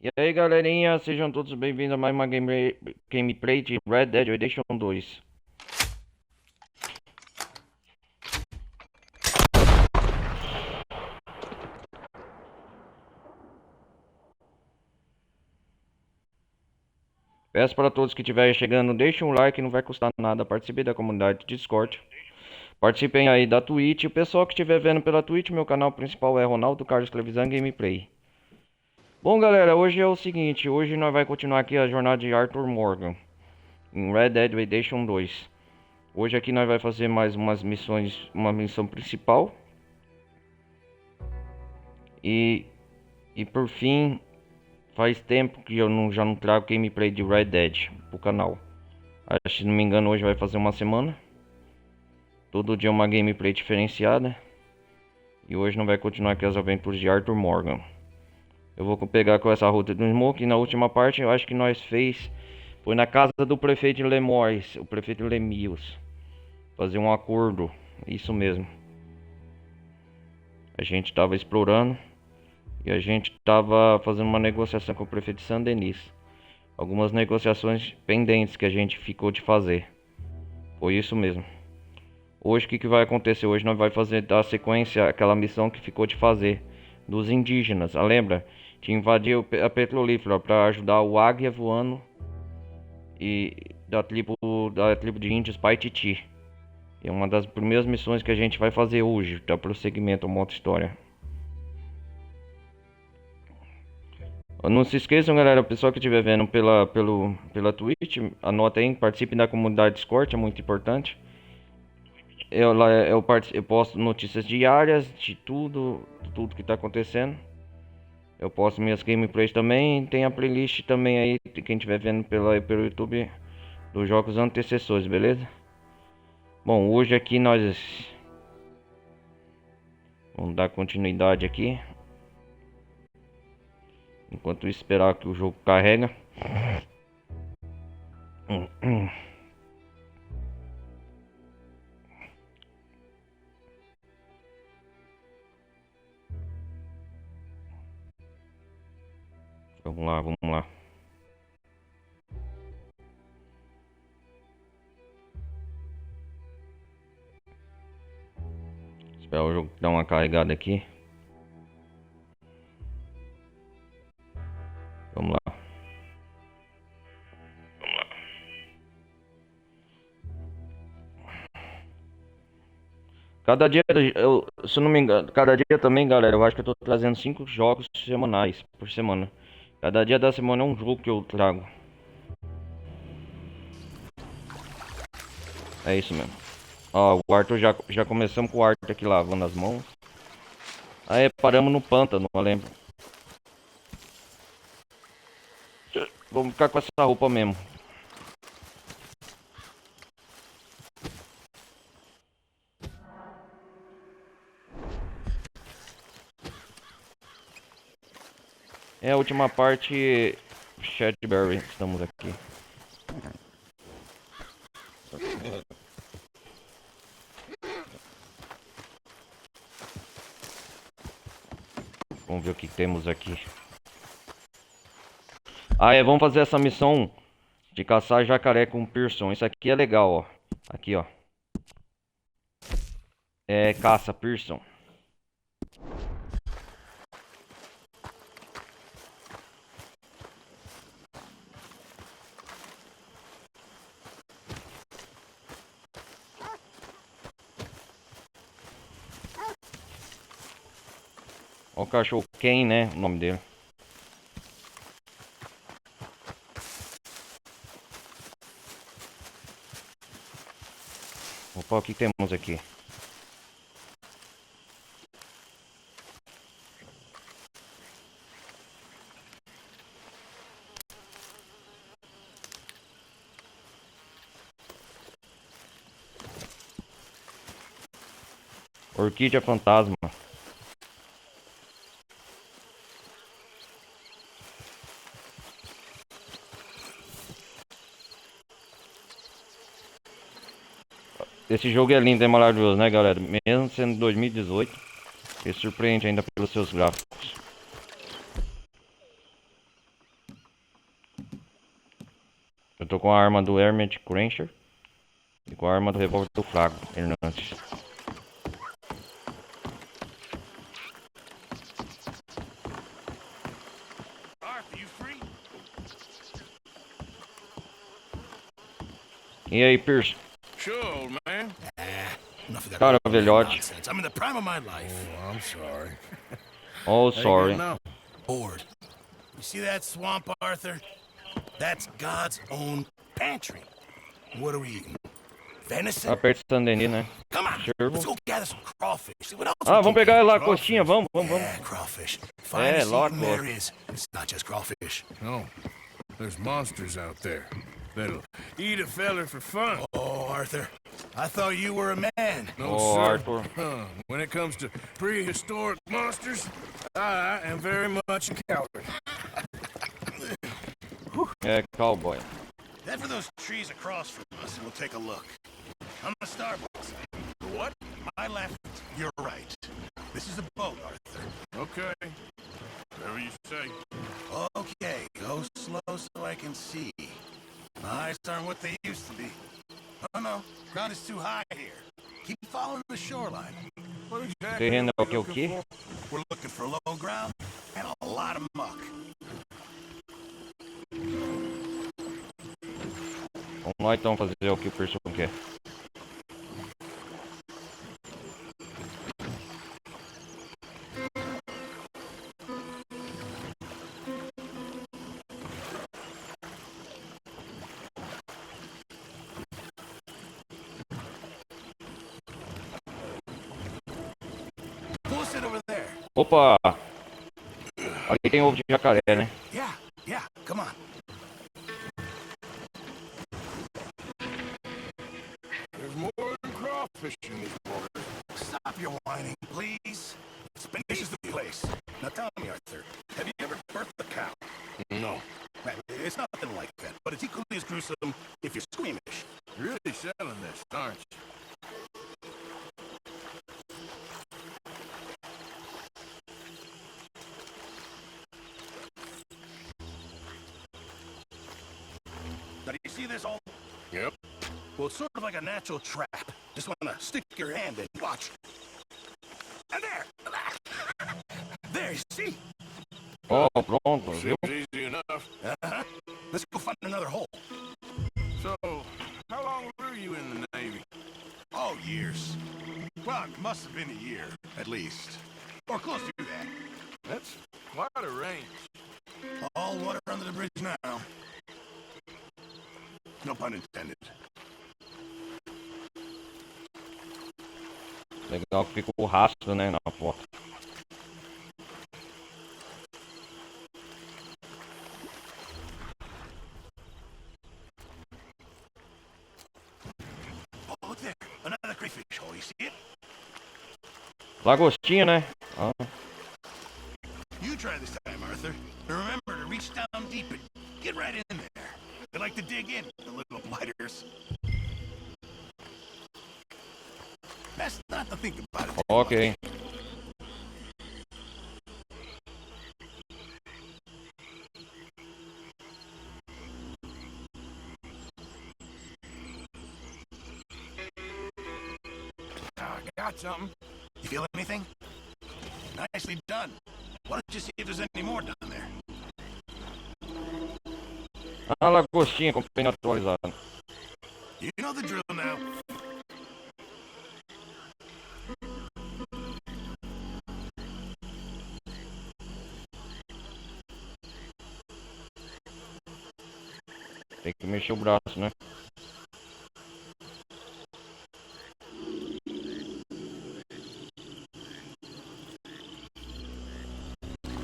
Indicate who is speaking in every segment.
Speaker 1: E aí galerinha, sejam todos bem-vindos a mais uma gameplay de Red Dead Redemption 2. Peço para todos que estiverem chegando, deixem um like, não vai custar nada, participe da comunidade Discord. Participem aí da Twitch, o pessoal que estiver vendo pela Twitch, meu canal principal é Ronaldo Carlos Televisão Gameplay. Bom galera, hoje é o seguinte, hoje nós vamos continuar aqui a jornada de Arthur Morgan em Red Dead Redemption 2. Hoje aqui nós vamos fazer mais umas missões, uma missão principal. E por fim, faz tempo que eu já não trago gameplay de Red Dead pro canal. Acho que, se não me engano, hoje vai fazer uma semana. Todo dia uma gameplay diferenciada. E hoje não vai continuar aqui as aventuras de Arthur Morgan. Eu vou pegar com essa ruta do Smoke. E na última parte eu acho que nós fez. Foi na casa do prefeito Lemoyes, o prefeito Lemios. Fazer um acordo. Isso mesmo. A gente estava explorando. E a gente estava fazendo uma negociação com o prefeito Saint-Denis. Algumas negociações pendentes que a gente ficou de fazer. Foi isso mesmo. Hoje o que vai acontecer? Hoje nós vamos fazer da sequência aquela missão que ficou de fazer dos indígenas. Lembra? De invadir a petrolífera para ajudar o Águia Voando e da tribo de índios Paititi. É uma das primeiras missões que a gente vai fazer hoje, para prosseguimento, uma outra história. Não se esqueçam, galera, o pessoal que estiver vendo pela Twitch, anota aí, participe da comunidade Discord, é muito importante. Eu posto notícias diárias de tudo que está acontecendo. Eu posto minhas gameplays também, tem a playlist também aí, quem estiver vendo pelo YouTube, dos jogos antecessores, beleza? Bom, hoje aqui nós vamos dar continuidade aqui. Enquanto esperar que o jogo carrega. Vamos lá, vamos lá. Esperar o jogo dar uma carregada aqui. Vamos lá. Cada dia, se eu não me engano, cada dia também, galera, eu acho que eu tô trazendo 5 jogos semanais por semana. Cada dia da semana é um jogo que eu trago. É isso mesmo. Ó, o Arthur já começamos com o Arthur aqui lavando as mãos. Aí paramos no pântano, eu lembro. Vamos ficar com essa roupa mesmo. É a última parte. Shadberry, estamos aqui. Vamos ver o que temos aqui. Vamos fazer essa missão de caçar jacaré com Pearson. Isso aqui é legal, ó. Aqui, ó. É caça Pearson. Ó o cachorro Ken, né? O nome dele. Opa, o que temos aqui? Orquídea fantasma. Esse jogo é lindo, é maravilhoso, né, galera? Mesmo sendo 2018, ele surpreende ainda pelos seus gráficos. tô com a arma do Hermit Cruncher e com a arma do revólver do Frago Hernandes. E aí, Pierce?
Speaker 2: Sure, old man.
Speaker 1: Cara, velhote.
Speaker 2: I'm in the prime of my life. Oh, I'm sorry.
Speaker 1: Oh, sorry.
Speaker 2: Bored. You see that swamp, Arthur? That's God's own pantry. What are we eating? Venison?
Speaker 1: Tá perto de Saint-Denis, né?
Speaker 2: Come on,
Speaker 1: Sure.
Speaker 2: let's go gather some crawfish. See what else
Speaker 1: Ah,
Speaker 2: we
Speaker 1: vamos
Speaker 2: can
Speaker 1: pegar
Speaker 2: get.
Speaker 1: lá a costinha, vamos.
Speaker 2: Yeah, crawfish. Finest
Speaker 1: look,
Speaker 2: eating there is. It's not just crawfish.
Speaker 3: No, there's monsters out there that'll eat a feller for fun.
Speaker 2: Oh, Arthur, I thought you were a man.
Speaker 3: No,
Speaker 1: Oh,
Speaker 3: sir.
Speaker 1: Arthur.
Speaker 3: When it comes to prehistoric monsters, I am very much a coward.
Speaker 1: É, cowboy.
Speaker 2: Head for those trees across from us and we'll take a look. On the starboard side.
Speaker 3: What?
Speaker 2: My left, your right. This is the boat, Arthur.
Speaker 3: Okay. Whatever you say.
Speaker 2: Okay, go slow so I can see. My eyes aren't what they used to be. Oh no, ground is too high here. Keep following the shoreline.
Speaker 3: What exactly
Speaker 1: Terreno é
Speaker 3: are
Speaker 1: o
Speaker 3: we
Speaker 1: que, o
Speaker 3: looking
Speaker 1: quê?
Speaker 3: for?
Speaker 2: We're looking for low ground and a lot of muck.
Speaker 1: Vamos lá então fazer o que o Pierce quer.
Speaker 2: We'll sit over there.
Speaker 1: Opa! Ali tem ovo de jacaré, né?
Speaker 2: Yeah, come on.
Speaker 3: There's more than crawfish in these waters.
Speaker 2: Stop your whining, please. Spanish is the place. Now tell me, Arthur, have you ever birthed a cow?
Speaker 3: No.
Speaker 2: Man, it's nothing like that, but it's equally as gruesome if you're squeamish.
Speaker 3: You're really selling this, aren't you?
Speaker 2: Now, do you see this all?
Speaker 3: Yep.
Speaker 2: Well, it's sort of like a natural trap. Just want to stick your hand in. Watch. And there! There, you see?
Speaker 1: Ó, pronto, viu?
Speaker 3: Seems easy enough.
Speaker 2: Uh-huh. Let's go find another hole.
Speaker 3: So, how long were you in the Navy?
Speaker 2: Oh, years. Well, it must have been a year, at least. Or close to that.
Speaker 3: That's quite a range.
Speaker 2: All water under the bridge now. No pun intended.
Speaker 1: Legal que fica o rastro, né, na foto.
Speaker 2: Oh, look there. Another crayfish hole. You see it?
Speaker 1: Lagostinho, né? Ah,
Speaker 2: You try this time, Arthur. And remember to reach down deep and get right in there. They like to dig in, the little blighters. Best not to think about it.
Speaker 1: ok.
Speaker 3: I got something.
Speaker 2: You feel anything? Nicely done. Why don't you see if there's any more down there?
Speaker 1: Ah, lagostinha com pneu atualizado.
Speaker 2: You know the drill now.
Speaker 1: Tem que mexer o braço, né?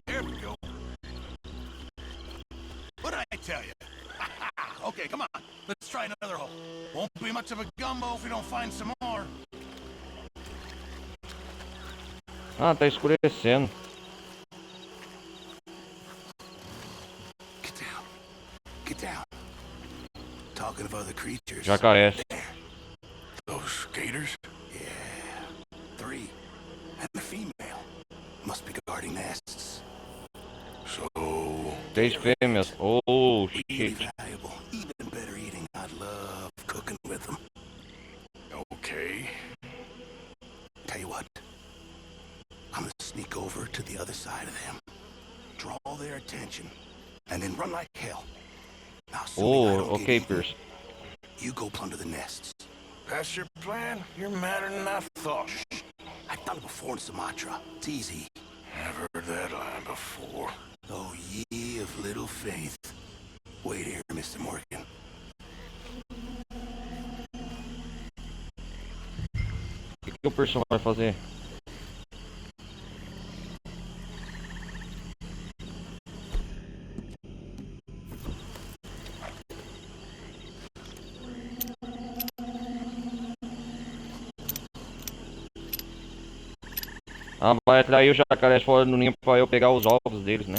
Speaker 2: There we go. What did I tell you? Okay, come on. Let's try another hole. Won't be much of a gumbo if we don't find some more.
Speaker 1: Ah, tá escurecendo.
Speaker 2: Get down. Get down. Talking of other creatures.
Speaker 1: Jacarés.
Speaker 2: There.
Speaker 3: Those gators?
Speaker 2: Yeah. 3. And the female. Must be guarding nests.
Speaker 3: So,
Speaker 1: 3 fêmeas. Oh,
Speaker 2: Really
Speaker 1: shit.
Speaker 2: valuable. Even better to the other side of them. Draw their attention, and then run like hell. Now, assuming I don't get
Speaker 1: ok,
Speaker 2: eaten,
Speaker 1: Pierce.
Speaker 2: you go plunder the nests.
Speaker 3: That's your plan? You're madder than I thought.
Speaker 2: I've done it before in Sumatra. It's easy.
Speaker 3: Never heard that line before.
Speaker 2: Oh, ye of little faith. Wait here, Mr. Morgan.
Speaker 1: O que o Pierce vai fazer? Ah, vai atrair o jacaré fora do ninho pra eu pegar os ovos deles, né?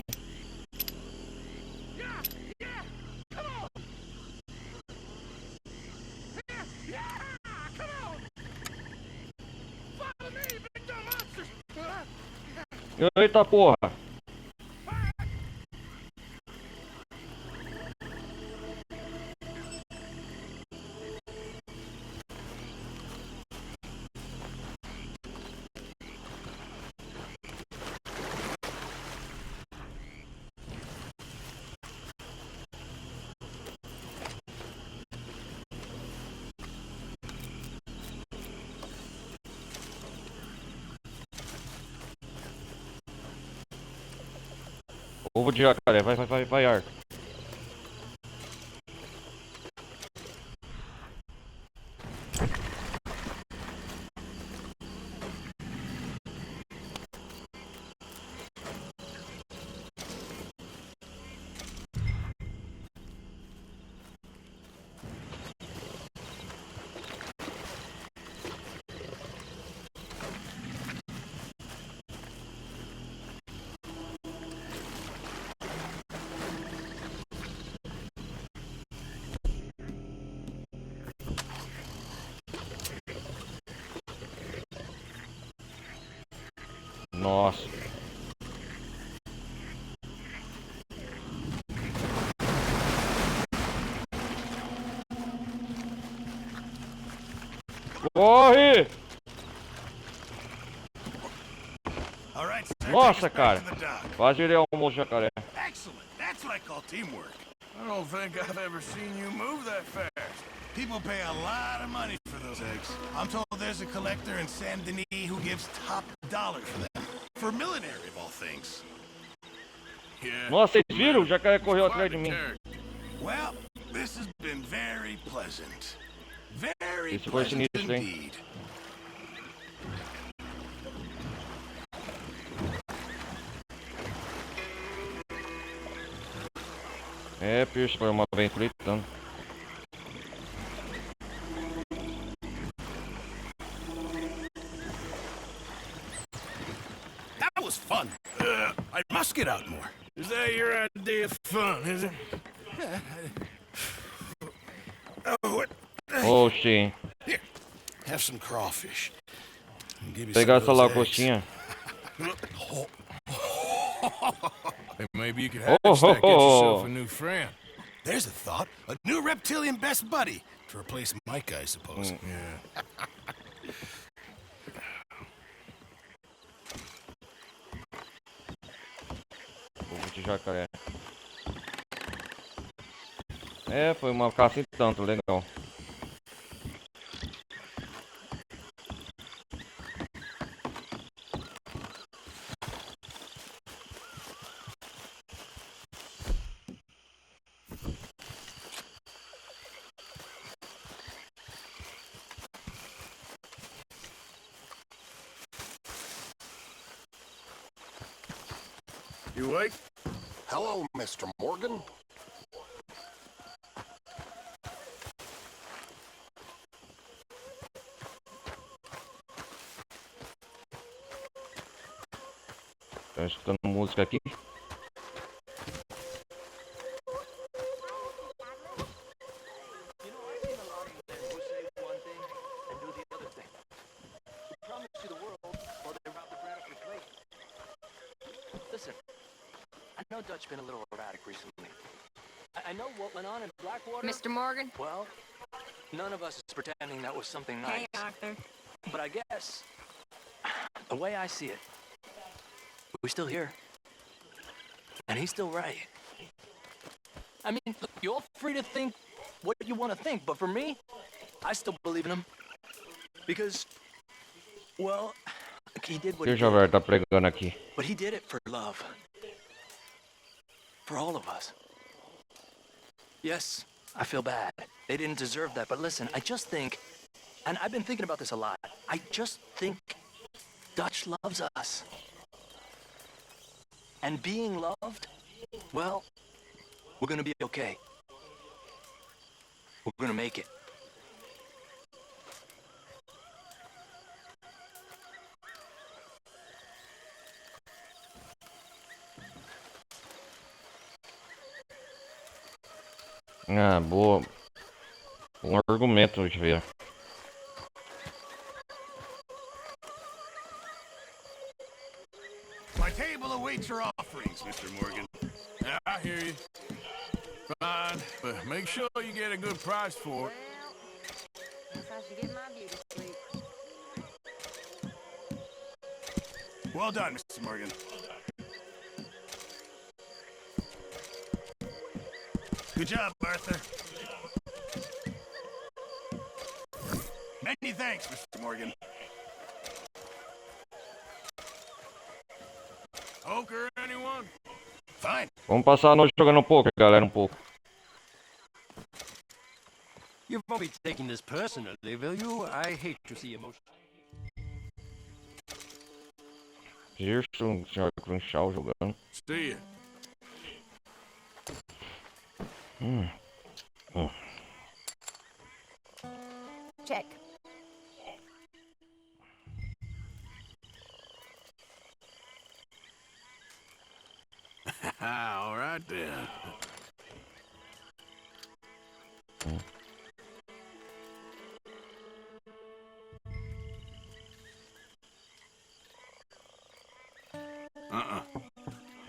Speaker 1: Eita porra! Ovo de jacaré, vai, Arthur. Nossa. Corre!
Speaker 2: All right, sir, take us
Speaker 1: Nossa,
Speaker 2: back
Speaker 1: cara.
Speaker 2: to the dock.
Speaker 1: Quase virei almoço jacaré.
Speaker 2: Excellent. That's what I call teamwork.
Speaker 3: I don't think I've ever seen you move that fast.
Speaker 2: People pay a lot of money for those eggs. I'm told there's a collector in Saint Denis who gives top dollar for them. For millinery, of all things.
Speaker 3: Yeah.
Speaker 1: Nossa, vocês viram? O jacaré correu atrás de mim.
Speaker 2: Well, this has been very pleasant. Very
Speaker 1: Esse foi
Speaker 2: pleasant
Speaker 1: sinistro, hein?
Speaker 2: indeed.
Speaker 1: É, Pierce, foi uma aventura e tanto.
Speaker 2: That was fun. I must get out more.
Speaker 3: Is that your idea of fun, is it? Oh, what?
Speaker 1: Oxi.
Speaker 2: Here, have some crawfish. And give you
Speaker 1: Pegar
Speaker 2: some
Speaker 1: essa
Speaker 2: of those eggs.
Speaker 1: lagostinha.
Speaker 3: Hey, maybe you could have
Speaker 1: Oh,
Speaker 3: that, get
Speaker 1: ho, ho.
Speaker 3: yourself a new friend.
Speaker 2: There's a thought. A new reptilian best buddy. To replace Mike, I suppose.
Speaker 3: Yeah.
Speaker 1: Ovo de jacaré. É, foi uma caça e tanto, legal.
Speaker 3: You awake?
Speaker 4: Hello, Mr. Morgan.
Speaker 1: Tá escutando música aqui.
Speaker 5: Listen, I know Dutch been a little erratic recently. I know what went on in Blackwater.
Speaker 6: Mr. Morgan?
Speaker 5: Well, none of us is pretending that was something nice.
Speaker 6: Hey, Arthur.
Speaker 5: But I guess, the way I see it, we're still here. And he's still right. I mean, look, you're free to think what you want to think, but for me, I still believe in him. Because, well, he did what he
Speaker 1: Deixa eu
Speaker 5: did,
Speaker 1: ver, tá pregando aqui.
Speaker 5: but he did it for love. For all of us. Yes, I feel bad. They didn't deserve that, but listen, I just think, and I've been thinking about this a lot, I just think Dutch loves us. And being loved, well, we're gonna be okay. We're gonna make it.
Speaker 1: Ah, boa. Bom argumento, deixa eu ver.
Speaker 2: My table awaits your offerings, Mr. Morgan.
Speaker 3: Yeah, I hear you. Fine, but make sure you get a good price for it.
Speaker 6: Guess I should get my beauty sleep.
Speaker 2: Well done, Mr. Morgan. Good job, Arthur. Many thanks, Mr. Morgan.
Speaker 3: Poker, anyone?
Speaker 2: Fine.
Speaker 1: Vamos passar a noite jogando poker, galera, um pouco.
Speaker 7: You won't be taking this personally, will you? I hate to see emotion.
Speaker 1: Pearson, Sr. Crenshaw jogando.
Speaker 3: See ya.
Speaker 6: Check.
Speaker 3: All right then.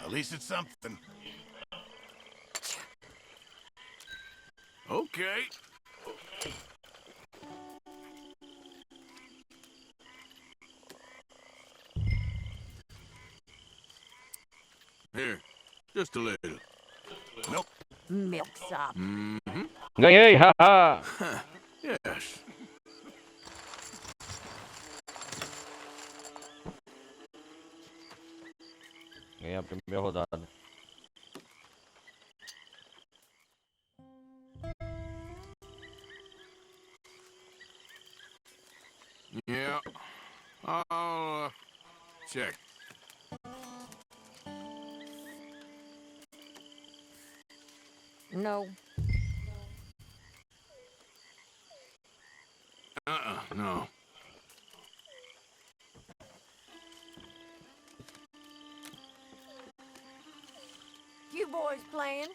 Speaker 2: At least it's something.
Speaker 3: Okay. Here, just a little.
Speaker 2: Nope.
Speaker 6: Milksop.
Speaker 1: Ganhei, haha!
Speaker 3: Yes.
Speaker 1: Ganhei a primeira rodada.
Speaker 3: Yeah. I'll check.
Speaker 6: No.
Speaker 3: No.
Speaker 6: You boys playing?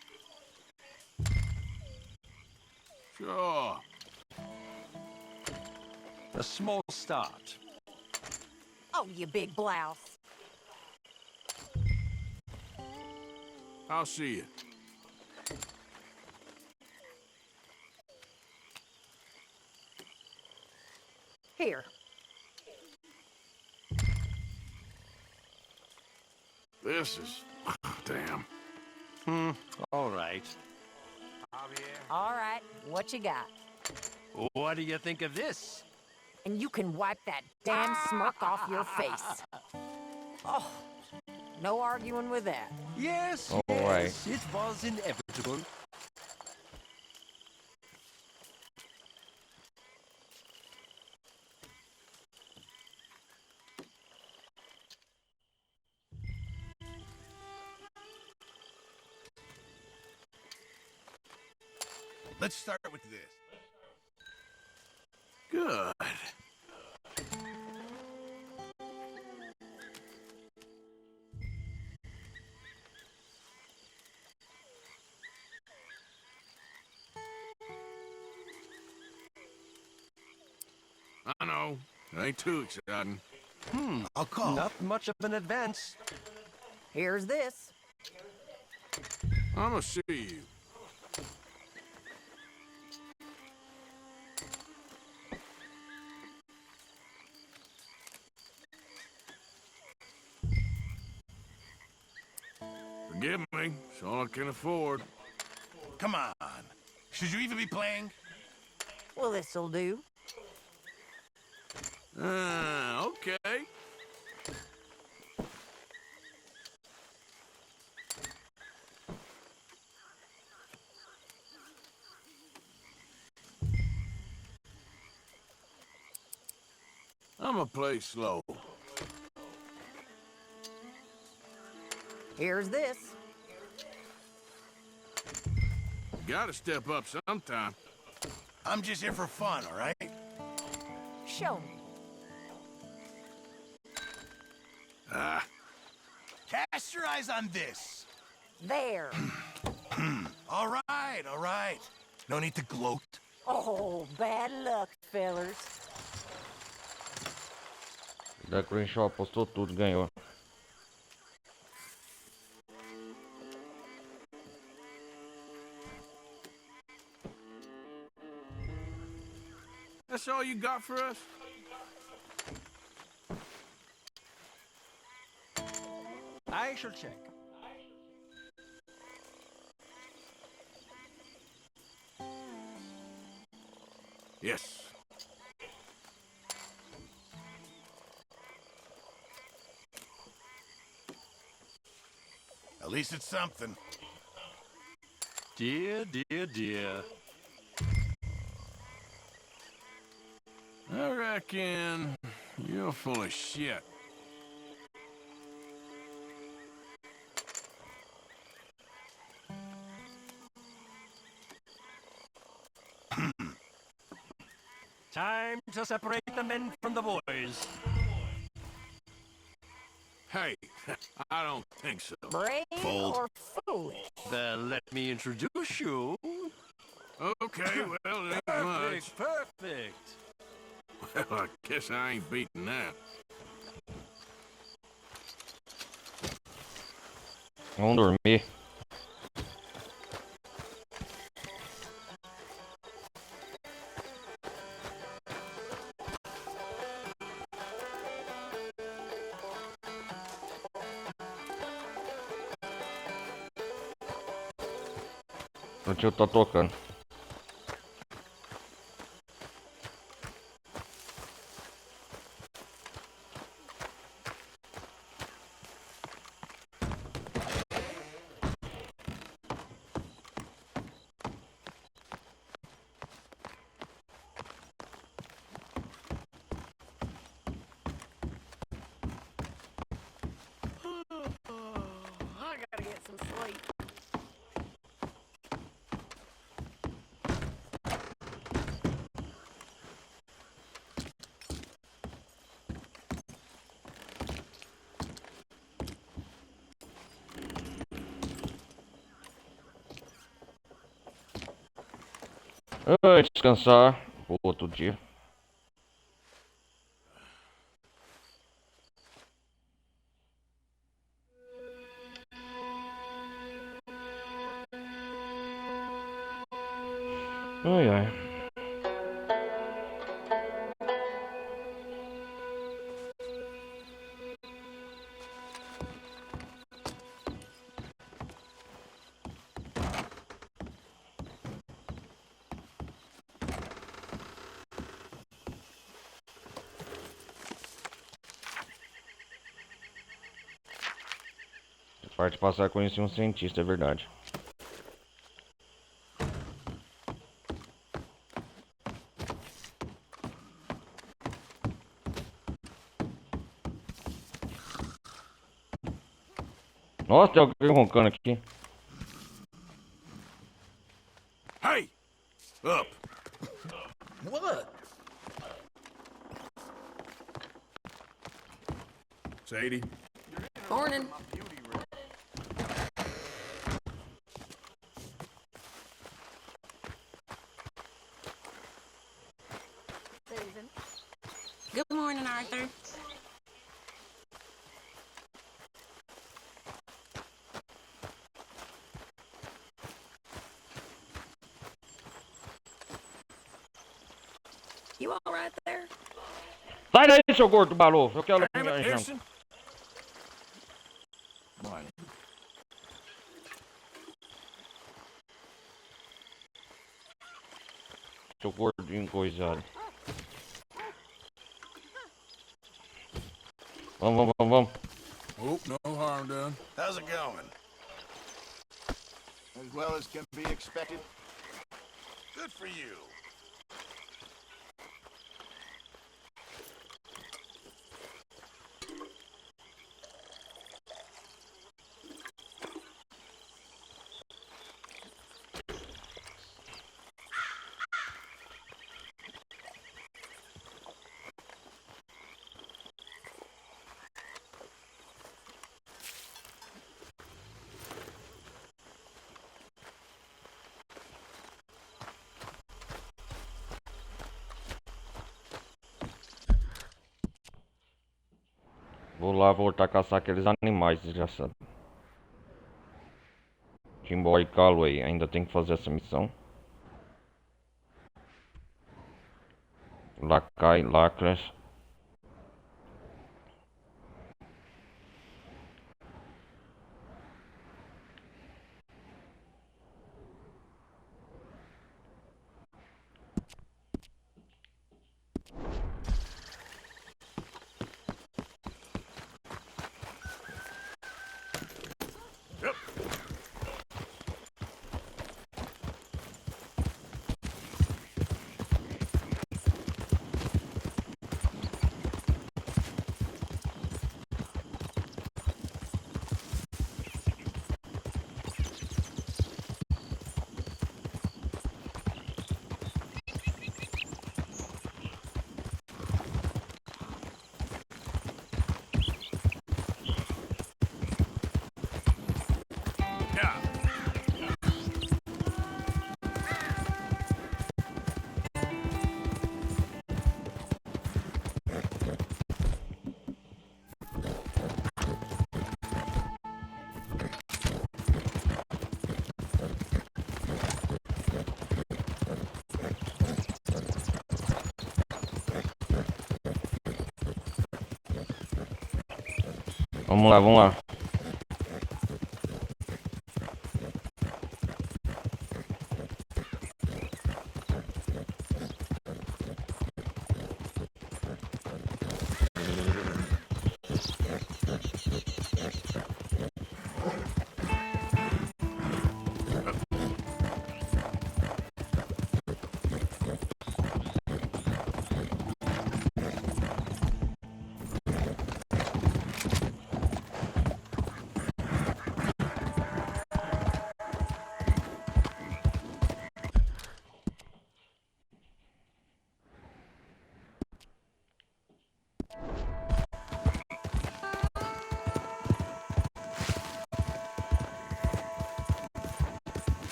Speaker 3: Sure.
Speaker 7: A small start.
Speaker 6: Oh, you big blouse.
Speaker 3: I'll see you.
Speaker 6: Here.
Speaker 3: This is... damn.
Speaker 7: All right.
Speaker 6: All right, what you got?
Speaker 7: What do you think of this?
Speaker 6: And you can wipe that damn smirk off your face. Oh, no arguing with that.
Speaker 7: Yes,
Speaker 1: All
Speaker 7: yes, it was inevitable.
Speaker 2: Let's start with this.
Speaker 3: Good. I know. It ain't too exciting.
Speaker 2: I'll call.
Speaker 7: Not much of an advance.
Speaker 6: Here's this.
Speaker 3: I'ma see you. money. It's all I can afford.
Speaker 2: Come on. Should you even be playing?
Speaker 6: Well, this'll do.
Speaker 3: Okay. I'ma play slow.
Speaker 6: Here's this.
Speaker 3: Gotta step up sometime.
Speaker 2: I'm just here for fun, all right?
Speaker 6: Show me.
Speaker 2: Cast your eyes on this.
Speaker 6: There.
Speaker 2: All right. No need to gloat.
Speaker 6: Oh, bad luck, fellers.
Speaker 1: Da Crenshaw apostou tudo, ganhou.
Speaker 3: That's all you got for us?
Speaker 7: I shall check.
Speaker 3: Yes.
Speaker 2: At least it's something.
Speaker 7: Dear, dear, dear.
Speaker 3: I reckon you're full of shit.
Speaker 7: Time to separate the men from the boys.
Speaker 3: Hey, I don't think so.
Speaker 6: Brave
Speaker 2: Fold.
Speaker 6: or foolish?
Speaker 7: Then let me introduce you.
Speaker 3: Okay, well, it ain't much.
Speaker 7: Perfect.
Speaker 3: Well, I guess I ain't beating that.
Speaker 1: Vamos dormir. O tio tá tocando.
Speaker 6: I gotta get some sleep.
Speaker 1: Ai, descansar pro outro dia. Ai, ai. A parte passar conheci um cientista, é verdade. Nossa, tem alguém roncando aqui.
Speaker 3: Hey! Up!
Speaker 2: What?
Speaker 3: Sadie?
Speaker 6: Morning. Susan.
Speaker 8: Good morning, Arthur.
Speaker 6: You all right there?
Speaker 1: Sai daí, seu gordo balofo. Eu quero
Speaker 3: Damn it,
Speaker 1: minha janta.
Speaker 3: Pearson! What?
Speaker 1: Seu gordinho coisado. Vamos.
Speaker 3: Hope no harm done.
Speaker 2: How's it going?
Speaker 9: As well as can be expected.
Speaker 2: Good for you.
Speaker 1: Vou lá voltar a caçar aqueles animais, desgraçado. Timbó e Calloway, ainda tem que fazer essa missão. Lacai, Lacras. Vamos lá.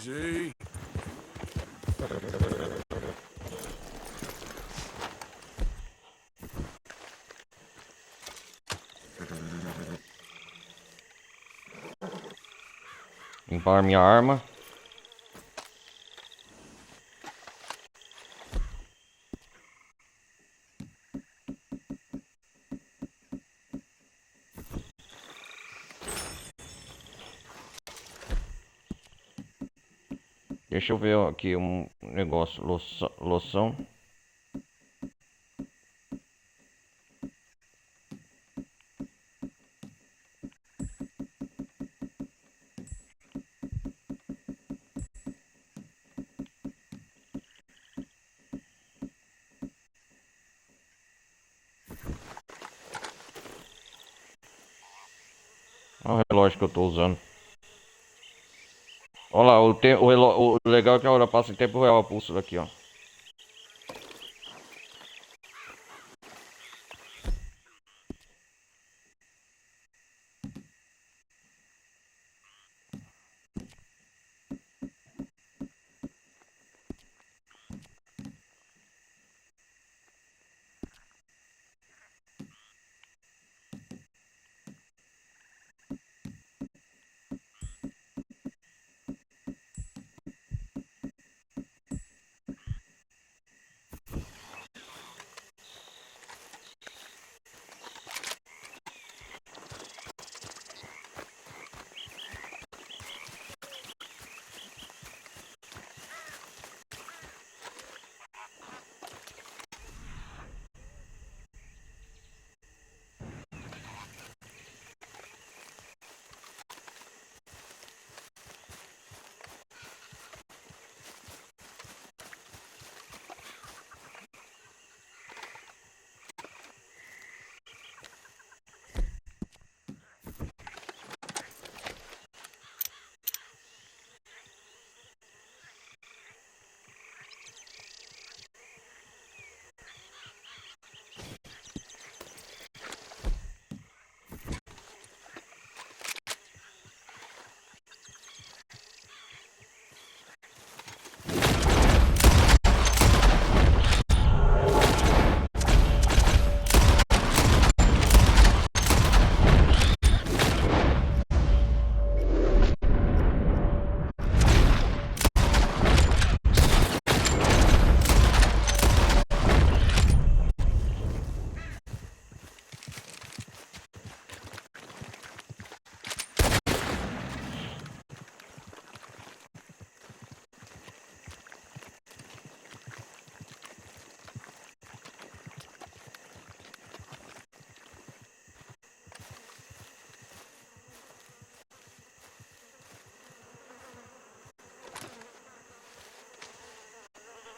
Speaker 3: Easy.
Speaker 1: Limpar minha arma. Deixa eu ver aqui um negócio. Loção. Olha o relógio que eu tô usando. Olha lá, o legal é que a hora passa em tempo real a pulso aqui, ó.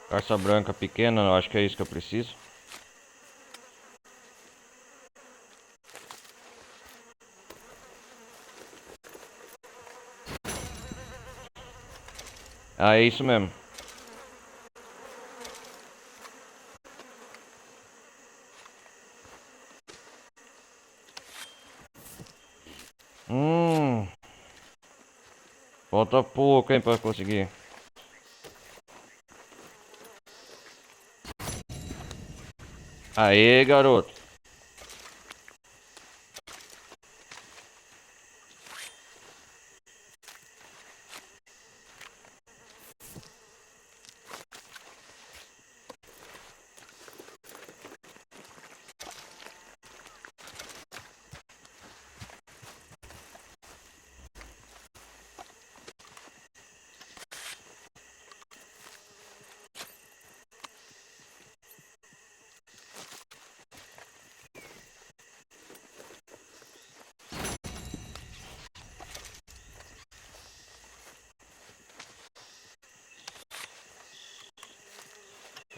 Speaker 1: Carça branca pequena, eu acho que é isso que eu preciso. Ah, é isso mesmo. Falta pouco, hein, pra conseguir. Aê, garoto.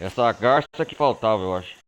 Speaker 1: Essa garça que faltava, eu acho.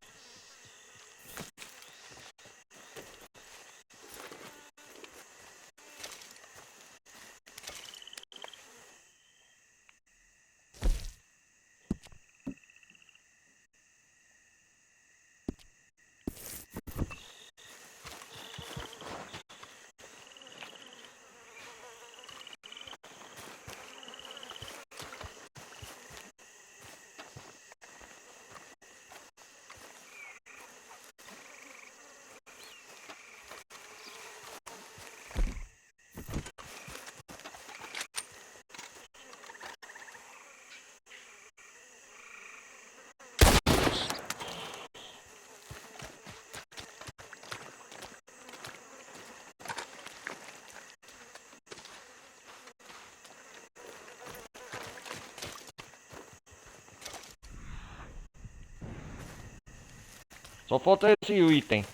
Speaker 1: Só falta esse item.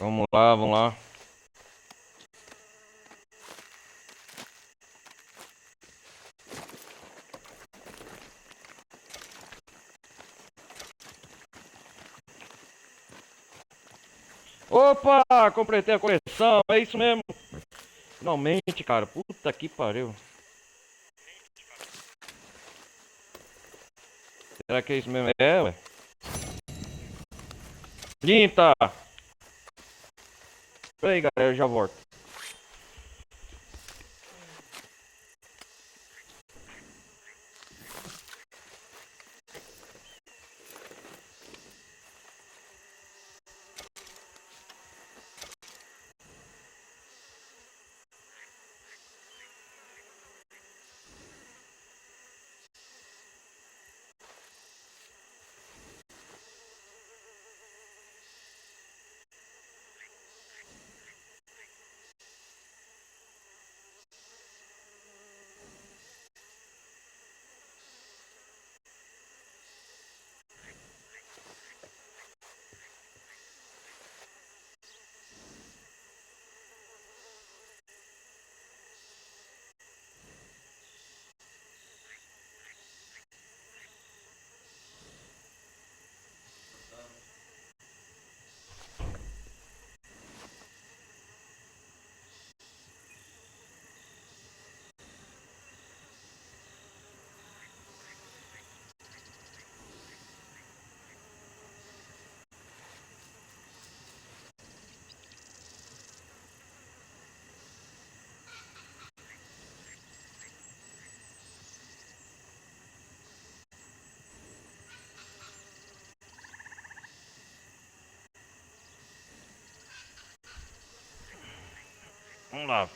Speaker 1: Vamos lá, vamos lá. Opa, completei a coleção, é isso mesmo. Finalmente, cara, puta que pariu. Será que é isso mesmo? É, ué. 30. Peraí, galera, eu já volto. Vamos lá.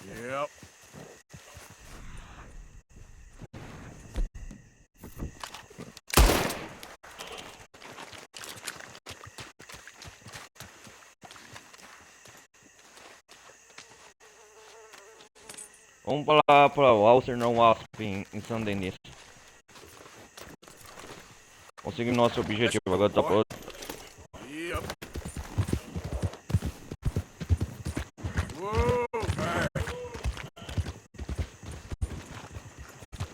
Speaker 3: Yep.
Speaker 1: Vamos lá para o Walser não Wasp em San Denis. Conseguimos nosso objetivo, agora tá pronto.
Speaker 3: Yep. Whoa, back.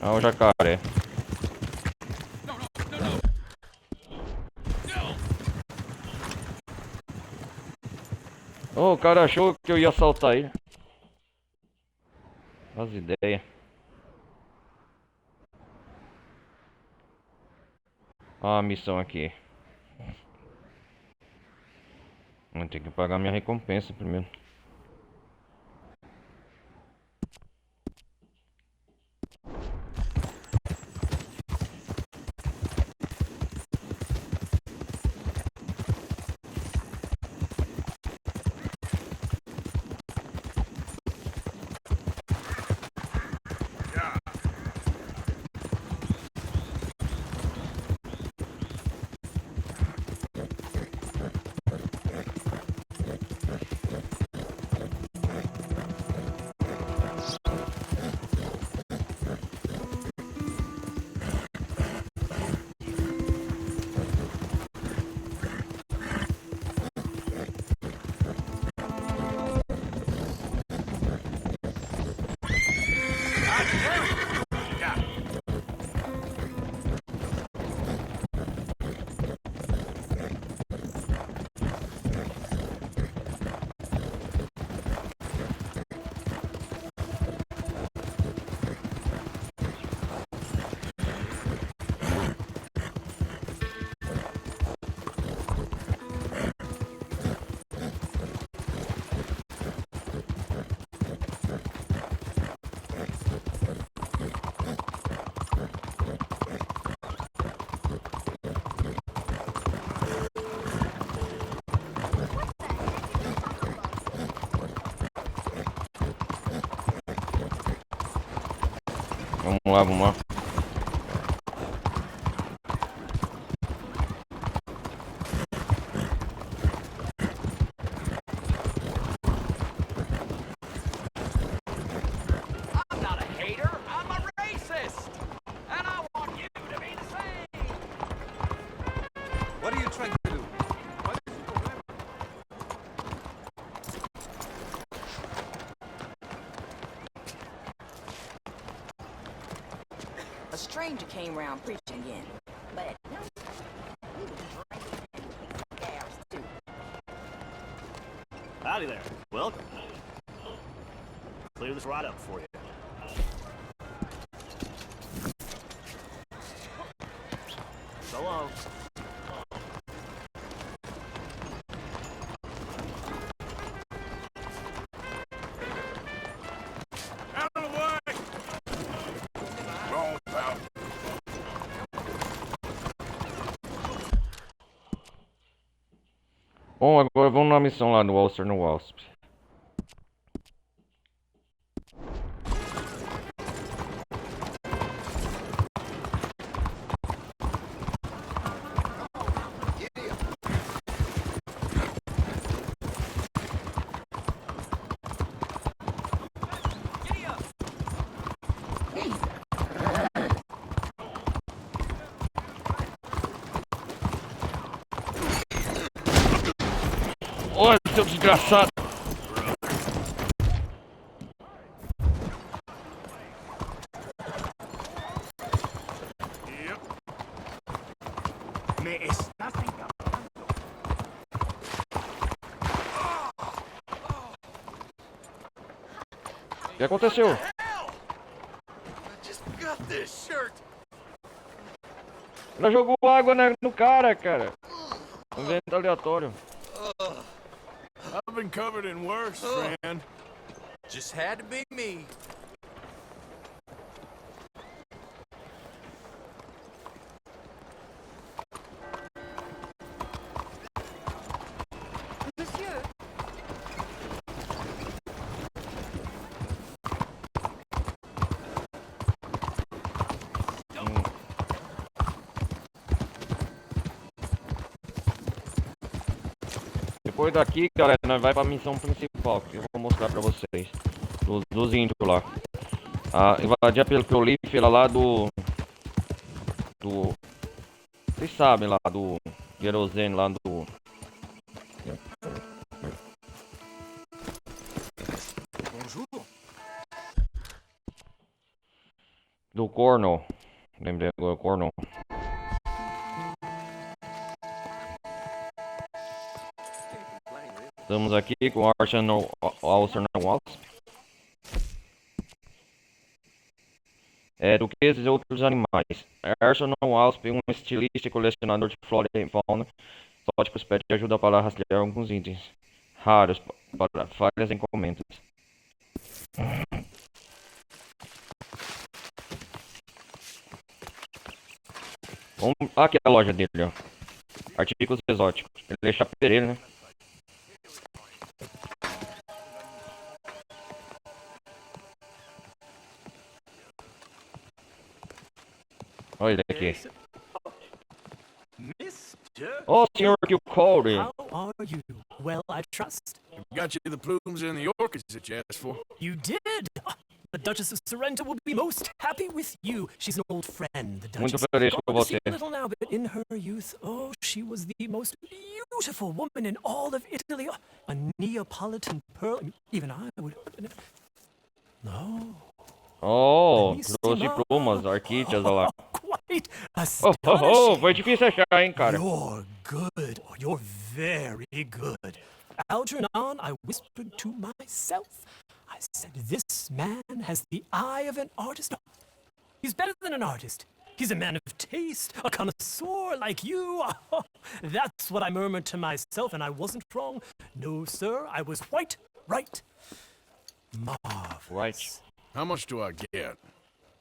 Speaker 1: Ah, o jacaré. Oh, o cara achou que eu ia assaltar ele. As ideias. Ah, a missão aqui. Vou ter que pagar minha recompensa primeiro. Vamos lá, vamos lá.
Speaker 5: I'm not a hater, I'm a racist! And I want you to be the same!
Speaker 7: What are you trying to do?
Speaker 6: A stranger came round preaching again. But no, he was drinking and taking gas too.
Speaker 10: Howdy there. Welcome. Clear this right up for you. So long.
Speaker 3: Out of the way! Wrong, pal.
Speaker 1: Bom, agora vamos na missão lá no Walser no Wasp. Olha, seu desgraçado!
Speaker 3: Yep. Me estás encantando.
Speaker 1: O que aconteceu? Ela jogou água no cara. Um vento aleatório.
Speaker 3: I've been covered in worse, friend.
Speaker 5: Just had to be me.
Speaker 6: Monsieur,
Speaker 1: Depois daqui, galera, nós vai pra missão principal, que eu vou mostrar pra vocês. Dos índios lá. Invadir a prolífera lá do... Vocês sabem lá, do... Querosene lá do... Do Cornwall. Lembrei agora, Cornwall. Estamos aqui com Arsenal Wasp. Do que esses outros animais. Arsenal Wasp é um estilista e colecionador de flora e fauna exóticos pede ajuda para rastrear alguns itens raros para falhas em encomendas. Aqui é a loja dele, ó. Artigos exóticos. Ele é chapereiro, né? Olha ele aqui. Oh, senhor Kilcory.
Speaker 7: How are you? Well, I trust.
Speaker 3: Got you the plumes and the orchids that you asked for.
Speaker 7: You did! The Duchess of Sorrento will be most happy with you. She's an old friend, the
Speaker 1: Muito
Speaker 7: Duchess.
Speaker 1: feliz com
Speaker 7: Gone to sea
Speaker 1: você.
Speaker 7: a little now, but in her youth, oh, she was the most beautiful woman in all of Italy. A Neapolitan pearl. Even I would... No.
Speaker 1: Oh, trouxe plumas, orquídeas, olha lá.
Speaker 7: Quite
Speaker 1: Oh,
Speaker 7: astonishing.
Speaker 1: foi difícil achar, hein, cara.
Speaker 7: You're good. Oh, you're very good. Algernon, I whispered to myself. I said, this man has the eye of an artist. He's better than an artist. He's a man of taste, a connoisseur like you. Oh, that's what I murmured to myself, and I wasn't wrong. No, sir, I was quite right. Marvelous.
Speaker 1: Right.
Speaker 3: How much do I get?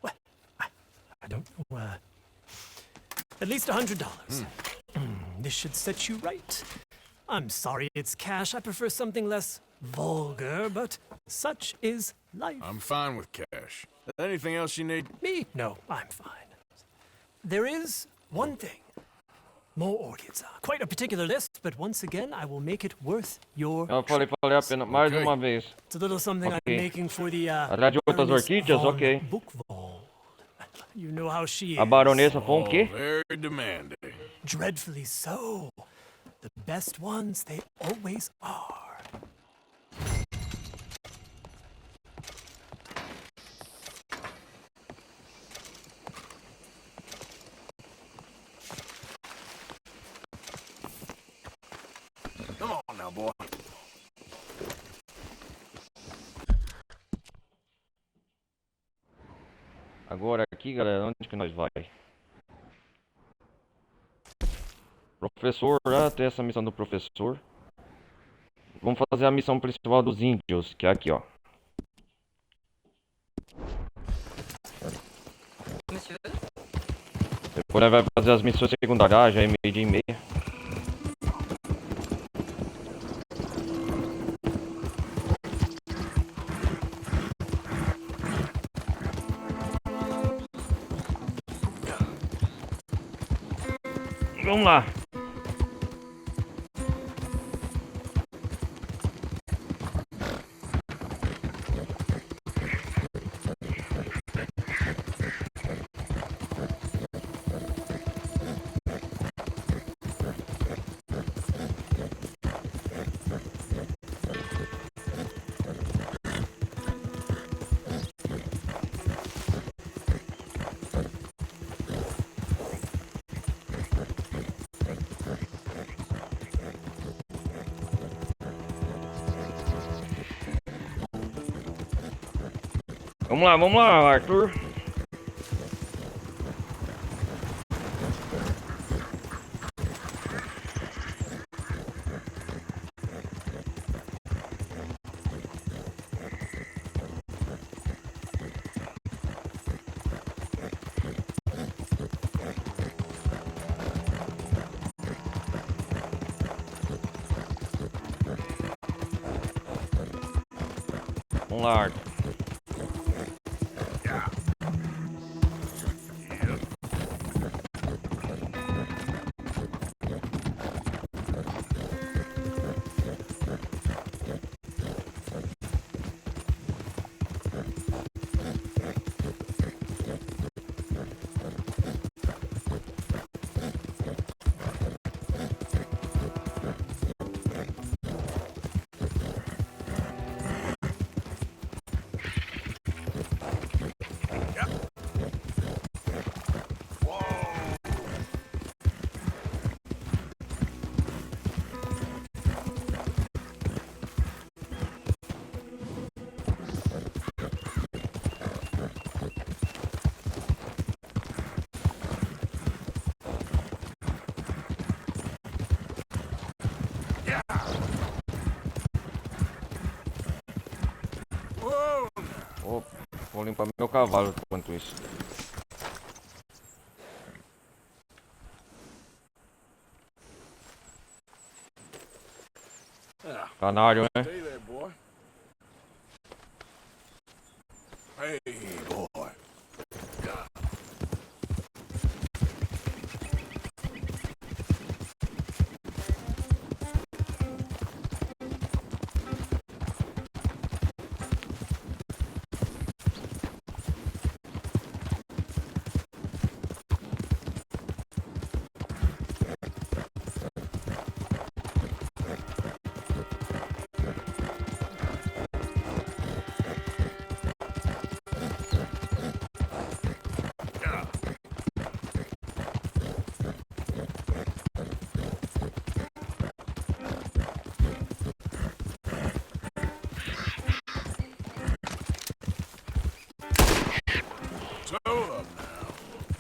Speaker 7: Well, I don't know. At least $100. This should set you right. I'm sorry it's cash. I prefer something less vulgar, but such is life.
Speaker 3: I'm fine with cash. Anything else you need?
Speaker 7: Me? No, I'm fine. There is one thing. More orchids. Quite a particular list, but once again, I will make it worth your...
Speaker 1: Eu falei a pena mais
Speaker 3: Ok.
Speaker 1: uma vez.
Speaker 7: It's a little something
Speaker 1: Ok.
Speaker 7: I'm making for the
Speaker 1: Atrás de outras
Speaker 7: Baroness
Speaker 1: orquídeas,
Speaker 7: von
Speaker 1: ok.
Speaker 7: Buchwald. You know how she is.
Speaker 1: A baronesa foi o quê?
Speaker 3: Very demanding.
Speaker 7: Dreadfully so. The best ones, they always are.
Speaker 3: Come on now, boy.
Speaker 1: Agora aqui, galera, onde que nós vai? Professor, tem essa missão do professor. Vamos fazer a missão principal dos índios, que é aqui, ó.
Speaker 8: Monsieur?
Speaker 1: Depois nós vai fazer as missões secundárias. Ah, já é meio dia e meia. Vamos lá. Vamos lá, Arthur. Vamos lá, Arthur. Opa, vou limpar meu cavalo enquanto isso. Canário, né?
Speaker 3: Stay there, boy. Hey, boy.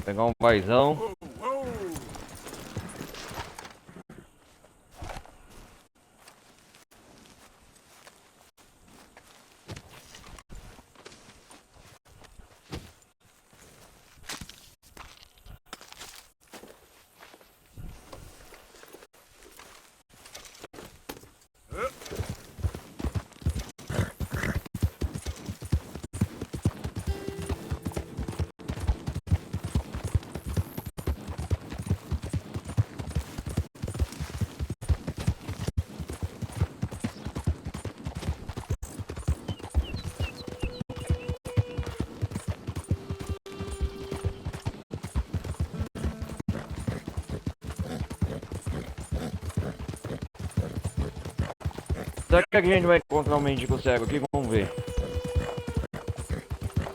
Speaker 1: Pegar um paizão. Será que a gente vai encontrar um mendigo cego aqui? Vamos ver.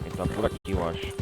Speaker 1: Ele tá por aqui, eu acho.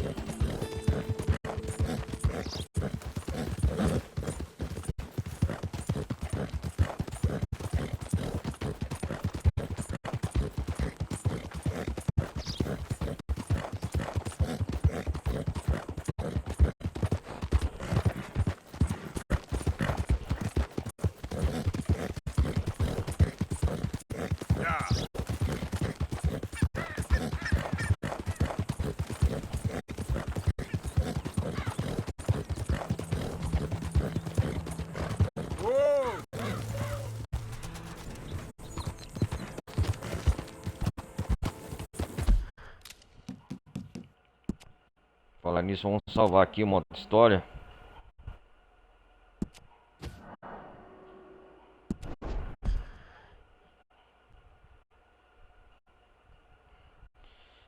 Speaker 1: Falar nisso, vamos salvar aqui uma outra história.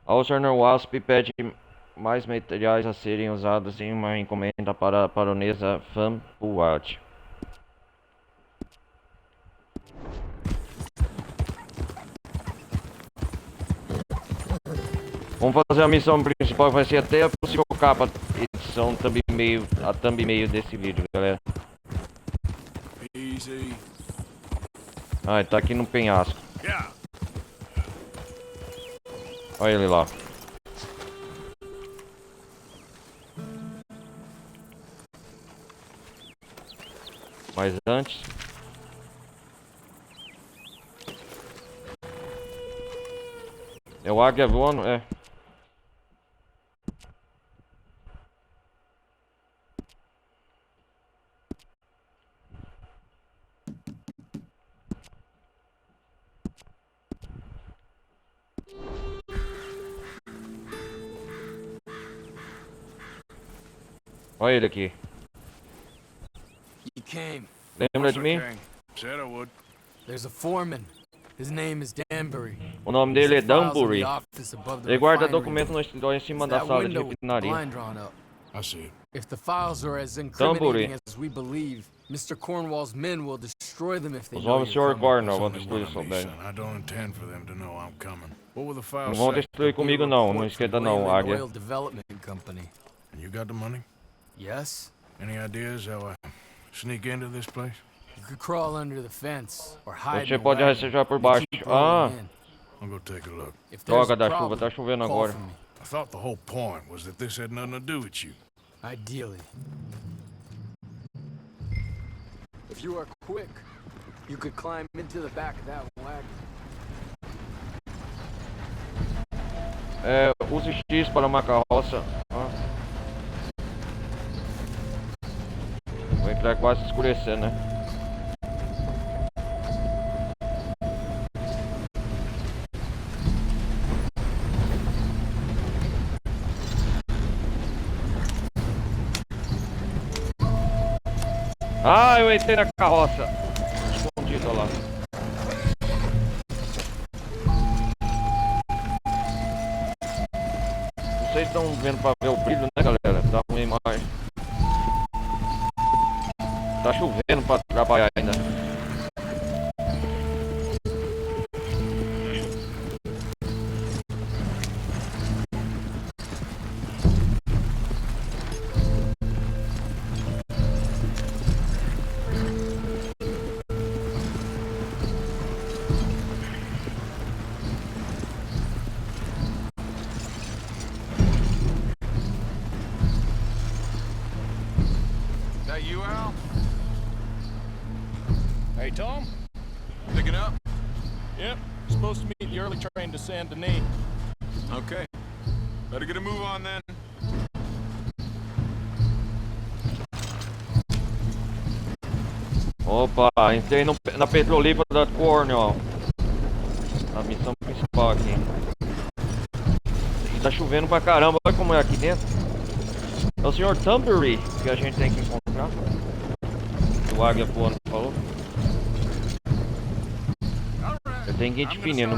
Speaker 1: O Sr. Wasp pede mais materiais a serem usados em uma encomenda para a baronesa Van Puat. Vamos fazer a missão principal, vai ser até a possível capa, edição a thumb meio desse vídeo, galera.
Speaker 3: Easy.
Speaker 1: Ah, ele tá aqui no penhasco. Olha ele lá. Mas antes... É o águia voando? É. Olha ele aqui.
Speaker 5: You came.
Speaker 1: Lembra de mim?
Speaker 3: Said I would.
Speaker 5: There's a foreman. His name is Danbury.
Speaker 1: O nome dele é
Speaker 5: He's the files in
Speaker 1: Danbury.
Speaker 5: the office above the
Speaker 1: Ele guarda
Speaker 5: refinery.
Speaker 1: documentos no escritório em cima
Speaker 5: It's
Speaker 1: da
Speaker 5: that
Speaker 1: sala de
Speaker 5: window with the
Speaker 1: refinaria.
Speaker 5: blind drawn up.
Speaker 3: I see it.
Speaker 5: If the files are as
Speaker 1: Danbury.
Speaker 5: incriminating as we believe, Mr. Cornwall's men will destroy them if they
Speaker 1: Os
Speaker 5: know
Speaker 1: homens do
Speaker 5: you're
Speaker 1: Sr.
Speaker 5: coming.
Speaker 1: Cornwall
Speaker 3: It's
Speaker 1: vão
Speaker 3: only
Speaker 1: destruir
Speaker 3: one
Speaker 1: isso
Speaker 3: of me,
Speaker 1: também.
Speaker 3: son. I don't intend for them to know I'm coming. What were the
Speaker 1: Não
Speaker 3: files
Speaker 1: vão
Speaker 3: say?
Speaker 1: destruir comigo não, não esquenta não,
Speaker 5: Wayland
Speaker 1: águia.
Speaker 5: Oil Development Company.
Speaker 3: And you got the money?
Speaker 5: Yes?
Speaker 3: Any ideas how I sneak into this place?
Speaker 5: You could crawl under the fence or hide
Speaker 1: Você
Speaker 5: in a
Speaker 1: pode
Speaker 5: wagon.
Speaker 1: rastejar por
Speaker 5: We
Speaker 1: baixo.
Speaker 5: keep
Speaker 1: Ah,
Speaker 5: rolling in.
Speaker 3: I'll go take a look.
Speaker 5: If there's
Speaker 1: droga
Speaker 5: a
Speaker 1: da chuva,
Speaker 5: problem,
Speaker 1: tá chovendo
Speaker 5: call
Speaker 1: agora.
Speaker 5: for me.
Speaker 3: I thought the whole point was that this had nothing to do with you.
Speaker 5: Ideally. If you are quick, you could climb into the back of that wagon.
Speaker 1: É, use X para uma carroça. Ah. Vou entrar quase escurecendo, né? Ah, eu entrei na carroça. Escondido lá. Vocês estão vendo pra ver o brilho, né, galera? Tá ruim imagem. Tá chovendo pra trabalhar ainda.
Speaker 2: That you, Al?
Speaker 3: Hey, Tom?
Speaker 2: Picking up?
Speaker 3: Yep. Supposed to meet the early train to Saint Denis.
Speaker 2: Okay. Better get a move on then.
Speaker 1: Opa, entrei na petrolífera da Cornwall. A missão principal aqui. E tá chovendo pra caramba, olha como é aqui dentro. É o Sr. Danbury que a gente tem que encontrar. O águia voando falou. Eu tenho que ir de fininho.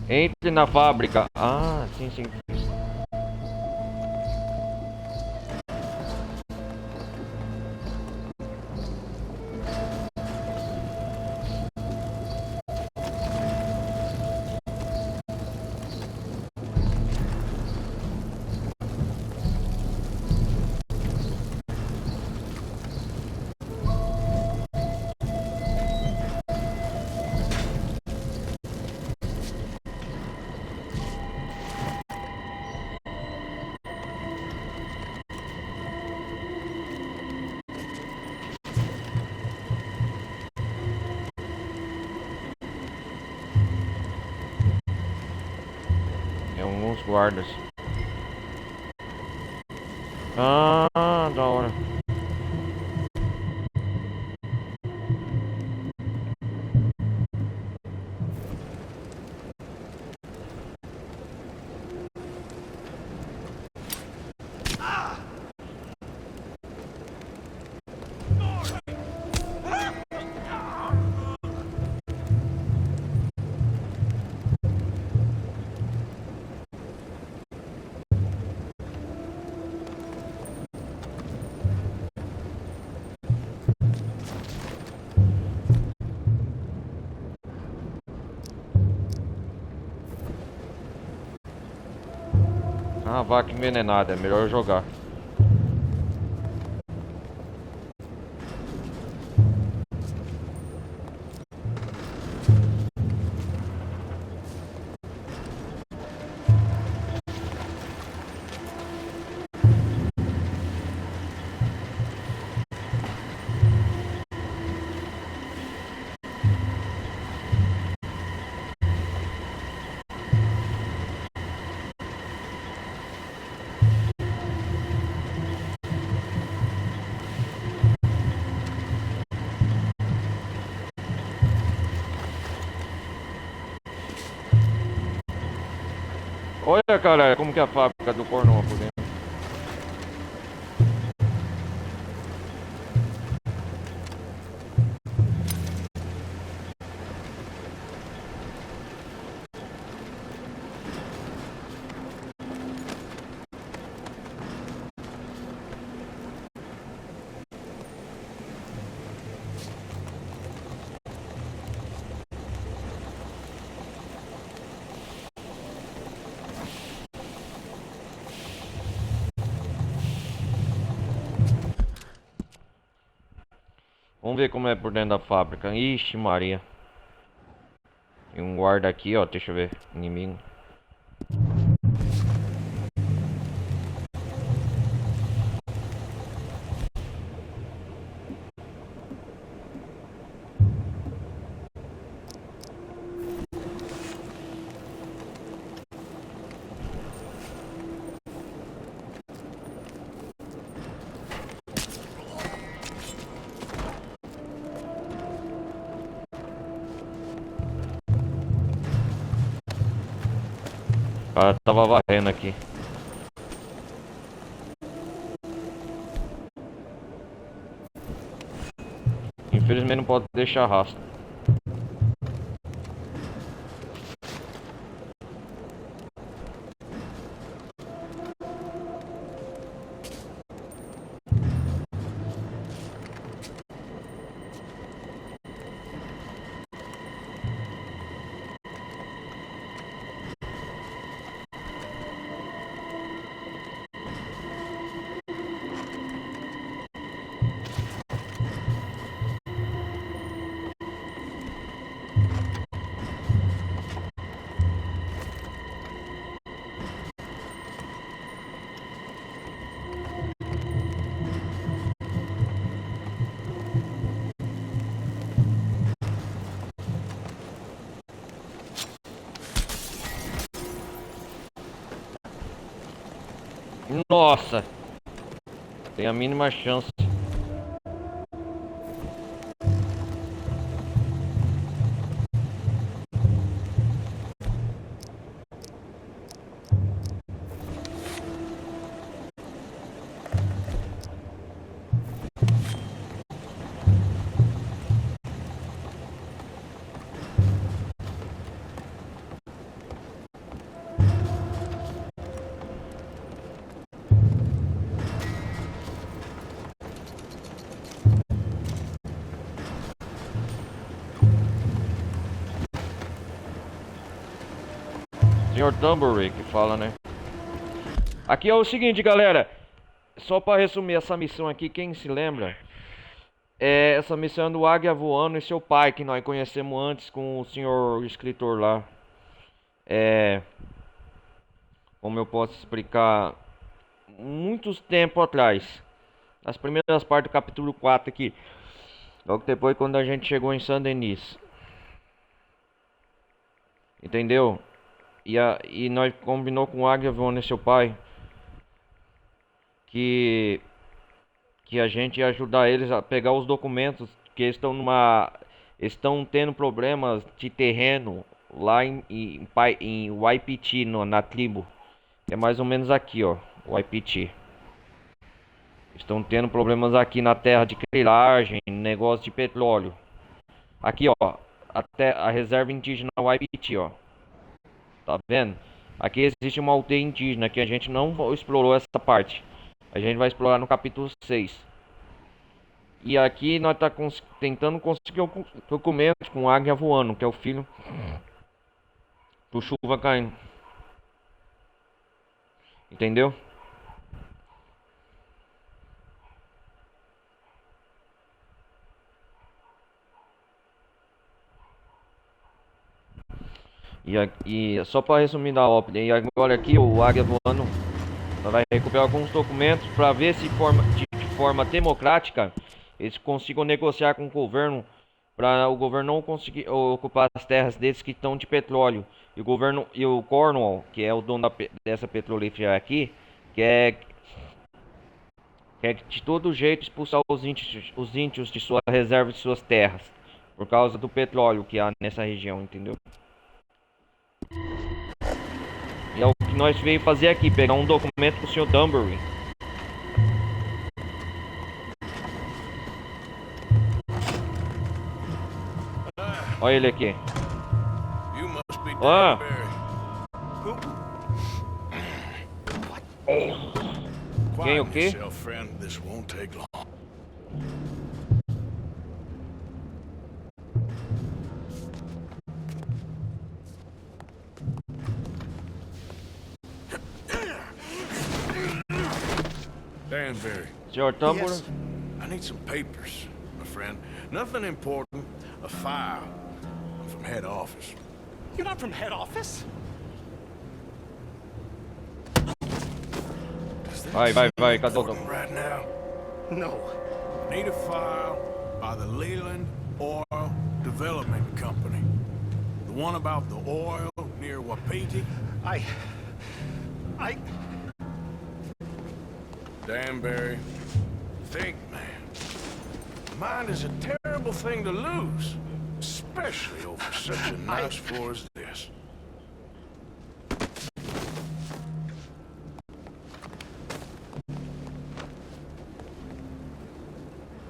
Speaker 1: Entre na fábrica. Ah, sim, sim. Tem alguns guardas. Ah, da hora. Ah, vaca envenenada, é melhor eu jogar. Olha, cara, como que é a fábrica do pornô por dentro. Vamos ver como é por dentro da fábrica. Ixi, Maria. Tem um guarda aqui, ó. Deixa eu ver. Inimigo. O cara tava varrendo aqui. Infelizmente não pode deixar rastro. Nossa! Tem a mínima chance. Senhor Dunbury que fala, né? Aqui é o seguinte, galera. Só para resumir essa missão aqui, quem se lembra? Essa missão do Águia Voando e seu pai, que nós conhecemos antes com o senhor escritor lá. Como eu posso explicar? Muitos tempos atrás. As primeiras partes do capítulo 4 aqui. Logo depois quando a gente chegou em Saint-Denis. Entendeu? E nós combinou com o Águia Voando e seu pai que a gente ia ajudar eles a pegar os documentos que estão tendo problemas de terreno lá em Waipiti, na tribo. É mais ou menos aqui, ó, Waipiti. Estão tendo problemas aqui na terra de grilagem, negócio de petróleo. Aqui, ó, até a reserva indígena Waipiti, ó. Tá vendo? Aqui existe uma aldeia indígena que a gente não explorou essa parte. A gente vai explorar no capítulo 6. E aqui nós tá tentando conseguir o documento com Águia Voando, que é o filho do Chuva caindo. Entendeu? E só para resumir da ópera, e agora aqui o Águia Voando vai recuperar alguns documentos para ver se de forma democrática eles consigam negociar com o governo, para o governo não conseguir ocupar as terras deles que estão de petróleo. E o governo e o Cornwall, que é o dono dessa petrolífera aqui, quer de todo jeito expulsar os índios de sua reserva de suas terras, por causa do petróleo que há nessa região, entendeu? E é o que nós veio fazer aqui, pegar um documento pro Sr. Dunbury. Olha ele aqui.
Speaker 3: You must be
Speaker 1: Ah. Quem o quê?
Speaker 3: yourself, friend. This won't take long. Danbury.
Speaker 1: Sr. Dunbury.
Speaker 3: Yes. I need some papers, my friend. Nothing important. A file. I'm from head office.
Speaker 10: You're not from head office?
Speaker 1: Vai, cadê o
Speaker 3: Important right now.
Speaker 10: No.
Speaker 3: Need a file by the Leland Oil Development Company. The one about the oil near Wapiti.
Speaker 10: I...
Speaker 3: Danbury, think, man. Mind is a terrible thing to lose, especially over such a nice floor as this.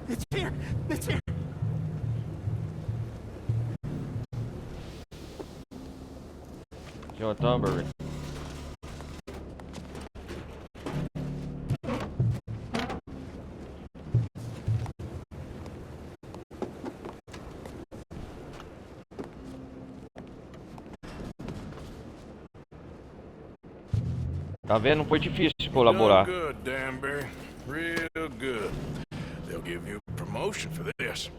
Speaker 10: It's here! It's here!
Speaker 1: Sr. Dunbury. Tá vendo? Foi difícil colaborar.
Speaker 3: Done good, Danbury. Real good. They'll give you a promotion for this.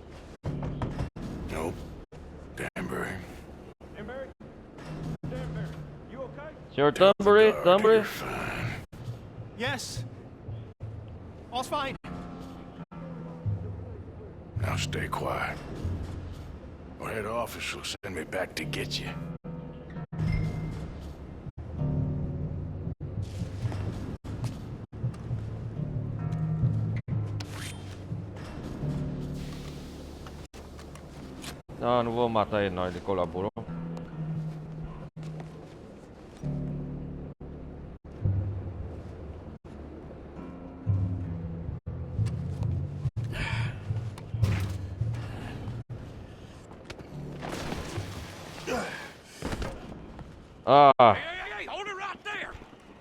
Speaker 3: Nope. Danbury.
Speaker 1: Sr. Dunbury, Dunbury.
Speaker 3: You're fine.
Speaker 10: Yes. All's fine.
Speaker 3: Now stay quiet. Or head office will send me back to get you.
Speaker 1: Não vou matar ele não, ele colaborou.
Speaker 5: Hey, hold it right there!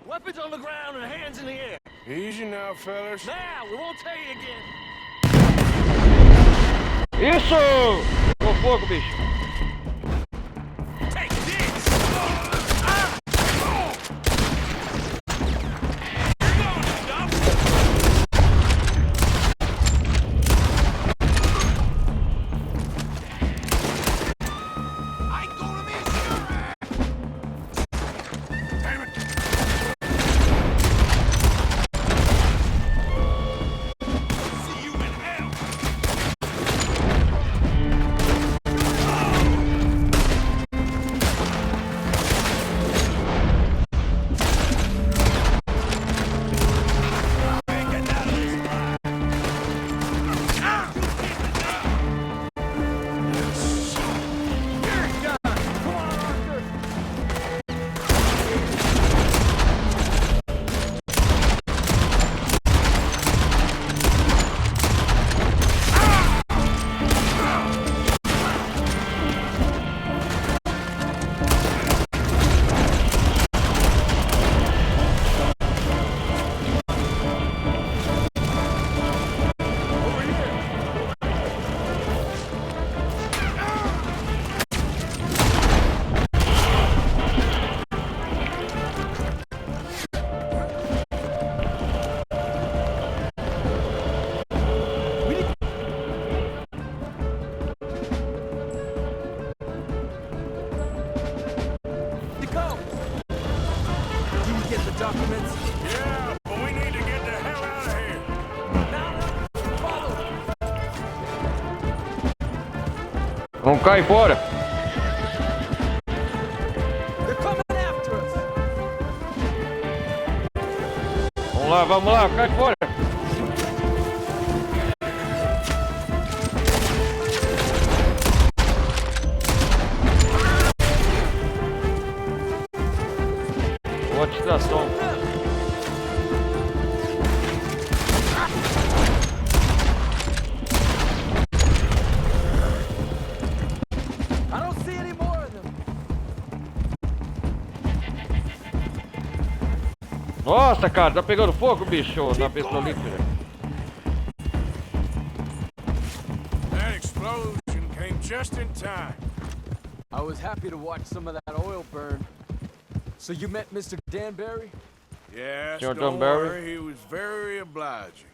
Speaker 5: Weapons on the ground and hands in the air.
Speaker 3: Easy now, fellas.
Speaker 5: Now, we won't tell you again.
Speaker 1: Isso! Pegou fogo, bicho.
Speaker 5: Take this!
Speaker 3: See you in hell.
Speaker 1: Vamos cair fora.
Speaker 5: They're coming after us.
Speaker 1: Vamos lá, cai fora. Boa distração.
Speaker 5: I don't see any more of them.
Speaker 1: Nossa, cara, tá pegando fogo, bicho, na petrolífera.
Speaker 3: That explosion came just in time.
Speaker 5: I was happy to watch some of that oil burn. So you met Mr. Danbury?
Speaker 3: Yes,
Speaker 1: Sr.
Speaker 3: don't
Speaker 1: Danbury?
Speaker 3: worry, he was very obliging.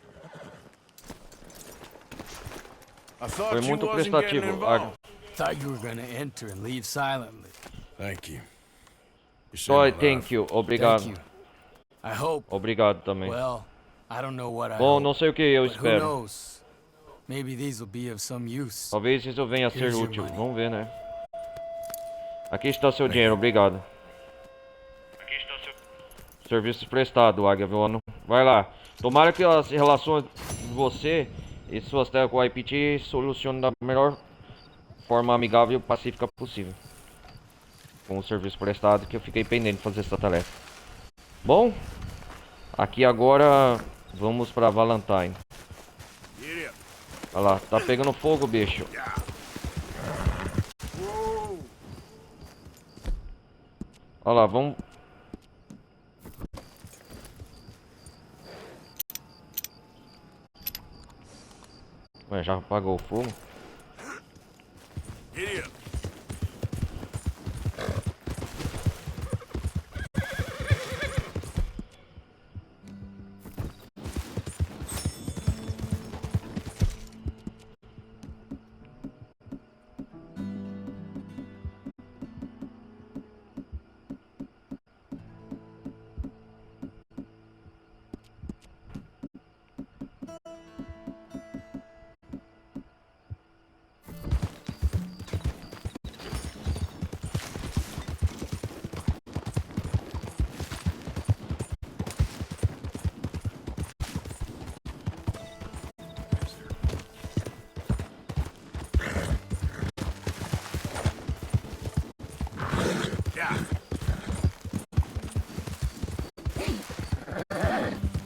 Speaker 3: I thought
Speaker 1: Foi
Speaker 3: you
Speaker 1: muito
Speaker 3: wasn't getting
Speaker 1: prestativo.
Speaker 3: involved.
Speaker 5: Thought you were gonna enter and leave silently.
Speaker 3: Thank you. You saved
Speaker 1: Só
Speaker 3: my life.
Speaker 1: thank you, obrigado.
Speaker 5: Thank you. I hope.
Speaker 1: Obrigado também.
Speaker 5: Well, I don't know what I
Speaker 1: Bom,
Speaker 5: hope,
Speaker 1: não sei o que eu
Speaker 5: but who
Speaker 1: espero.
Speaker 5: knows? Maybe these will be of some use.
Speaker 1: Talvez isso venha a ser
Speaker 5: Here's your
Speaker 1: útil.
Speaker 5: money.
Speaker 1: Vamos ver, né? Aqui está seu dinheiro, obrigado. Serviços prestados, Águia Voando. Vai lá. Tomara que as relações de você e suas terras com a IPT solucionem da melhor forma amigável e pacífica possível. Com o serviço prestado, que eu fiquei pendente de fazer essa tarefa. Bom, aqui agora vamos para Valentine. Olha lá, tá pegando fogo, bicho. Olha lá, vamos. Ué, já apagou o fogo?
Speaker 3: Giddy up.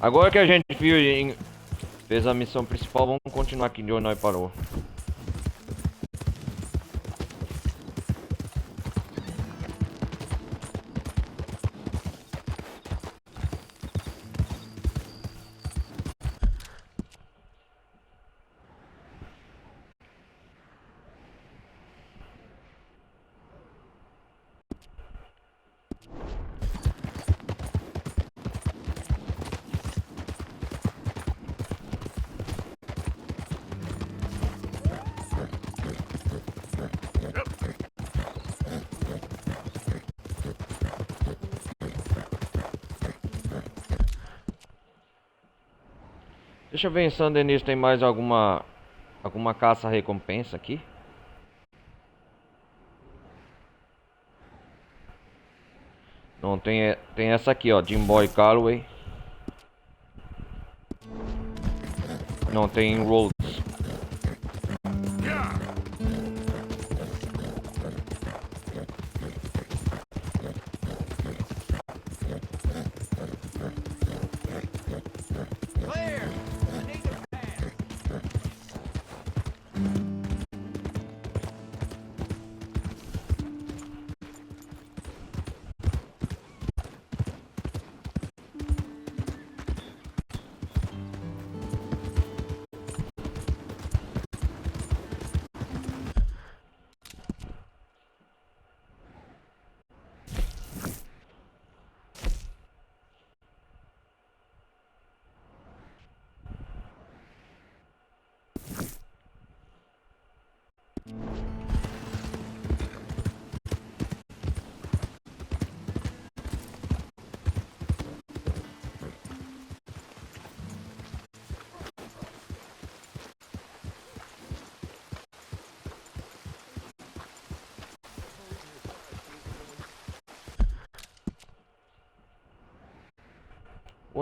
Speaker 1: Agora que a gente fez a missão principal, vamos continuar aqui de onde nós parou. Deixa eu ver em San Denis tem mais alguma caça-recompensa aqui. Não, tem essa aqui, ó, Jim Boy Calloway. Não, tem Rhodes.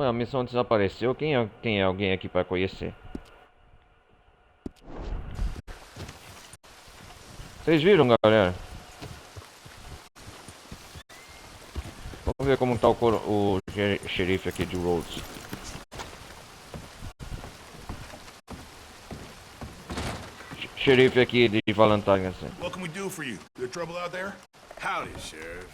Speaker 1: Ué, a missão desapareceu. Quem é alguém aqui para conhecer? Vocês viram, galera? Vamos ver como tá o xerife aqui de Rhodes. Xerife aqui de Valentine, assim.
Speaker 2: What can we do for you? There trouble out there?
Speaker 3: Howdy, Sheriff.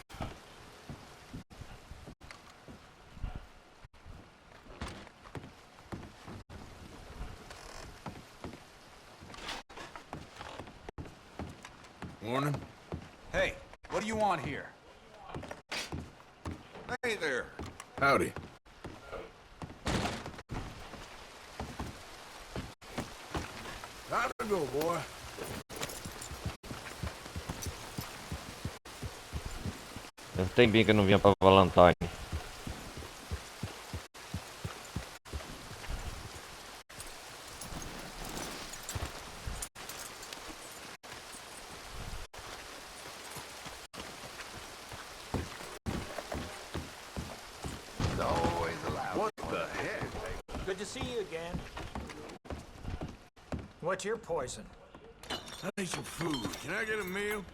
Speaker 3: Morning.
Speaker 2: Hey, what do you want here? Hey there.
Speaker 3: Howdy. How'd it go, boy?
Speaker 1: Tem bem que eu não vinha pra Valentine.
Speaker 3: What the heck?
Speaker 10: Good to see you again. What's your poison?
Speaker 3: I need some food. Can I get a meal?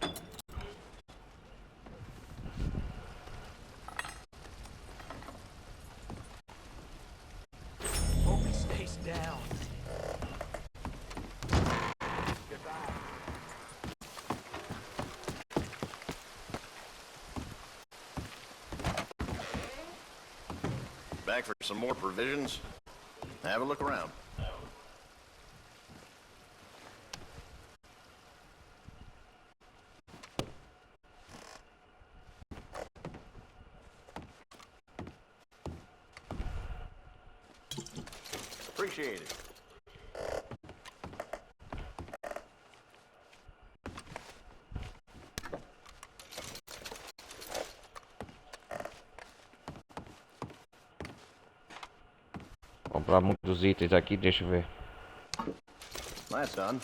Speaker 10: Hope he stays down.
Speaker 9: Back for some more provisions? Have a look around. Appreciate it.
Speaker 1: Comprar muitos itens aqui, deixa eu ver.
Speaker 9: That's done.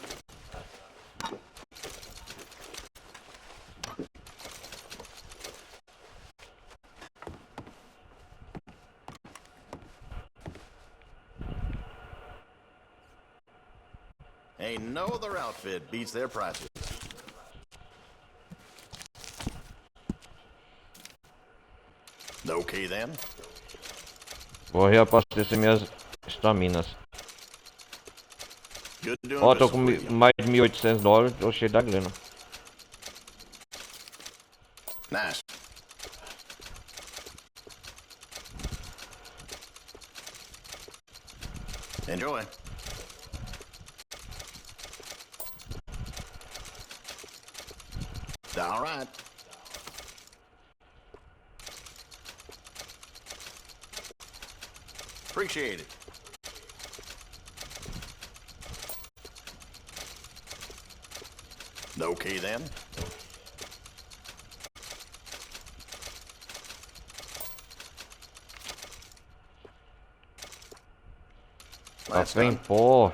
Speaker 9: Ain't no other outfit beats their prices. Okay then.
Speaker 1: Vou reabastecer minhas estaminas.
Speaker 9: Good doing
Speaker 1: Ó, tô
Speaker 9: business
Speaker 1: com
Speaker 9: with you.
Speaker 1: mais de $1.800, tô cheio da grana.
Speaker 9: Nice. Enjoy. All right. Appreciate it. Okay then. That's
Speaker 1: Café em
Speaker 9: done.
Speaker 1: pó.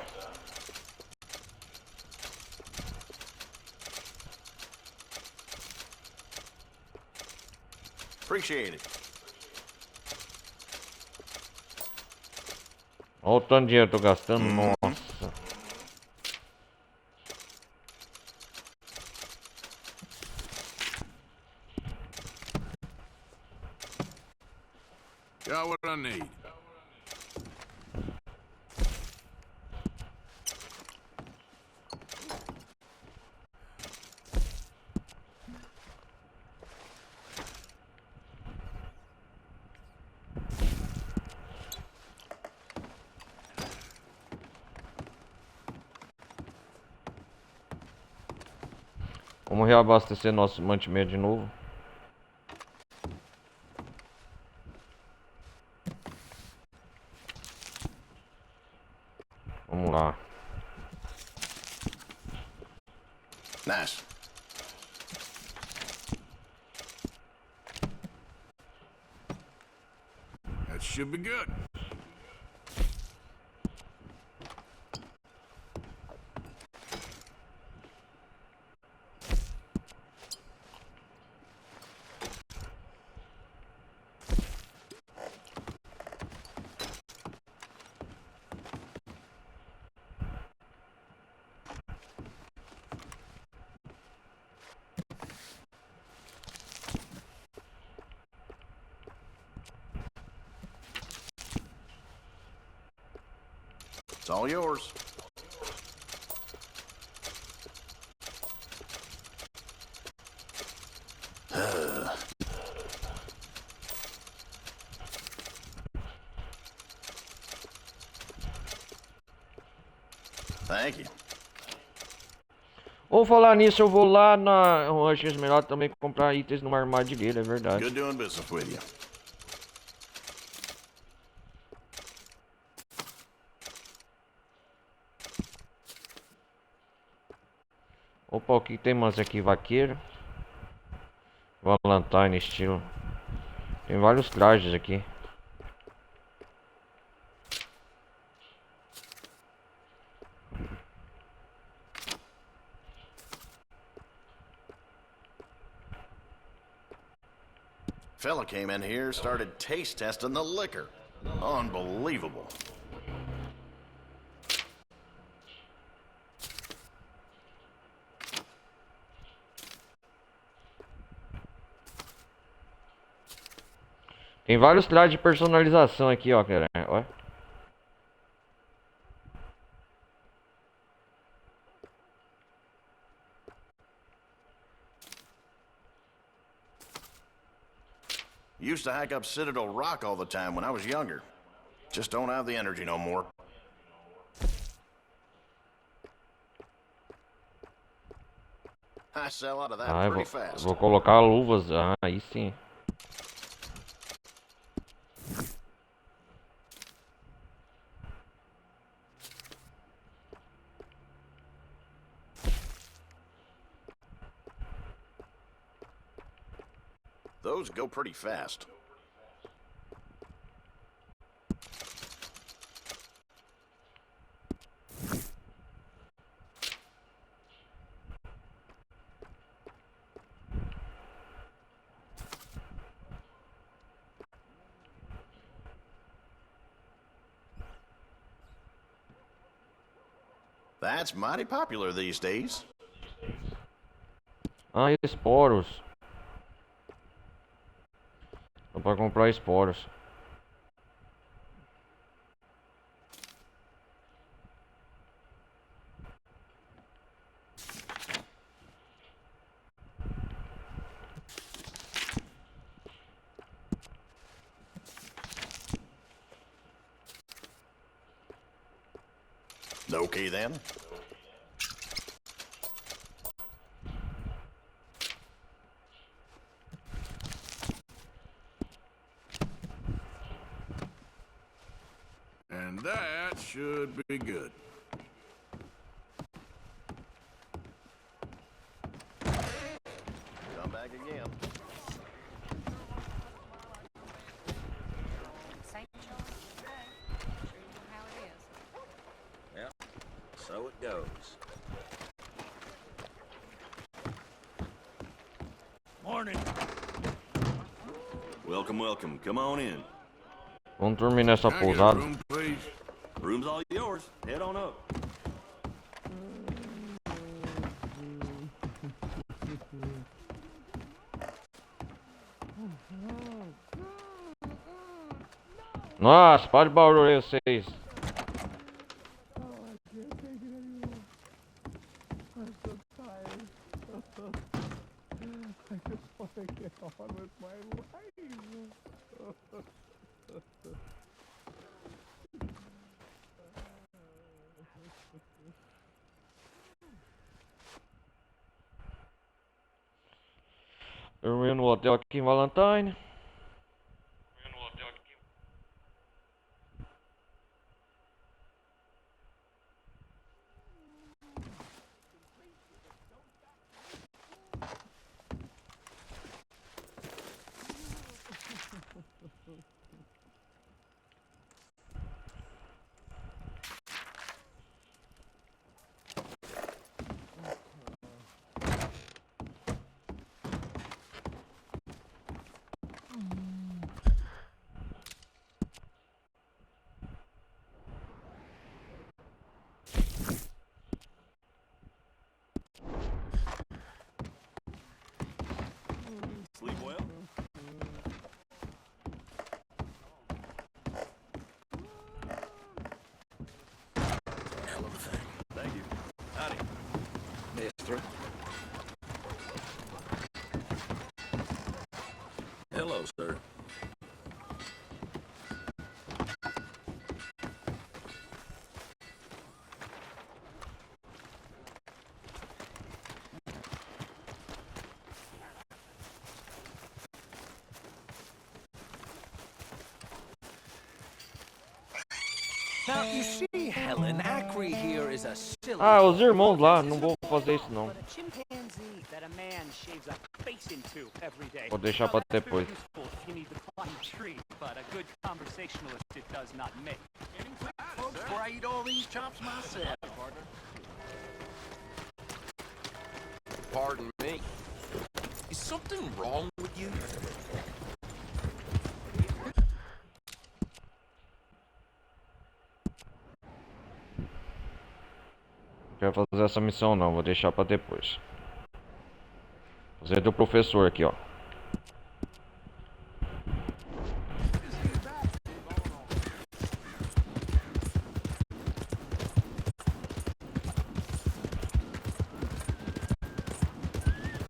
Speaker 9: Appreciate it.
Speaker 1: Olha o tanto de dinheiro que eu tô gastando, nossa.
Speaker 3: Got what I need.
Speaker 1: Vamos reabastecer nosso mantimento de novo. Vamos lá.
Speaker 9: Nice.
Speaker 3: That should be good.
Speaker 9: It's all yours. Thank you.
Speaker 1: Vou falar nisso, eu vou lá na. Eu acho melhor também comprar itens numa armadilheira, é verdade.
Speaker 9: Good doing business with you.
Speaker 1: Opa, o que tem mais aqui? Vaqueiro. Valentine estilo. Tem vários trajes aqui.
Speaker 9: Fella came in here, started taste testing the liquor. Unbelievable.
Speaker 1: Tem vários trajes de personalização aqui, ó, cara. Ó.
Speaker 9: Used to hike up Citadel Rock all the time when I was younger. Just don't have the energy no more. I sell out of that
Speaker 1: Ah,
Speaker 9: pretty fast.
Speaker 1: vou colocar luvas. Ah, aí sim.
Speaker 9: Those go pretty fast. That's mighty popular these days.
Speaker 1: Ah, e esporos. Dá pra comprar esporos.
Speaker 9: Okay then.
Speaker 3: And that should be good.
Speaker 9: Come back again.
Speaker 10: Yep. So it goes. Morning.
Speaker 11: Welcome, welcome. Come on in.
Speaker 1: Vamos dormir nessa
Speaker 3: Can I get a
Speaker 1: pousada.
Speaker 3: room, please?
Speaker 11: Room's all yours. Head on up.
Speaker 1: Nossa, para de barulho aí, vocês. Dormiu no hotel aqui em Valentine.
Speaker 5: Now, you see, Helen, Acri here is a silly...
Speaker 1: Ah, os irmãos lá, não vou fazer isso não.
Speaker 12: But a chimpanzee that a man shaves a face into every day.
Speaker 1: Vou deixar pra depois.
Speaker 12: Useful if you need to climb a tree, but a good conversationalist it does not make.
Speaker 9: Before I eat all these chops myself, partner.
Speaker 4: Pardon me. Is something wrong with you?
Speaker 1: Não quero fazer essa missão não, vou deixar pra depois. Fazer do professor aqui, ó.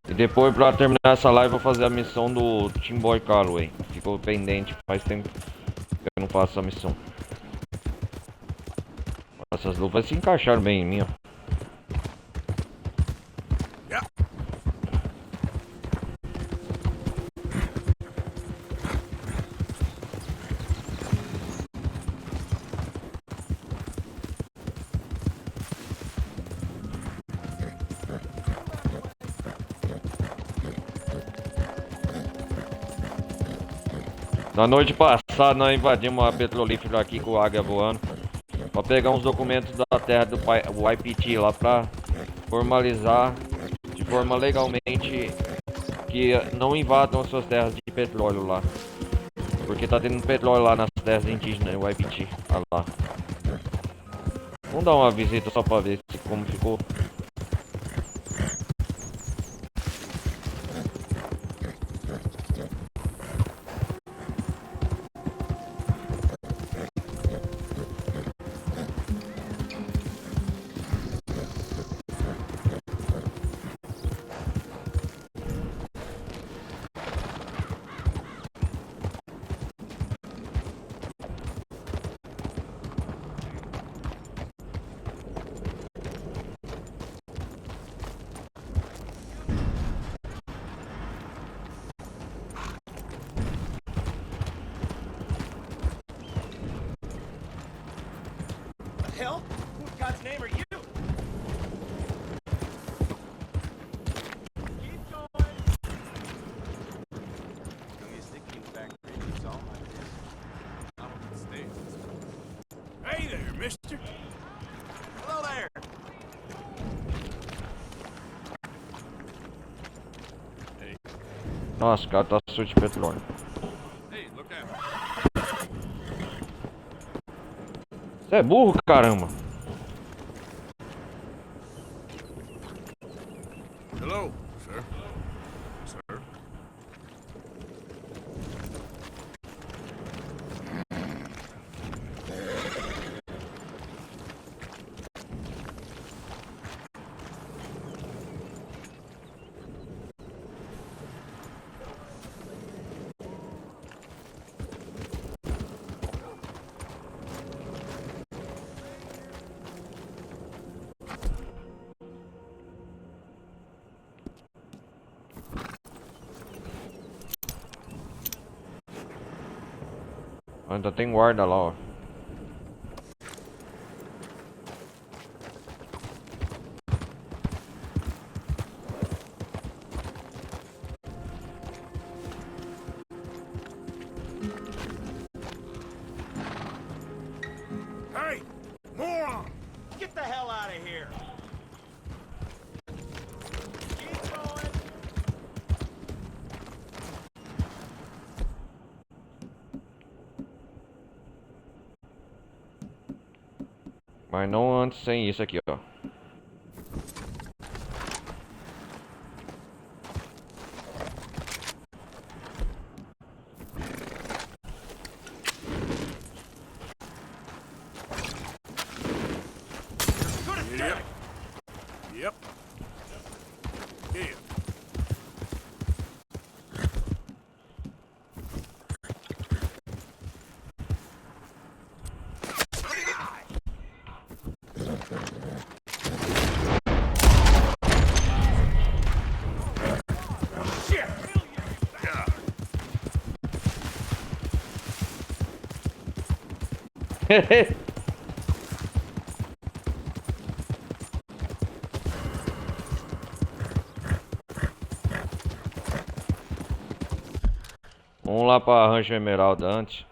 Speaker 1: E depois, pra terminar essa live, eu vou fazer a missão do Team Boy Calloway. Ficou pendente, faz tempo que eu não faço essa missão. Essas luvas se encaixaram bem em mim, ó. Na noite passada nós invadimos a petrolífera aqui com águia voando pra pegar uns documentos da terra do YPT lá pra formalizar de forma legalmente que não invadam as suas terras de petróleo lá. Porque tá tendo petróleo lá nas terras indígenas, o YPT. Olha lá. Vamos dar uma visita só pra ver como ficou.
Speaker 5: Hell? Who in God's name are you? Keep going.
Speaker 3: Hey there, mister.
Speaker 9: Hello there.
Speaker 1: Nossa, o cara tá sujo de petróleo.
Speaker 3: Hey, look out.
Speaker 1: Você é burro, caramba.
Speaker 3: Hello, sir. Sir.
Speaker 1: Ainda tem guarda lá, ó.
Speaker 3: Hey, moron!
Speaker 5: Get the hell out of here. Keep going.
Speaker 1: Mas não antes sem isso aqui, ó.
Speaker 3: Yep. Yep. Yeah.
Speaker 1: Vamos lá pra Rancho Emeralda antes.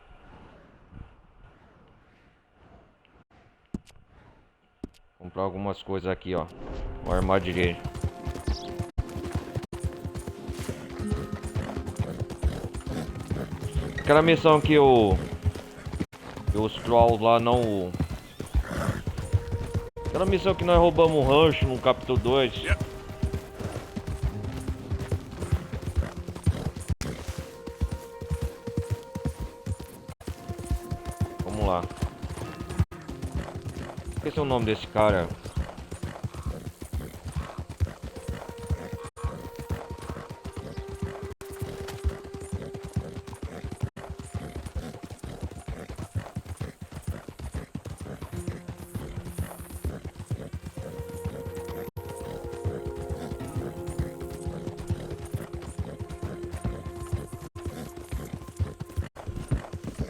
Speaker 1: Comprar algumas coisas aqui, ó. O armadilheiro. Aquela missão que os trolls lá não... Aquela missão que nós roubamos um rancho no capítulo 2. Vamos lá. Esqueci o nome desse cara.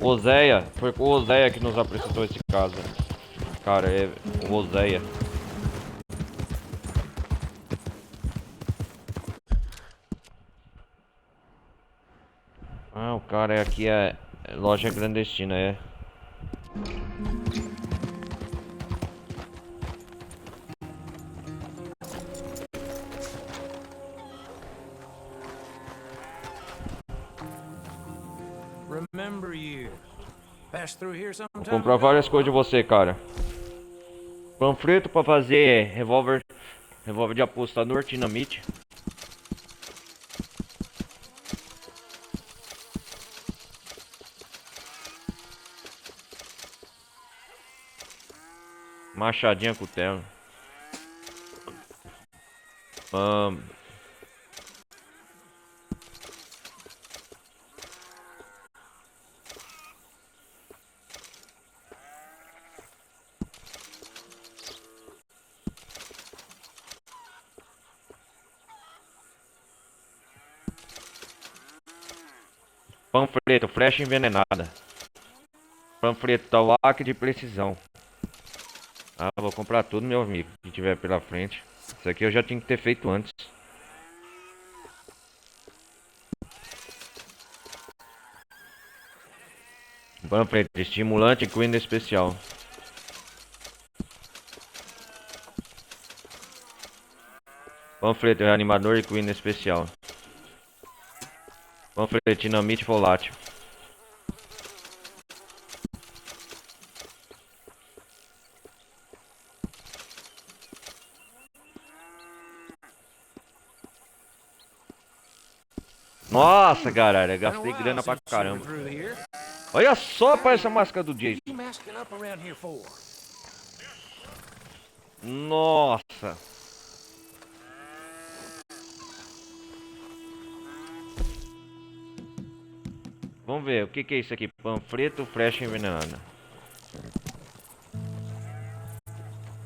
Speaker 1: Oséia, foi com o Oséia que nos apresentou esse caso. Cara, é o Oséia. Ah, o cara aqui é loja clandestina, é.
Speaker 10: Remember you. Pass through here
Speaker 1: Vou
Speaker 10: sometime.
Speaker 1: comprar várias coisas de você, cara. Panfleto pra fazer revólver de apostador, dinamite. Machadinha cutelo. Panfleto, flecha envenenada. Panfleto, tabaco de precisão. Ah, vou comprar tudo, meu amigo, que tiver pela frente. Isso aqui eu já tinha que ter feito antes. Panfleto, estimulante e coisa especial. Panfleto, reanimador e coisa especial. Panfleto, dinamite volátil. Nossa, galera, gastei grana pra caramba. Olha só para essa máscara do Jason. Nossa. Vamos ver, o que é isso aqui? Panfleto, flecha envenenada.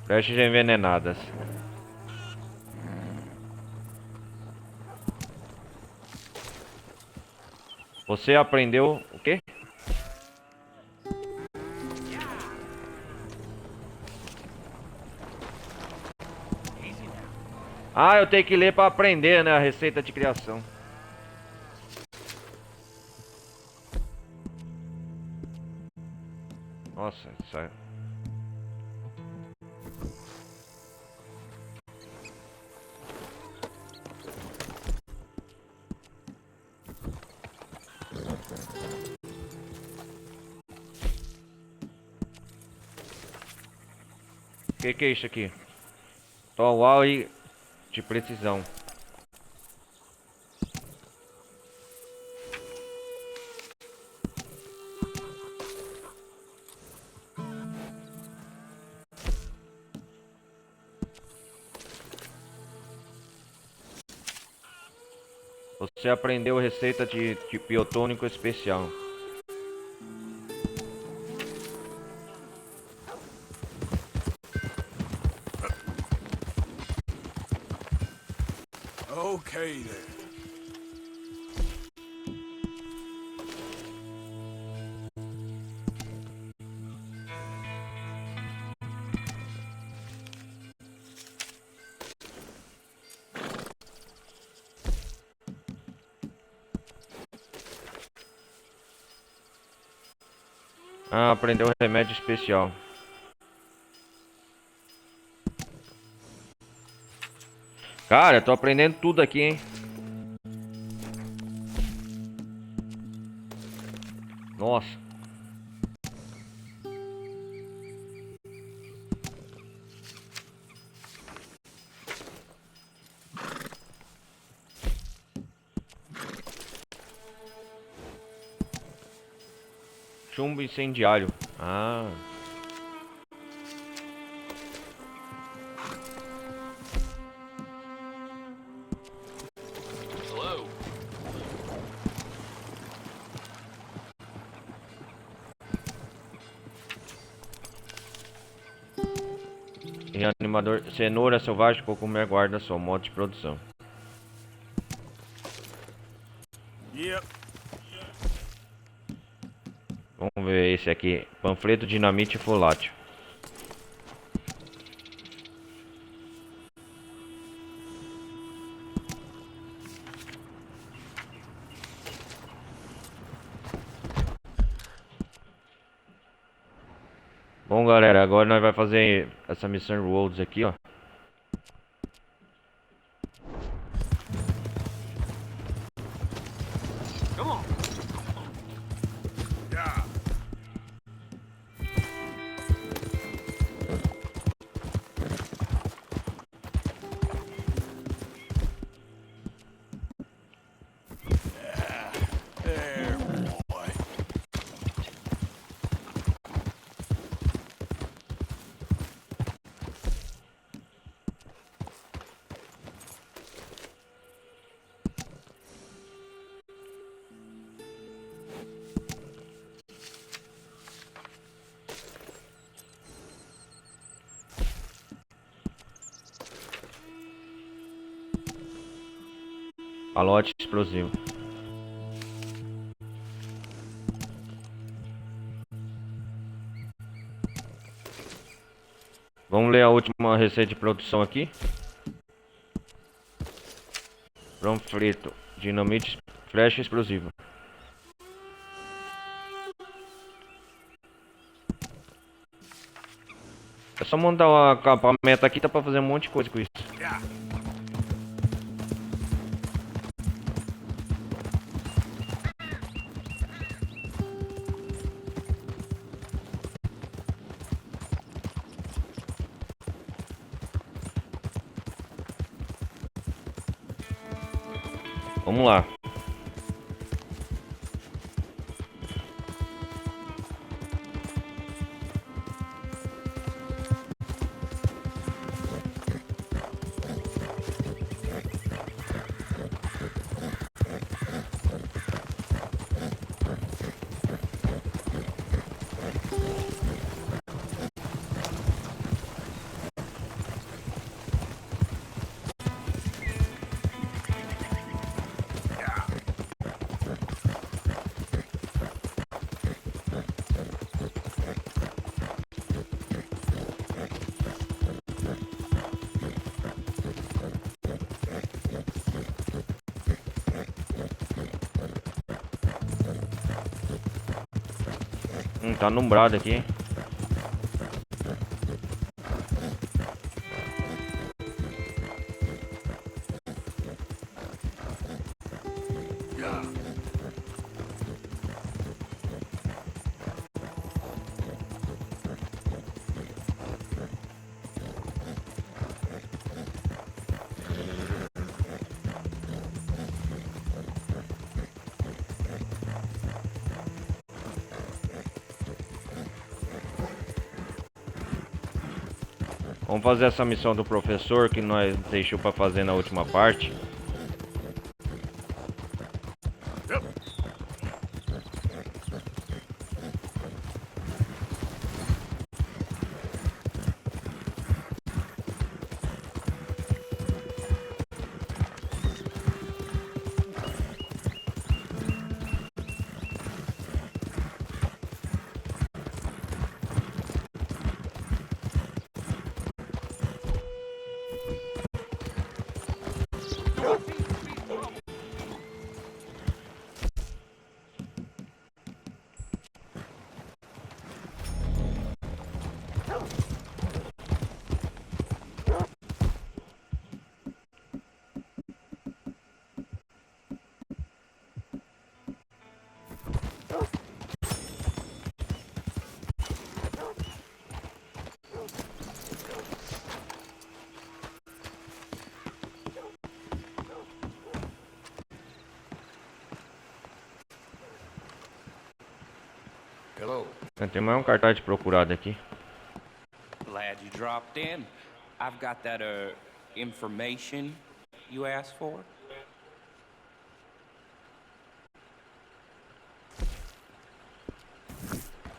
Speaker 1: Flechas envenenadas. Você aprendeu o quê? Ah, eu tenho que ler para aprender, né, a receita de criação. Nossa, isso é... O que é isso aqui? Towal e de precisão. Você aprendeu a receita de biotônico especial.
Speaker 3: Okay then.
Speaker 1: Ah, aprendeu o remédio especial. Cara, eu tô aprendendo tudo aqui, hein? Nossa. Chumbo incendiário. Ah.
Speaker 4: Hello.
Speaker 1: Reanimador. Cenoura selvagem, cogumelo guarda só. Modo de produção.
Speaker 3: Yep.
Speaker 1: Vamos ver esse aqui. Panfleto, dinamite e volátil. Bom, galera, agora nós vai fazer essa missão Roads aqui, ó.
Speaker 3: Come on. Yeah.
Speaker 2: There, boy.
Speaker 1: Calote explosivo. Vamos ler a última receita de produção aqui. Panfleto, dinamite, flecha explosiva. É só montar um acampamento aqui, tá pra fazer um monte de coisa com isso.
Speaker 3: Yeah.
Speaker 1: Vamos lá. Tá numbrado aqui. Vamos fazer essa missão do professor que nós deixou pra fazer na última parte. Tem mais um cartaz de procurado aqui.
Speaker 13: Glad you dropped in. I've got that, information you asked for.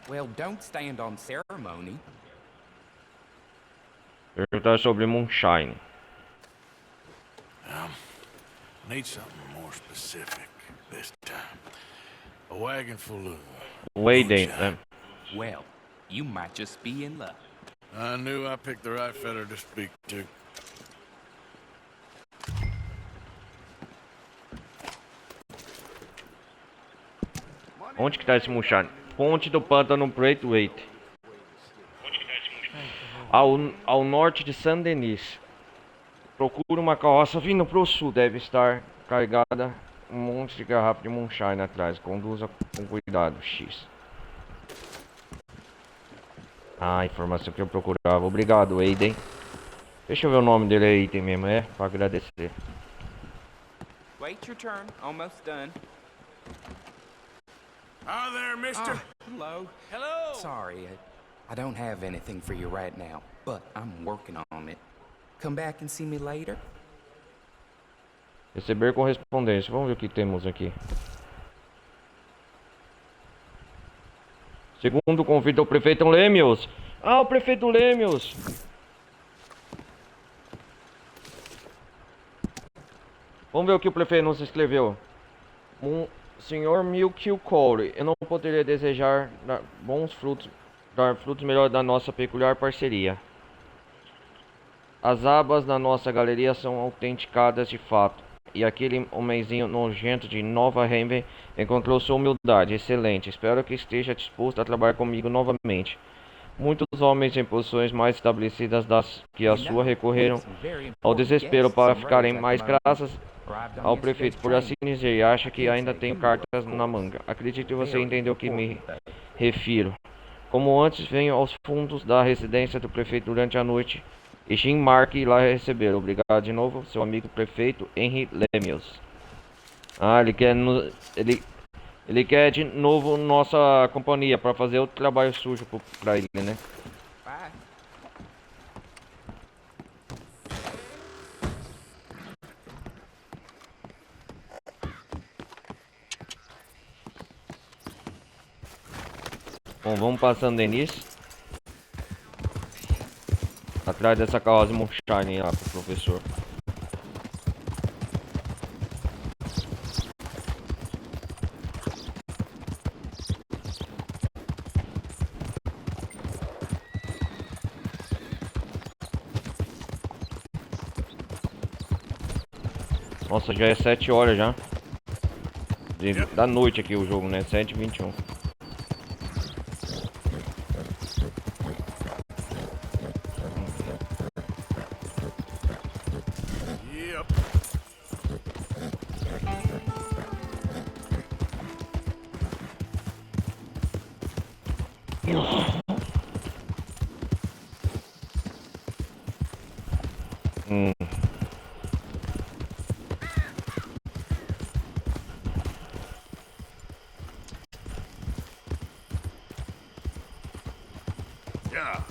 Speaker 13: Well, don't stand on ceremony.
Speaker 1: Perguntar sobre Moonshine.
Speaker 3: Need something more specific this time. A wagon full of
Speaker 1: Wayden, né?
Speaker 13: Well, you might just be in luck.
Speaker 3: I knew I picked the right feller to speak to.
Speaker 1: Onde que tá esse Moonshine? Ponte do Pântano Braithwaite. Ao norte de Saint-Denis. Procura uma carroça vindo pro sul. Deve estar carregada um monte de garrafa de Moonshine atrás. Conduza com cuidado. X. Ah, a informação que eu procurava. Obrigado, Aiden. Deixa eu ver o nome dele aí, tem mesmo, pra agradecer.
Speaker 13: Wait your turn. Almost done.
Speaker 3: Hi there, mister.
Speaker 13: Hello.
Speaker 3: Hello.
Speaker 13: Sorry, I don't have anything for you right now, but I'm working on it. Come back and see me later.
Speaker 1: Receber correspondência. Vamos ver o que temos aqui. Segundo convite ao prefeito Lemios. Ah, o prefeito Lemios. Vamos ver o que o prefeito nos escreveu. Senhor Milky Corey, eu não poderia desejar dar frutos melhores da nossa peculiar parceria. As abas da nossa galeria são autenticadas de fato. E aquele homenzinho nojento de Nova Haven encontrou sua humildade. Excelente. Espero que esteja disposto a trabalhar comigo novamente. Muitos homens em posições mais estabelecidas das que a sua recorreram ao desespero para ficarem mais graças ao prefeito, por assim dizer, e acha que ainda tenho cartas na manga. Acredito que você entendeu o que me refiro. Como antes, venho aos fundos da residência do prefeito durante a noite e Jim Mark ir lá receber. Obrigado de novo, seu amigo prefeito Henry Lemios. Ah, ele quer de novo nossa companhia para fazer outro trabalho sujo pra ele, né?
Speaker 13: Bye.
Speaker 1: Bom, vamos passando Denis. Atrás dessa carroça Moonshine lá pro professor. Nossa, já é 7 horas já. Da noite aqui o jogo, né? 7h21.
Speaker 3: Yeah.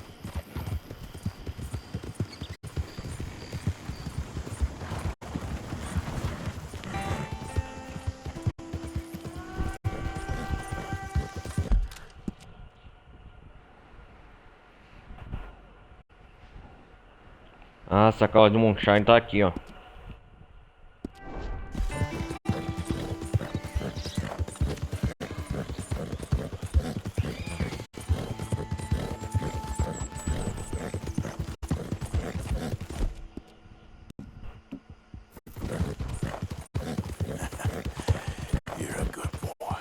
Speaker 1: Ah, essa carroça de Moonshine tá aqui, ó.
Speaker 3: You're a good boy.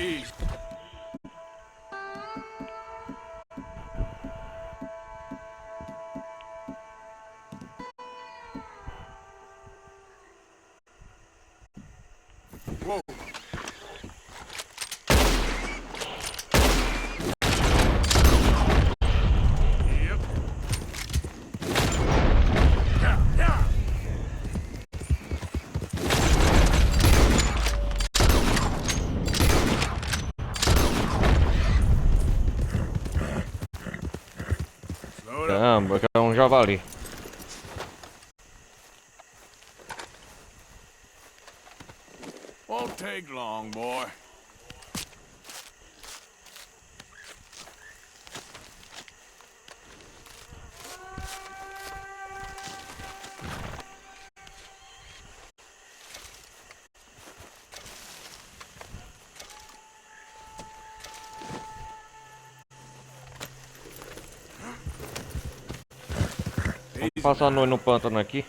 Speaker 3: Easy. Whoa. Yep. Yeah.
Speaker 1: Caramba, que é um javali.
Speaker 3: Won't take long, boy.
Speaker 1: Vamos passar a noite no pântano aqui.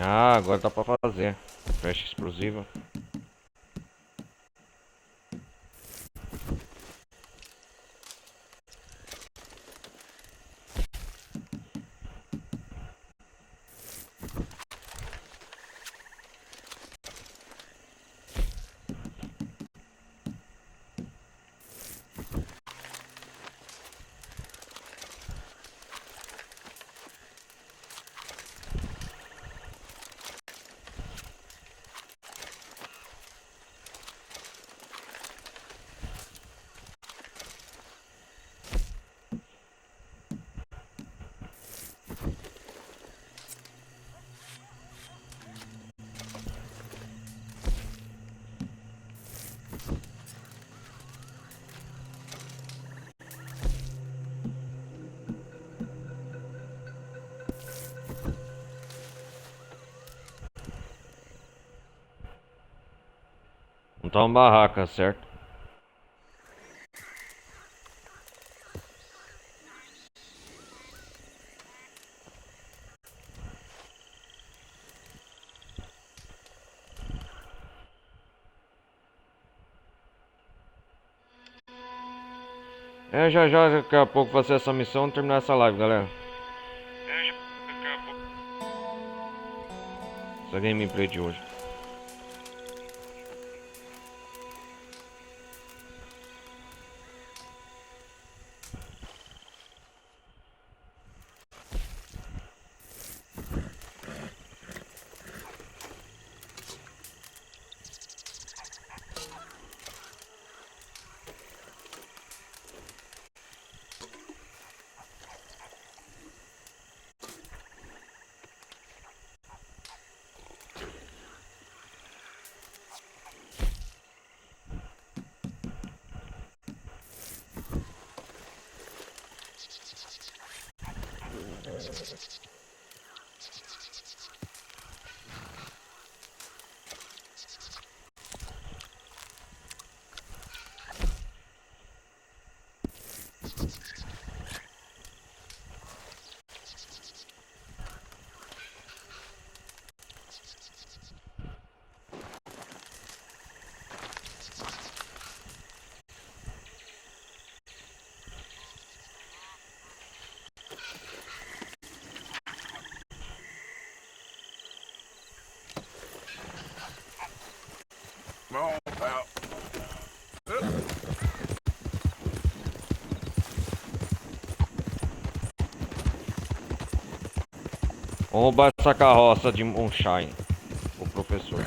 Speaker 1: Ah, agora dá pra fazer. Flecha explosiva. Montar uma barraca, certo? Já daqui a pouco fazer essa missão e terminar essa live, galera. Essa gameplay de hoje. Vamos roubar essa carroça de Moonshine. O professor.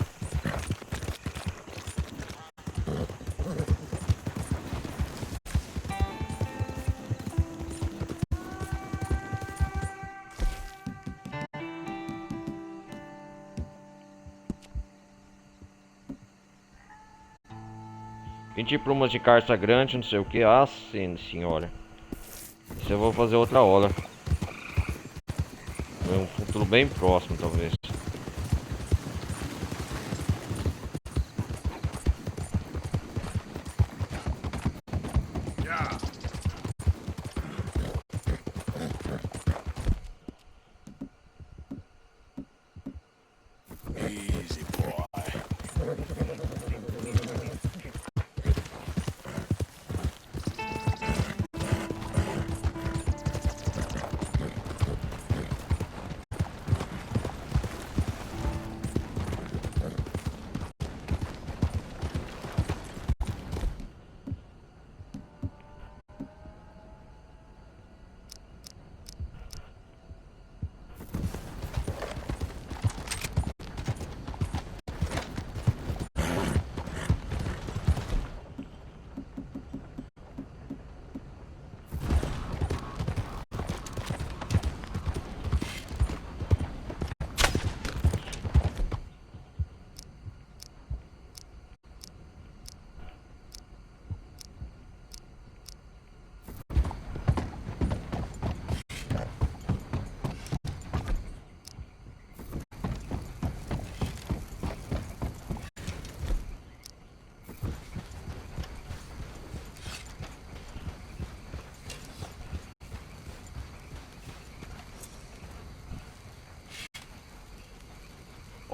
Speaker 1: Pedir plumas de carça grande, não sei o que. Ah, sim, senhora. Isso eu vou fazer outra hora. É um futuro bem próximo, talvez.
Speaker 2: Easy, boy.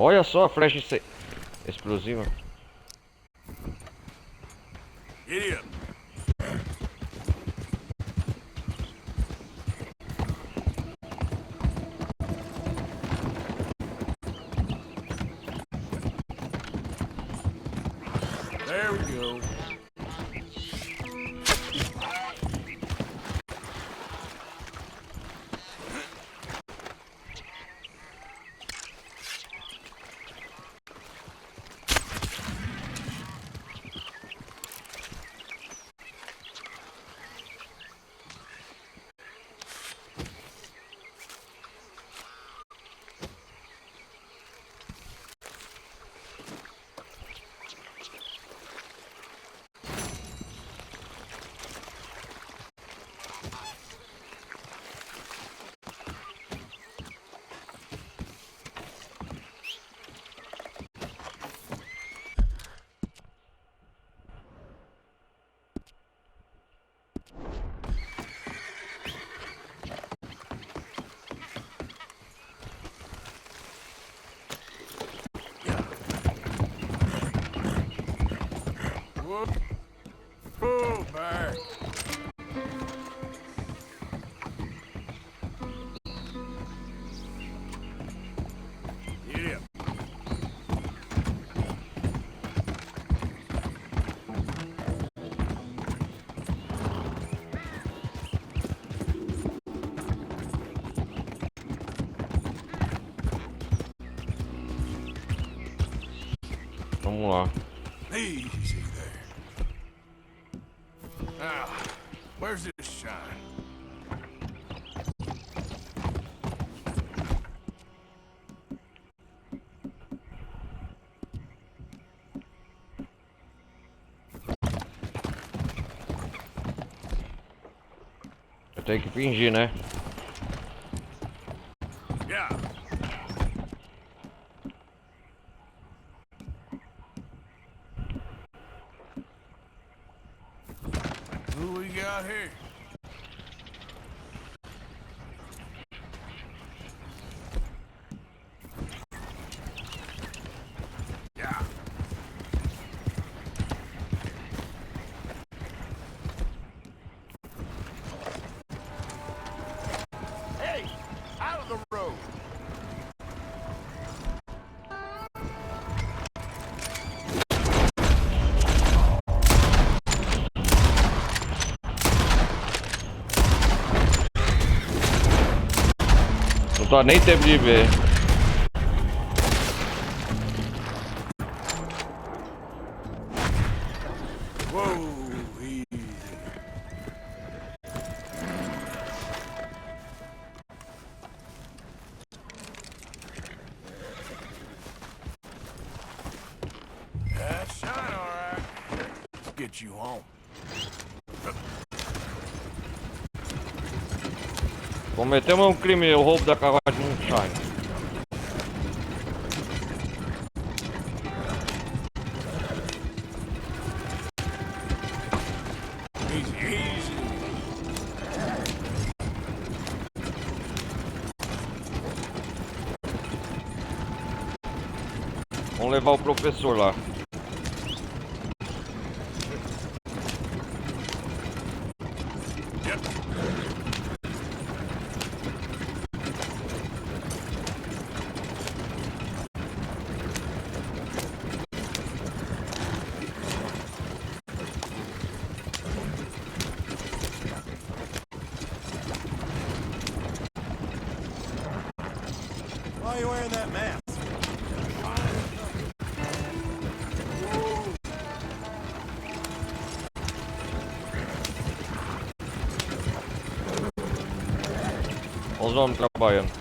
Speaker 1: Olha só a flecha explosiva.
Speaker 2: Idiot.
Speaker 3: There we go. Oh, back.
Speaker 2: Idiot.
Speaker 1: Vamos lá.
Speaker 2: Easy there. Now, where's this shine?
Speaker 1: Eu tenho que fingir, né?
Speaker 2: Yeah. Who we got here? Yeah.
Speaker 3: Hey, out of the road.
Speaker 1: tô nem tempo de ver.
Speaker 3: Whoa, easy. That's shine, all right. Let's get you home.
Speaker 1: Cometemos um crime, o roubo da carruagem Moonshine.
Speaker 3: Easy, easy.
Speaker 1: Vamos levar o professor lá.
Speaker 2: Why are you wearing that mask?
Speaker 1: Os homens trabalhando.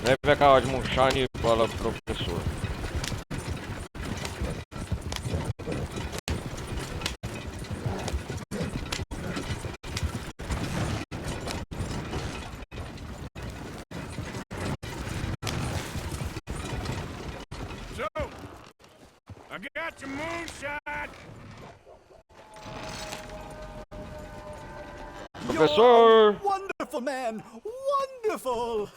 Speaker 1: Leve a carruagem Moonshine para o professor.
Speaker 3: So, I got your moonshine.
Speaker 1: Professor!
Speaker 14: Wonderful man! Wonderful!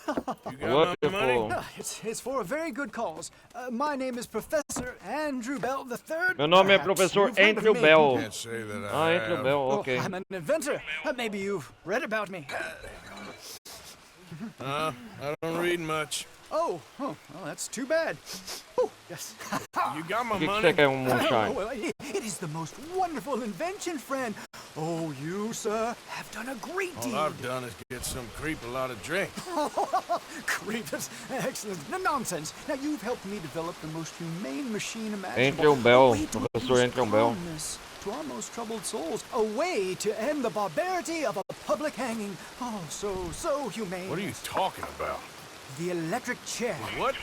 Speaker 1: Wonderful.
Speaker 14: It's for a very good cause. My name is Professor Andrew Bell III.
Speaker 1: Meu nome é
Speaker 14: Perhaps
Speaker 1: Professor
Speaker 14: you've heard of
Speaker 1: Andrew
Speaker 14: me.
Speaker 1: Bell.
Speaker 3: Can't say that I
Speaker 1: Ah, Andrew
Speaker 3: have.
Speaker 1: Bell,
Speaker 14: Well,
Speaker 1: ok.
Speaker 14: I'm an inventor. Maybe you've read about me.
Speaker 3: I don't read much.
Speaker 14: Oh, well, that's too bad. Oh, yes.
Speaker 3: You got my
Speaker 1: O que
Speaker 3: money?
Speaker 1: você quer, um
Speaker 14: Oh,
Speaker 1: Moonshine?
Speaker 14: well, it is the most wonderful invention, friend. Oh, you, sir, have done a great deed.
Speaker 3: All I've done is get some creep a lot of drink.
Speaker 14: Creepers. Excellent. No nonsense. Now, you've helped me develop the most humane machine imaginable.
Speaker 1: Andrew Bell,
Speaker 14: A way to
Speaker 1: Professor
Speaker 14: lose
Speaker 1: Andrew Bell.
Speaker 14: calmness to our most troubled souls. A way to end the barbarity of a public hanging. Oh, so humane.
Speaker 3: What are you talking about?
Speaker 14: The electric chair.
Speaker 3: What?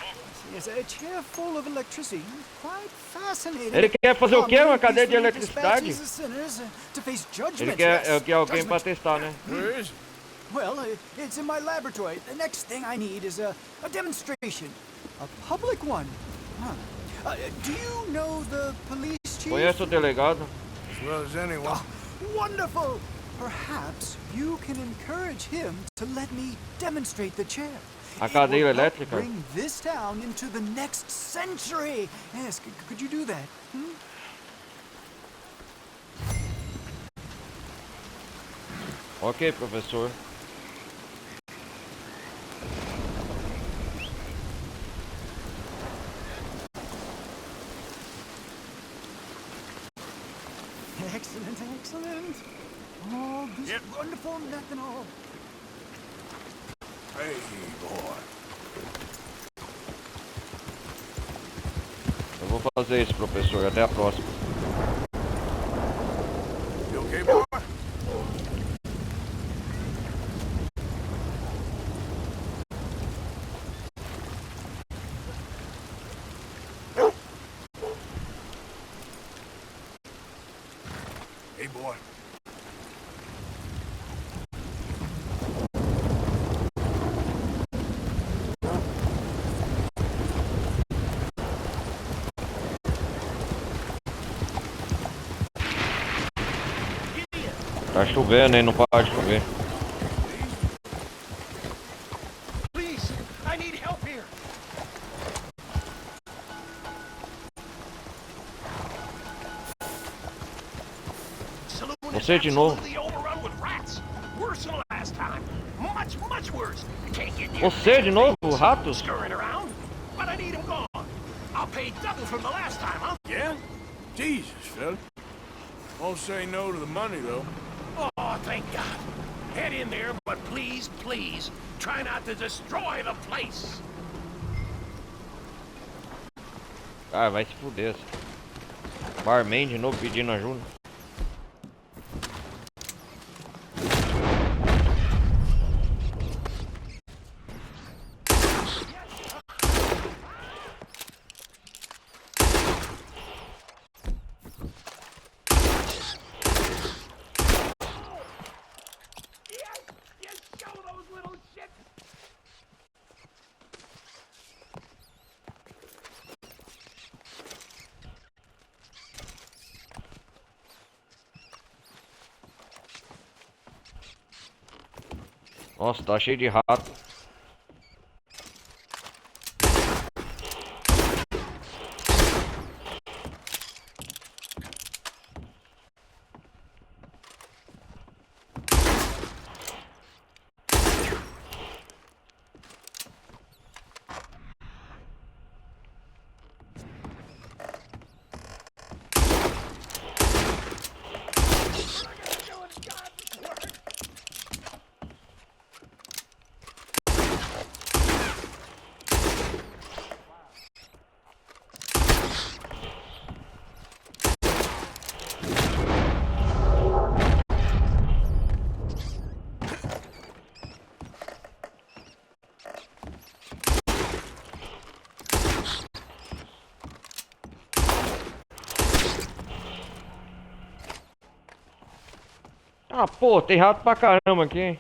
Speaker 14: Yes, a chair full of electricity. Quite fascinating.
Speaker 1: Ele quer fazer o quê? Uma cadeia de
Speaker 14: Peacefully
Speaker 1: eletricidade?
Speaker 14: dispatches the sinners, to face judgment.
Speaker 1: Ele quer,
Speaker 14: Yes,
Speaker 1: quer alguém
Speaker 14: judgment.
Speaker 1: pra testar, né?
Speaker 3: Where is it?
Speaker 14: Well, it's in my laboratory. The next thing I need is a demonstration. A public one. Huh. Do you know the police chief?
Speaker 1: Conhece o delegado?
Speaker 3: As well as anyone.
Speaker 14: Wonderful! Perhaps you can encourage him to let me demonstrate the chair.
Speaker 1: A
Speaker 14: It
Speaker 1: cadeira
Speaker 14: will help
Speaker 1: elétrica?
Speaker 14: bring this town into the next century. Yes, could you do that?
Speaker 1: Ok, professor.
Speaker 14: Excellent, excellent. Oh, this wonderful methanol.
Speaker 3: Hey, boy.
Speaker 1: Eu vou fazer isso, professor. Até a próxima.
Speaker 3: You okay, boy? Hey, boy.
Speaker 1: Tá chovendo, hein? Não para de chover.
Speaker 3: Please, I need help here.
Speaker 1: Você de novo.
Speaker 3: Worse than last time. Much, much worse. Can't get near
Speaker 1: Você de novo, rato?
Speaker 3: scurrying around, but I need him gone. I'll pay double from the last time, huh? Yeah? Jesus, fella. Won't say no to the money, though. Oh, thank God. Head in there, but please, please, try not to destroy the place.
Speaker 1: Ah, vai se fuder. Barman de novo pedindo ajuda. Nossa, tá cheio de rato. Ah, pô, tem rato pra caramba aqui, hein?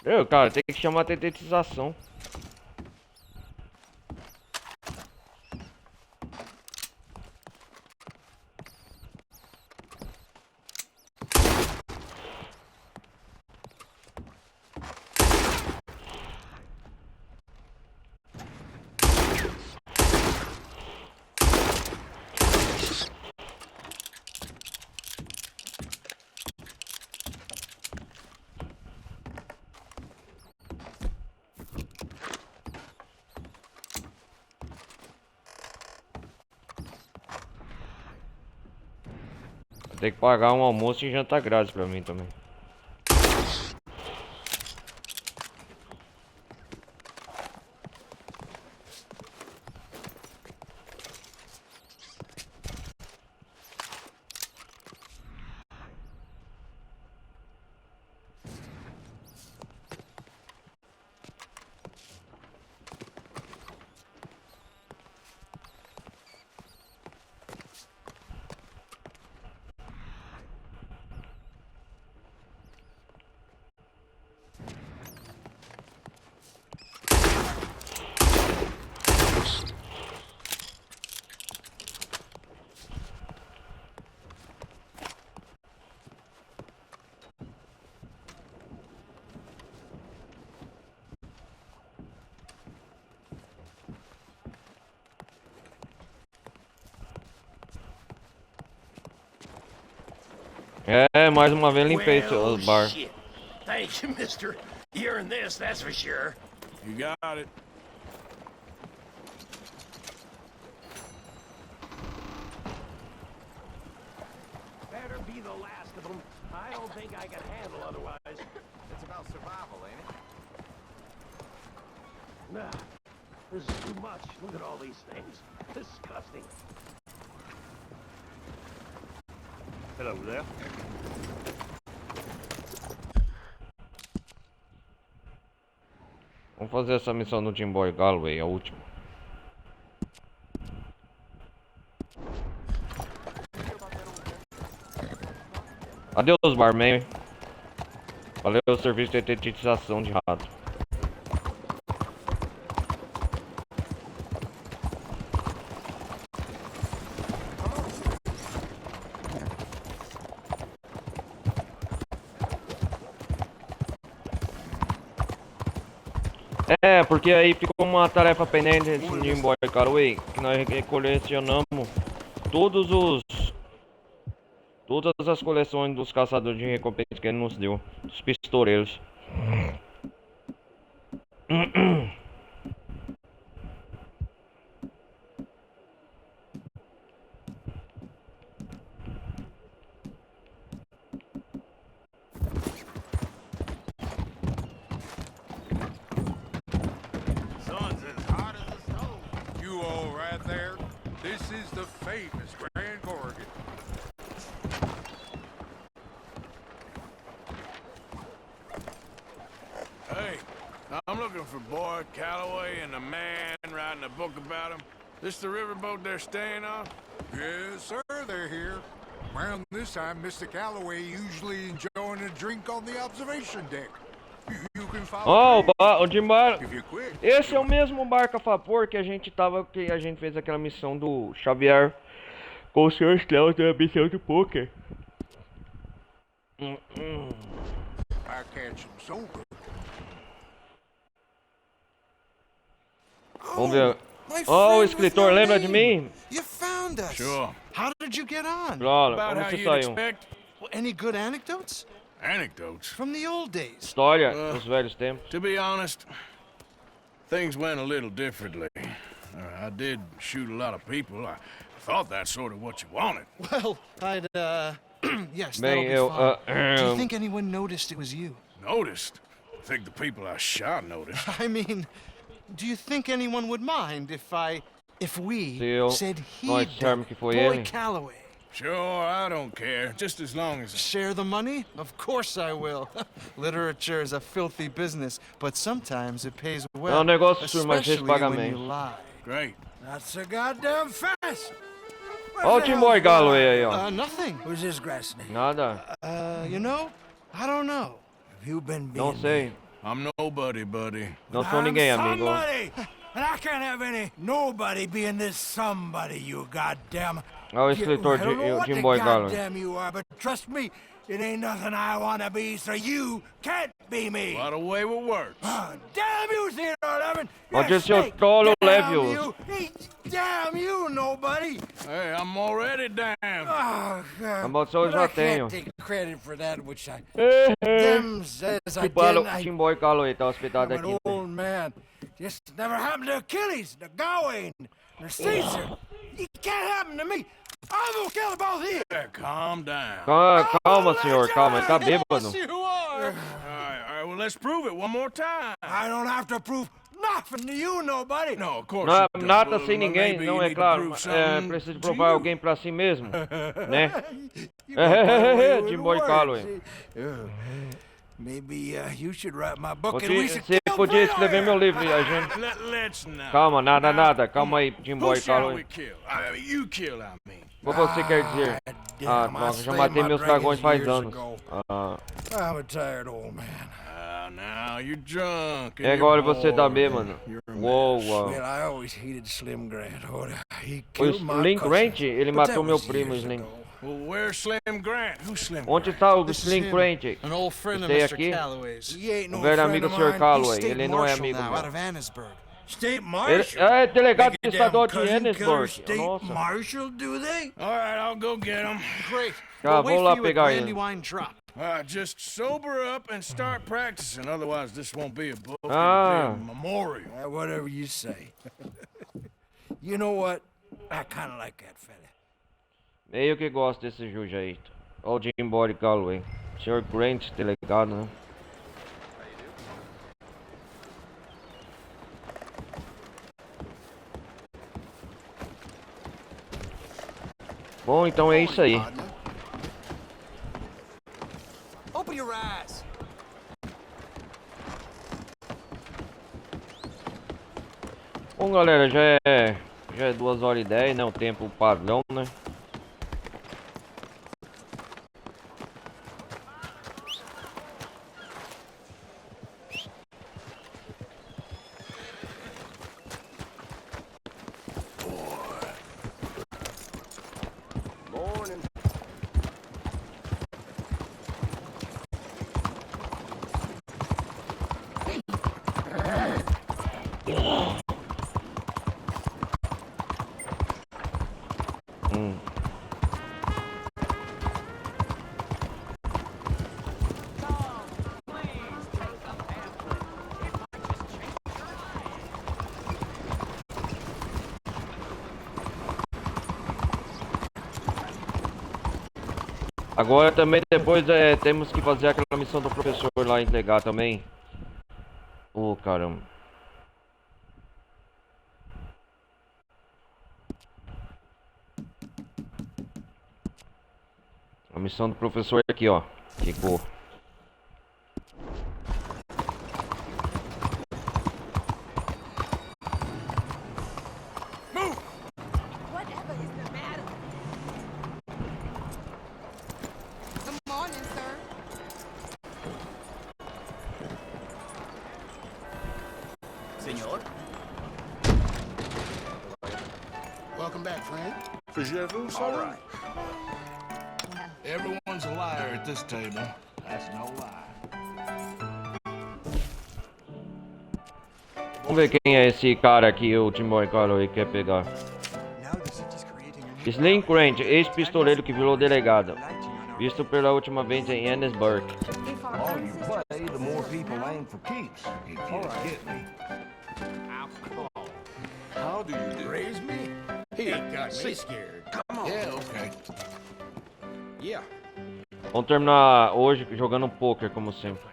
Speaker 1: Eu, cara, tem que chamar a detetização. Tem que pagar um almoço e jantar grátis pra mim também. É, mais uma vez limpei
Speaker 3: Well,
Speaker 1: os bar.
Speaker 3: shit. Thank you, mister. You're in this, that's for sure. You got it. Better be the last of them. I don't think I can handle otherwise.
Speaker 9: It's about survival, ain't it?
Speaker 3: Nah, this is too much. Look at all these things. Disgusting. Hello there.
Speaker 1: Vamos fazer essa missão no Team Boy Galway, a última. Adeus, barman. Valeu o serviço de detetização de rato. É, porque aí ficou uma tarefa pendente de Jim Boy Calloway, que nós colecionamos todas as coleções dos caçadores de recompensa que ele nos deu, dos pistoleiros.
Speaker 3: Sun's as hot as a stove. You all right there? This is the famous Grand Corrigan. Hey, I'm looking for Boyd Calloway and the man writing a book about him. This the riverboat they're staying on?
Speaker 15: Yes, sir, they're here. Around this time, Mr. Calloway usually enjoying a drink on the observation deck. You can follow me
Speaker 1: o Jim Boy.
Speaker 15: if you're quick.
Speaker 1: Esse é o mesmo barco a vapor que a gente fez aquela missão do Xavier com o Sr. Stealth da missão do poker.
Speaker 15: I catch him sober.
Speaker 1: Vamos ver.
Speaker 16: My
Speaker 1: Oh, o
Speaker 16: friend
Speaker 1: escritor,
Speaker 16: with no
Speaker 1: lembra de
Speaker 16: name.
Speaker 1: mim?
Speaker 16: You found us.
Speaker 3: Sure.
Speaker 16: How did you get on?
Speaker 1: Claro,
Speaker 3: About
Speaker 1: como
Speaker 3: how
Speaker 1: você
Speaker 3: you'd
Speaker 1: saiu?
Speaker 3: expect.
Speaker 16: Well, any good anecdotes?
Speaker 3: Anecdotes.
Speaker 16: From the old days.
Speaker 1: História dos velhos tempos.
Speaker 3: To be honest, things went a little differently. I did shoot a lot of people. I thought that's sort of what you wanted.
Speaker 16: Well, I'd, yes,
Speaker 1: Bem,
Speaker 16: that'll be fine. Do you
Speaker 1: eu
Speaker 16: think anyone noticed it was you?
Speaker 3: Noticed? I think the people I shot noticed.
Speaker 16: I mean, do you think anyone would mind if we
Speaker 1: Se
Speaker 16: said he
Speaker 1: nós
Speaker 16: did
Speaker 1: dissermos que foi
Speaker 16: Boyd
Speaker 1: ele.
Speaker 16: Calloway?
Speaker 3: Sure, I don't care. Just as long as...
Speaker 16: Share the money? Of course I will. Literature is a filthy business, but sometimes it pays
Speaker 1: É
Speaker 16: well,
Speaker 1: um negócio sujo, mas eles
Speaker 16: especially
Speaker 1: pagam
Speaker 16: when
Speaker 1: bem.
Speaker 16: you lie.
Speaker 3: Great.
Speaker 14: That's so goddamn fast.
Speaker 1: Olha o Jim Boy Calloway aí, ó.
Speaker 16: Nothing.
Speaker 14: Who's this grass snake?
Speaker 1: Nada.
Speaker 16: You know, I don't know.
Speaker 14: Have you been being
Speaker 1: Não sei.
Speaker 3: I'm nobody, buddy.
Speaker 1: Não sou ninguém, amigo.
Speaker 14: Somebody! And I can't have any nobody being this somebody, you goddamn...
Speaker 1: Olha o escritor
Speaker 14: I don't know what
Speaker 1: Jim
Speaker 14: the
Speaker 1: Boy Calloway.
Speaker 14: goddamn you are, but trust me, it ain't nothing I wanna be, so you can't be me.
Speaker 3: By the way it works.
Speaker 14: Damn you, Theodore Levin!
Speaker 1: Onde seu trolo leve
Speaker 14: Damn
Speaker 1: os.
Speaker 14: you! Damn you, nobody!
Speaker 3: Hey, I'm already damned.
Speaker 14: Oh, God.
Speaker 1: A maldição eu
Speaker 14: But
Speaker 1: já
Speaker 14: I
Speaker 1: tenho.
Speaker 14: can't take credit for that, which I...
Speaker 1: É,
Speaker 14: Them says I
Speaker 1: Tipo, olha,
Speaker 14: didn't.
Speaker 1: o Jim Boy Calloway tá hospedado
Speaker 14: I'm
Speaker 1: aqui.
Speaker 14: an old man. Just never happened to Achilles, to Gawain, or Caesar. It can't happen to me. I'm gonna kill both of you.
Speaker 3: Calm down.
Speaker 1: Calma, senhor, calma, ele tá bêbado.
Speaker 14: You are.
Speaker 3: All right, well, let's prove it one more time.
Speaker 14: I don't have to prove nothing to you, nobody.
Speaker 3: No, of course
Speaker 1: Não,
Speaker 3: you don't.
Speaker 1: nada
Speaker 3: Well,
Speaker 1: sem ninguém,
Speaker 3: maybe
Speaker 1: não
Speaker 3: you
Speaker 1: é
Speaker 3: need to
Speaker 1: claro.
Speaker 3: prove
Speaker 1: É,
Speaker 3: something
Speaker 1: precisa
Speaker 3: to
Speaker 1: provar
Speaker 3: you.
Speaker 1: alguém pra si mesmo, né?
Speaker 14: You got that way with
Speaker 1: Jim Boy
Speaker 14: words,
Speaker 1: Calloway.
Speaker 14: see? Maybe you should write my book and
Speaker 1: Você,
Speaker 14: we should
Speaker 1: você
Speaker 14: kill
Speaker 1: podia
Speaker 14: Fredo
Speaker 1: escrever
Speaker 14: here.
Speaker 1: meu livro e a gente...
Speaker 3: Let's not.
Speaker 1: Calma, nada, calma aí, Jim
Speaker 3: Who
Speaker 1: Boy
Speaker 3: shall we
Speaker 1: Calloway.
Speaker 3: kill? I mean, you kill, I mean.
Speaker 1: O que você quer dizer? Ah, nossa, já matei meus dragões faz anos. Ah,
Speaker 14: I'm a tired old man.
Speaker 3: Now you're drunk. and
Speaker 1: é agora
Speaker 3: you're
Speaker 1: você tá
Speaker 3: bored.
Speaker 1: bêbado.
Speaker 3: You're a
Speaker 1: Uou,
Speaker 3: mess.
Speaker 1: uau.
Speaker 14: Well, I always hated Slim Grant. Oh, he
Speaker 1: O
Speaker 14: killed my
Speaker 1: Slim
Speaker 14: cousin.
Speaker 1: Grant, ele
Speaker 14: But
Speaker 1: matou
Speaker 14: that
Speaker 1: meu
Speaker 14: was
Speaker 1: primo,
Speaker 14: years
Speaker 1: Slim.
Speaker 14: ago.
Speaker 3: Well, where's Slim Grant? Who's Slim
Speaker 1: Onde
Speaker 3: Grant?
Speaker 1: tá o
Speaker 16: This is
Speaker 1: Slim
Speaker 16: him,
Speaker 1: Grant?
Speaker 16: an old friend of
Speaker 1: Esse
Speaker 16: Mr.
Speaker 1: aqui?
Speaker 16: Calloway's.
Speaker 14: He ain't no
Speaker 1: O velho
Speaker 14: friend
Speaker 1: amigo
Speaker 14: of
Speaker 1: do Sr.
Speaker 14: mine.
Speaker 1: Calloway,
Speaker 16: State
Speaker 1: ele não é
Speaker 16: marshal
Speaker 1: amigo
Speaker 16: now, out
Speaker 1: meu.
Speaker 16: of Annesburg.
Speaker 14: State
Speaker 1: Ele
Speaker 14: Marshal?
Speaker 1: é delegado
Speaker 14: Make a
Speaker 1: estadual
Speaker 14: damn
Speaker 1: de
Speaker 14: cousin killer
Speaker 1: Ennisburg.
Speaker 14: State
Speaker 1: Nossa.
Speaker 14: Marshal, do they?
Speaker 3: All right, I'll go get him.
Speaker 16: Great.
Speaker 1: Ah,
Speaker 16: We'll wait
Speaker 1: vou lá
Speaker 16: for you at
Speaker 1: pegar ele.
Speaker 16: Brandywine Drop.
Speaker 3: Just sober up and start practicing. Otherwise, this won't be a book.
Speaker 1: Ah.
Speaker 3: It'll be a memorial.
Speaker 14: Whatever you say. You know what? I kind of like that fella.
Speaker 1: Meio que gosto desse sujeito. Olha o Jim Boy Calloway. Sr. Grant, delegado, né? Bom, então é isso aí.
Speaker 5: Open your eyes.
Speaker 1: Bom, galera, já é 2h10, né? O tempo padrão, né?
Speaker 3: Morning.
Speaker 1: Agora também depois temos que fazer aquela missão do professor lá entregar também. Ô, caramba. A missão do professor é aqui, ó. Ficou.
Speaker 6: Whatever is the matter? Good morning, sir.
Speaker 3: Senor?
Speaker 2: Welcome back, friend.
Speaker 3: Fizz-vous, all right.
Speaker 17: Everyone's a liar at this table. That's no lie.
Speaker 1: Vamos ver quem é esse cara aqui, o Timor Calloway quer pegar. Slim Grant, ex-pistoleiro que virou delegado. Visto pela última vez em Annesburg.
Speaker 17: All you play, the more people aim for keeps. If you get me.
Speaker 3: How do you do? Raise me? He got me scared. Come on.
Speaker 17: Yeah, okay.
Speaker 3: Yeah.
Speaker 1: Vamos terminar hoje jogando poker, como sempre.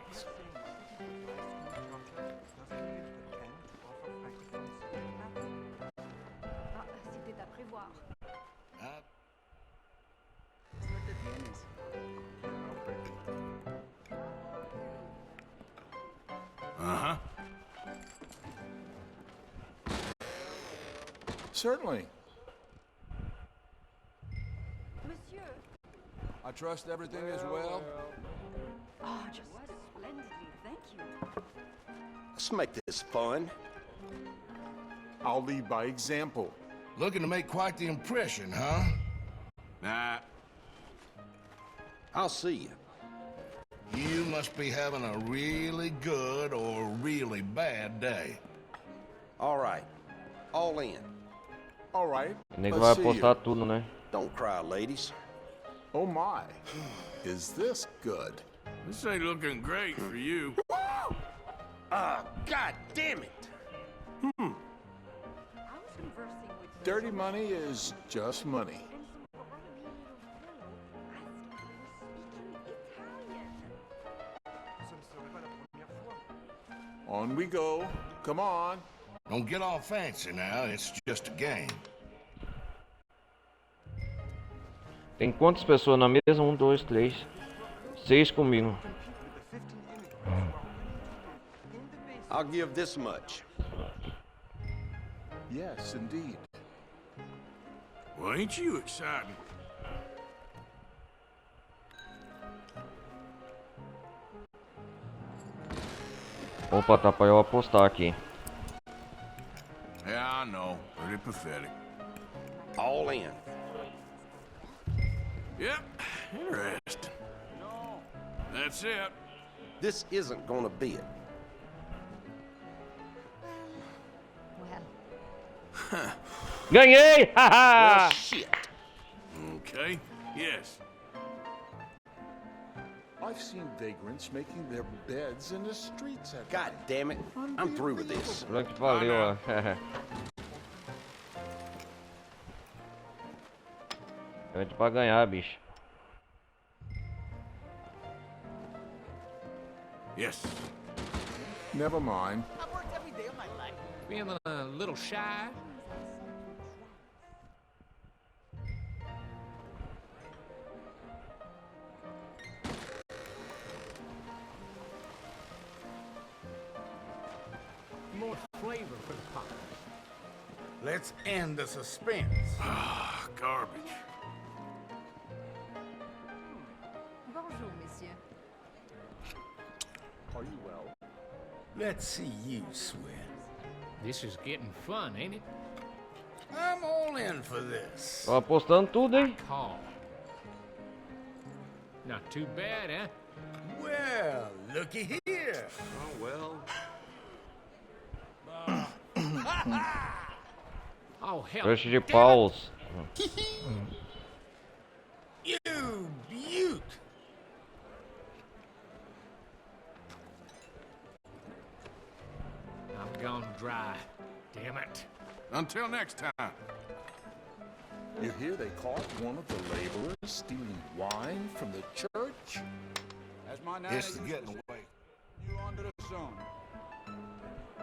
Speaker 3: Uh-huh. Certainly.
Speaker 6: Monsieur.
Speaker 3: I trust everything is well.
Speaker 6: Oh, just splendidly, thank you.
Speaker 3: Let's make this fun. I'll lead by example.
Speaker 17: Looking to make quite the impression, huh?
Speaker 3: Nah. I'll see you.
Speaker 17: You must be having a really good or really bad day.
Speaker 3: All right. All in. All right.
Speaker 1: O nego vai apostar tudo, né?
Speaker 3: Don't cry, ladies. Oh my. Is this good?
Speaker 18: This ain't looking great for you.
Speaker 3: God damn it. Dirty money is just money. On we go. Come on.
Speaker 17: Don't get all fancy now. It's just a game.
Speaker 1: Tem quantas pessoas na mesa? 1, 2, 3. 6 comigo.
Speaker 3: I'll give this much. Yes, indeed.
Speaker 18: Well, ain't you exciting?
Speaker 1: Opa, tá pra eu apostar aqui.
Speaker 18: Yeah, I know. Pretty pathetic.
Speaker 3: All in.
Speaker 18: Yep, interesting. That's it.
Speaker 3: This isn't gonna be it.
Speaker 1: Ganhei! Haha!
Speaker 3: Shit.
Speaker 18: Okay, yes.
Speaker 2: I've seen vagrants making their beds in the streets at
Speaker 3: God damn it. I'm through with this.
Speaker 1: Pronto, valeu, ó. É pra ganhar, bicho.
Speaker 18: Yes.
Speaker 2: Never mind.
Speaker 12: I've worked every day of my life. Feeling a little shy? More flavor for the pot.
Speaker 3: Let's end the suspense.
Speaker 18: Ah, garbage.
Speaker 6: Bonjour, monsieur.
Speaker 2: Are you well?
Speaker 3: Let's see you sweat.
Speaker 12: This is getting fun, ain't it?
Speaker 3: I'm all in for this.
Speaker 1: Tô apostando tudo, hein?
Speaker 12: Call. Not too bad, huh?
Speaker 3: Well, looky here.
Speaker 18: Oh, well.
Speaker 12: Oh, hell.
Speaker 1: Crush de paus.
Speaker 3: You beaut.
Speaker 12: I'm gone dry. Damn it.
Speaker 18: Until next time.
Speaker 19: You hear they caught one of the laborers stealing wine from the church?
Speaker 15: As my nana
Speaker 17: It's
Speaker 15: used
Speaker 17: getting
Speaker 15: to say,
Speaker 17: away.
Speaker 15: you under the sun.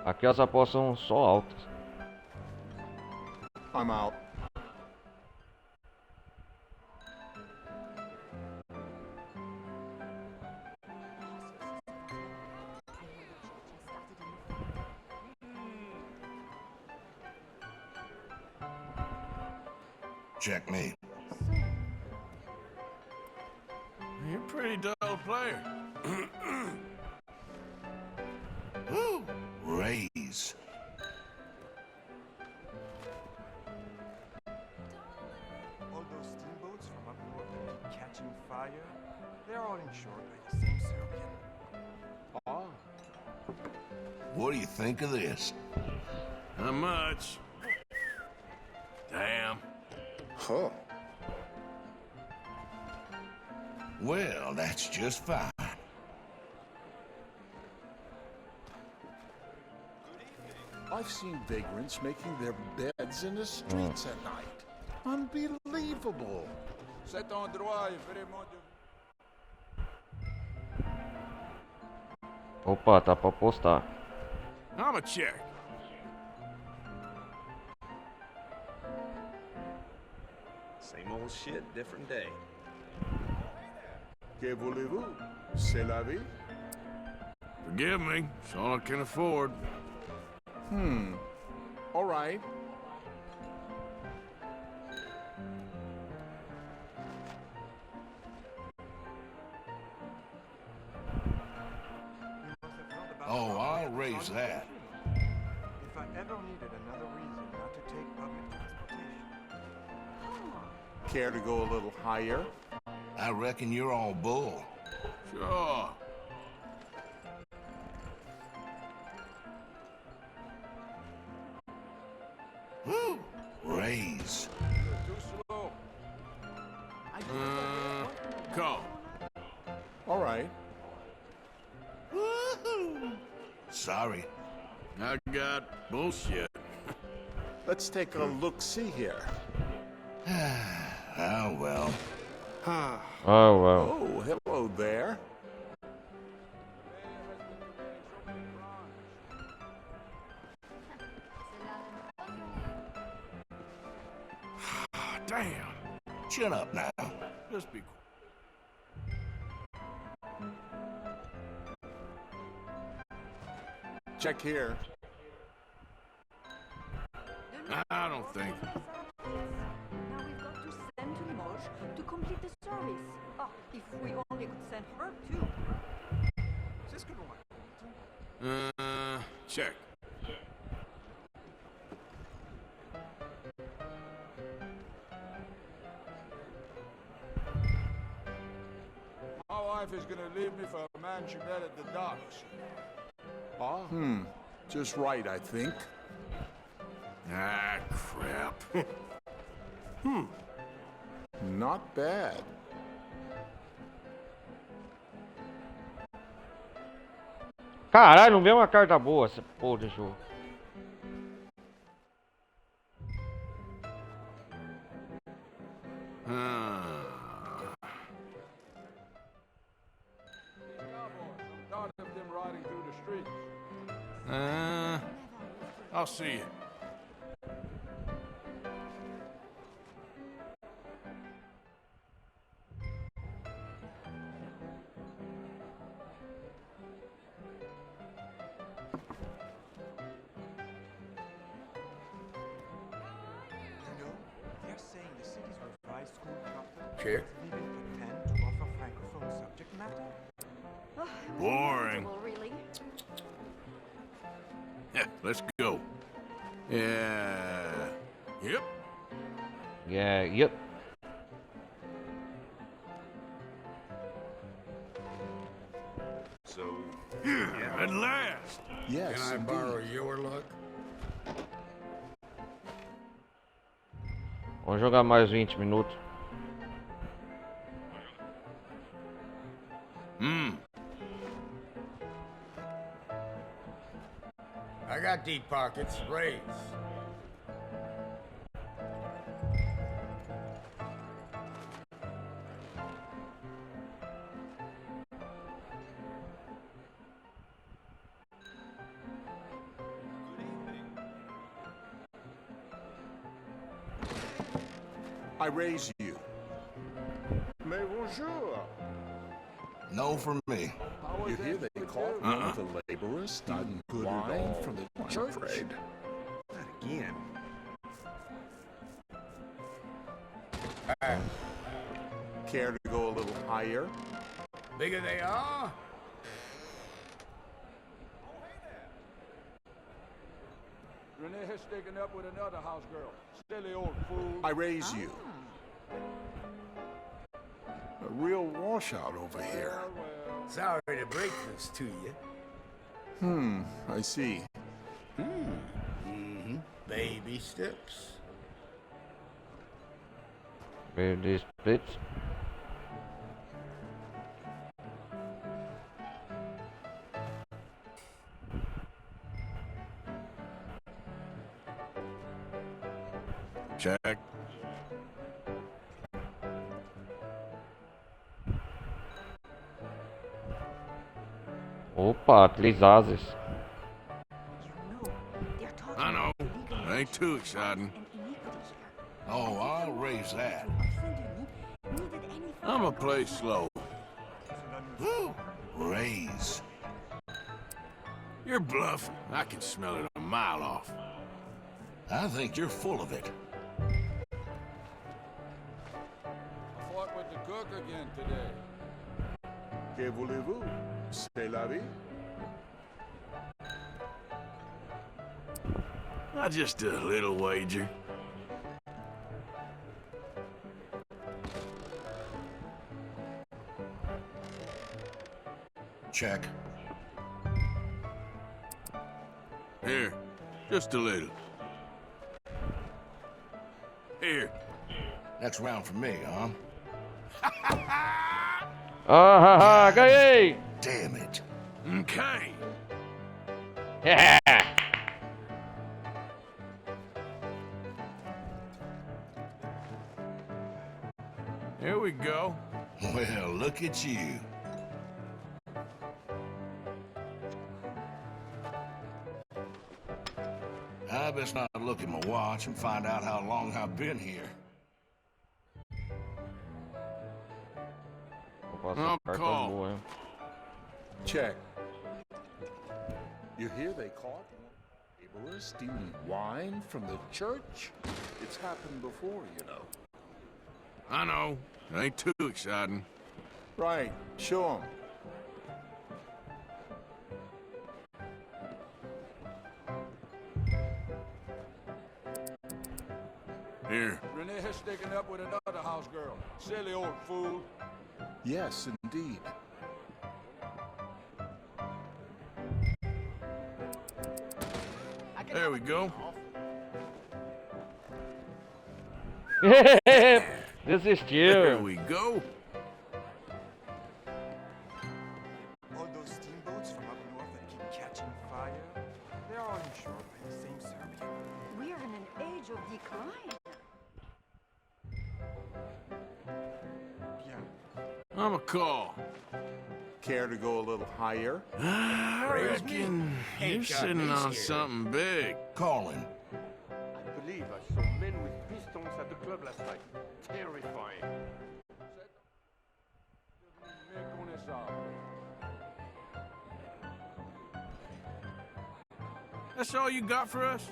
Speaker 1: Aqui as apostas são só altas.
Speaker 19: I'm out.
Speaker 17: Checkmate.
Speaker 18: You're a pretty dull player.
Speaker 17: Woo! Raise.
Speaker 20: All those steamboats from up north that keep catching fire, they're all insured by the same Serbian.
Speaker 19: Ah.
Speaker 17: What do you think of this?
Speaker 18: Not much. Damn.
Speaker 19: Huh.
Speaker 17: Well, that's just fine.
Speaker 19: I've seen vagrants making their beds in the streets at night. Unbelievable.
Speaker 15: Cet endroit est vraiment de...
Speaker 1: Opa, tá pra postar.
Speaker 18: I'm a check.
Speaker 11: Same old shit, different day.
Speaker 19: Que voulez-vous? C'est la vie?
Speaker 18: Forgive me, it's all I can afford.
Speaker 19: All right.
Speaker 17: Oh, I'll raise that.
Speaker 20: If I ever needed another reason not to take public transportation.
Speaker 19: Care to go a little higher?
Speaker 17: I reckon you're all bull.
Speaker 18: Sure.
Speaker 17: Woo! Raise.
Speaker 15: Too slow.
Speaker 18: Call.
Speaker 19: All right.
Speaker 17: Woohoo! Sorry.
Speaker 18: I got bullshit.
Speaker 19: Let's take a look-see here.
Speaker 17: Oh, well.
Speaker 1: Oh, well.
Speaker 19: Oh, hello there.
Speaker 18: Damn.
Speaker 17: Shut up now.
Speaker 18: Just be
Speaker 19: Check here.
Speaker 18: quiet. I don't think.
Speaker 21: Now we've got to send to Limoges to complete the service. Oh, if we only could send her too.
Speaker 20: C'est ce que l'on va.
Speaker 18: Check.
Speaker 15: My wife is gonna leave me for a man she met at the docks.
Speaker 19: Ah. Just right, I think.
Speaker 18: Ah, crap.
Speaker 19: Not bad.
Speaker 1: Caralho, não vê uma carta boa essa porra de jogo.
Speaker 15: Thought of them riding through the streets.
Speaker 18: I'll see you.
Speaker 20: They're saying the city's revised school curriculum
Speaker 18: Check.
Speaker 20: is leaving for 10 to offer francophone subject matter.
Speaker 18: Boring.
Speaker 21: Well, really?
Speaker 18: Yeah, let's go. Yeah. Yep.
Speaker 1: Yeah, yep.
Speaker 11: So,
Speaker 18: At last.
Speaker 19: Yes,
Speaker 17: Can I
Speaker 19: indeed.
Speaker 17: borrow your luck?
Speaker 1: Vamos jogar mais 20 minutos.
Speaker 17: I got deep pockets. Raise.
Speaker 19: I raise you. Mais bonjour.
Speaker 17: No for me.
Speaker 19: You hear they caught one of the laborers stealing wine from the church?
Speaker 11: I'm afraid. Not again.
Speaker 19: Care to go a little higher?
Speaker 3: Bigger they are?
Speaker 20: Renee has taken up with another house girl. Silly old fool.
Speaker 19: I raise you. A real washout over here.
Speaker 3: Sorry to break this to you.
Speaker 19: I see.
Speaker 3: Baby steps.
Speaker 1: Baby splits.
Speaker 18: Check.
Speaker 1: Opa, 3 ases.
Speaker 18: I know. Ain't too exciting.
Speaker 17: Oh, I'll raise that.
Speaker 18: I'ma play slow.
Speaker 17: Raise.
Speaker 18: You're bluffing. I can smell it a mile off.
Speaker 17: I think you're full of it.
Speaker 20: I fought with the cook again today.
Speaker 19: Que voulez-vous? C'est la vie.
Speaker 18: Just a little wager.
Speaker 17: Check.
Speaker 18: Here, just a little. Here.
Speaker 17: Next round for me, huh?
Speaker 1: Ah, ha, ha, ganhei!
Speaker 17: Damn it.
Speaker 18: Okay. Here we go.
Speaker 17: Well, look at you. I best not look at my watch and find out how long I've been here.
Speaker 18: Call.
Speaker 19: Check. You hear they caught laborers stealing wine from the church? It's happened before, you know.
Speaker 18: I know. Ain't too exciting.
Speaker 19: Right. Show 'em.
Speaker 18: Here.
Speaker 20: Renee has taken up with another house girl. Silly old fool.
Speaker 19: Yes, indeed.
Speaker 18: There we go.
Speaker 1: Desistiu.
Speaker 18: There we go.
Speaker 20: All those steamboats from up north that keep catching fire, they're all insured by the same Serbia.
Speaker 21: We're in an age of decline.
Speaker 18: I'm a call.
Speaker 19: Care to go a little higher?
Speaker 18: I reckon you're sitting on something big.
Speaker 17: Calling.
Speaker 20: I believe I saw men with pistons at the club last night. Terrifying.
Speaker 18: That's all you got for us?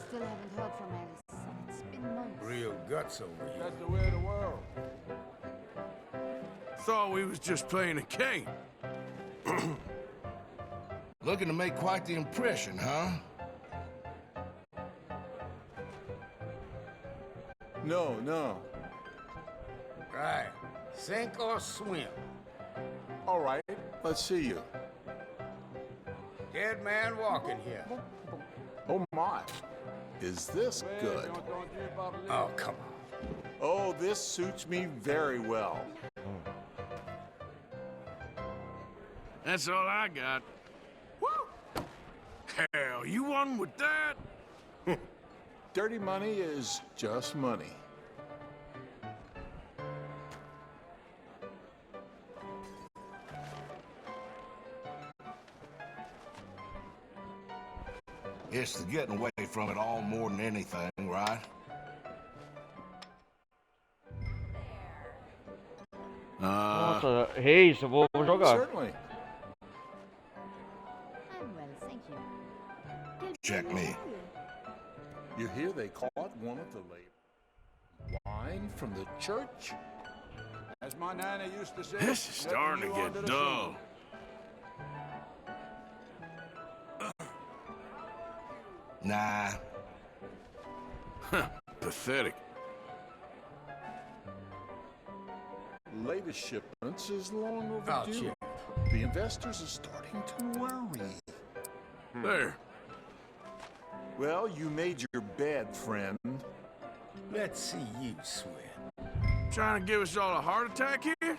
Speaker 21: Still haven't heard from Alice. It's been months.
Speaker 3: Real guts over here.
Speaker 20: That's the way of the world.
Speaker 18: Thought we was just playing a game.
Speaker 17: Looking to make quite the impression, huh?
Speaker 19: No, no.
Speaker 3: Right. Sink or swim.
Speaker 19: All right, let's see you.
Speaker 3: Dead man walking here.
Speaker 19: Oh my. Is this good?
Speaker 3: Oh, come on.
Speaker 19: Oh, this suits me very well.
Speaker 18: That's all I got. Woo! Hell, you won with that?
Speaker 19: Dirty money is just money.
Speaker 17: It's the getting away from it all more than anything, right?
Speaker 1: Nossa, Reis, eu vou jogar.
Speaker 19: Certainly.
Speaker 21: I'm well, thank you.
Speaker 17: Check me.
Speaker 19: You hear they caught one of the late wine from the church?
Speaker 18: As my nana used to say,
Speaker 3: This is starting to get dull.
Speaker 17: Nah.
Speaker 3: Pathetic.
Speaker 19: Latest shipments is long overdue. The investors are starting to worry.
Speaker 3: There.
Speaker 19: Well, you made your bed, friend.
Speaker 18: Let's see you sweat.
Speaker 3: Trying to give us all a heart attack here?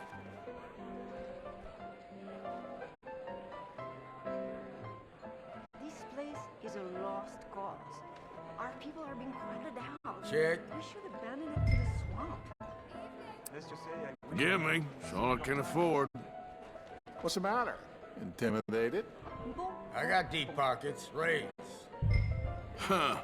Speaker 21: This place is a lost cause. Our people are being crowded out.
Speaker 18: Check.
Speaker 21: We should abandon it to the swamp.
Speaker 20: Let's just say
Speaker 3: Give me. It's all I can afford.
Speaker 19: What's the matter? Intimidated?
Speaker 18: I got deep pockets. Raise.
Speaker 3: Huh.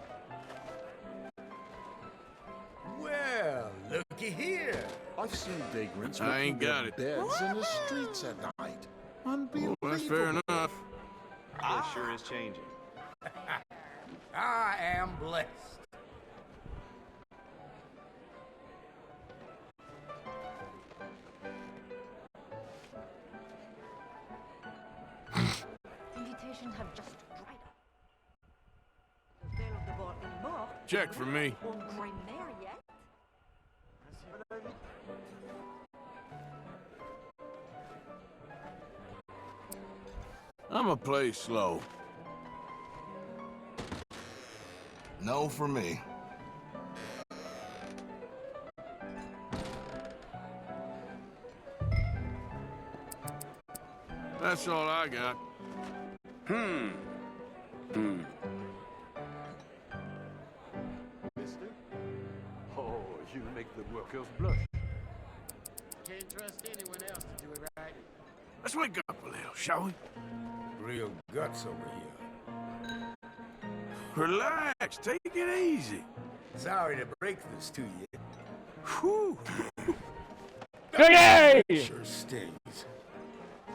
Speaker 18: Well, looky here.
Speaker 19: I've seen vagrants
Speaker 3: I ain't
Speaker 19: making
Speaker 3: got
Speaker 19: their
Speaker 3: it.
Speaker 19: beds in the streets at night. Unbelievable.
Speaker 3: Well, that's fair enough.
Speaker 11: It sure is changing.
Speaker 18: I am blessed.
Speaker 21: Invitations have just dried up. The Belle of the Ball anymore.
Speaker 3: Check for me.
Speaker 21: On Grey Mare yet?
Speaker 3: I'ma play slow.
Speaker 17: No for me.
Speaker 3: That's all I got.
Speaker 19: Mister? Oh, you make the workers blush.
Speaker 7: Can't trust anyone else to do it right.
Speaker 3: Let's wake up a little, shall we?
Speaker 18: Real guts over here.
Speaker 3: Relax, take it easy.
Speaker 18: Sorry to break this to you.
Speaker 3: Whew.
Speaker 1: Hey!
Speaker 18: Sure stings.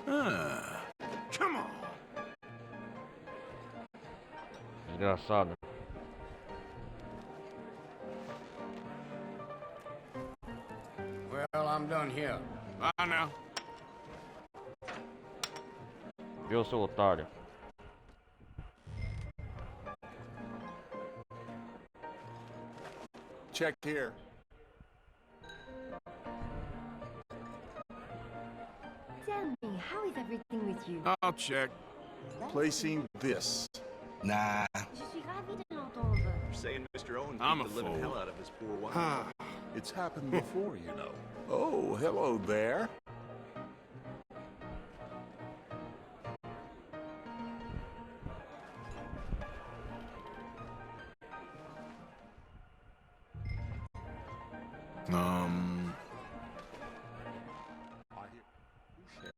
Speaker 3: Come on.
Speaker 1: Desgraçado.
Speaker 18: Well, I'm done here.
Speaker 3: Bye now.
Speaker 1: Eu sou otário.
Speaker 19: Check here.
Speaker 21: Tell me, how is everything with you?
Speaker 3: I'll check.
Speaker 19: Placing this.
Speaker 17: Nah.
Speaker 21: Je suis ravie de l'entendre.
Speaker 11: You're saying Mr. Owen
Speaker 3: I'm
Speaker 11: beat
Speaker 3: a
Speaker 11: the living
Speaker 3: fool.
Speaker 11: hell out of his poor wife.
Speaker 19: It's happened before, you know. Oh, hello there.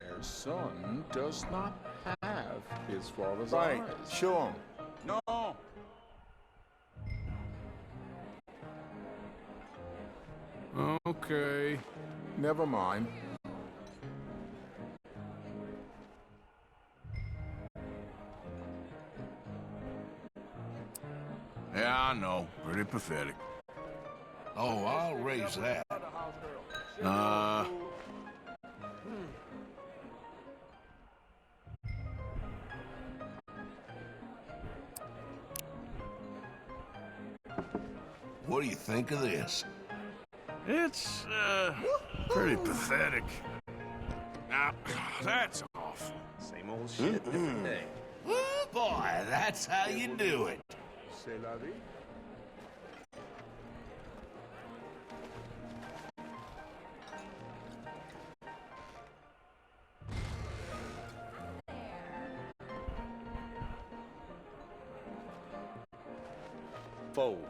Speaker 19: Their son does not have his father's
Speaker 18: Right.
Speaker 19: eyes.
Speaker 18: Show him. No.
Speaker 3: Okay.
Speaker 19: Never mind.
Speaker 3: Yeah, I know. Pretty pathetic.
Speaker 17: Oh, I'll raise that. What do you think of this?
Speaker 3: It's, pretty pathetic. Now, that's awful.
Speaker 11: Same old shit, different day.
Speaker 17: Oh boy, that's how you do it.
Speaker 19: C'est la vie.
Speaker 11: Fold.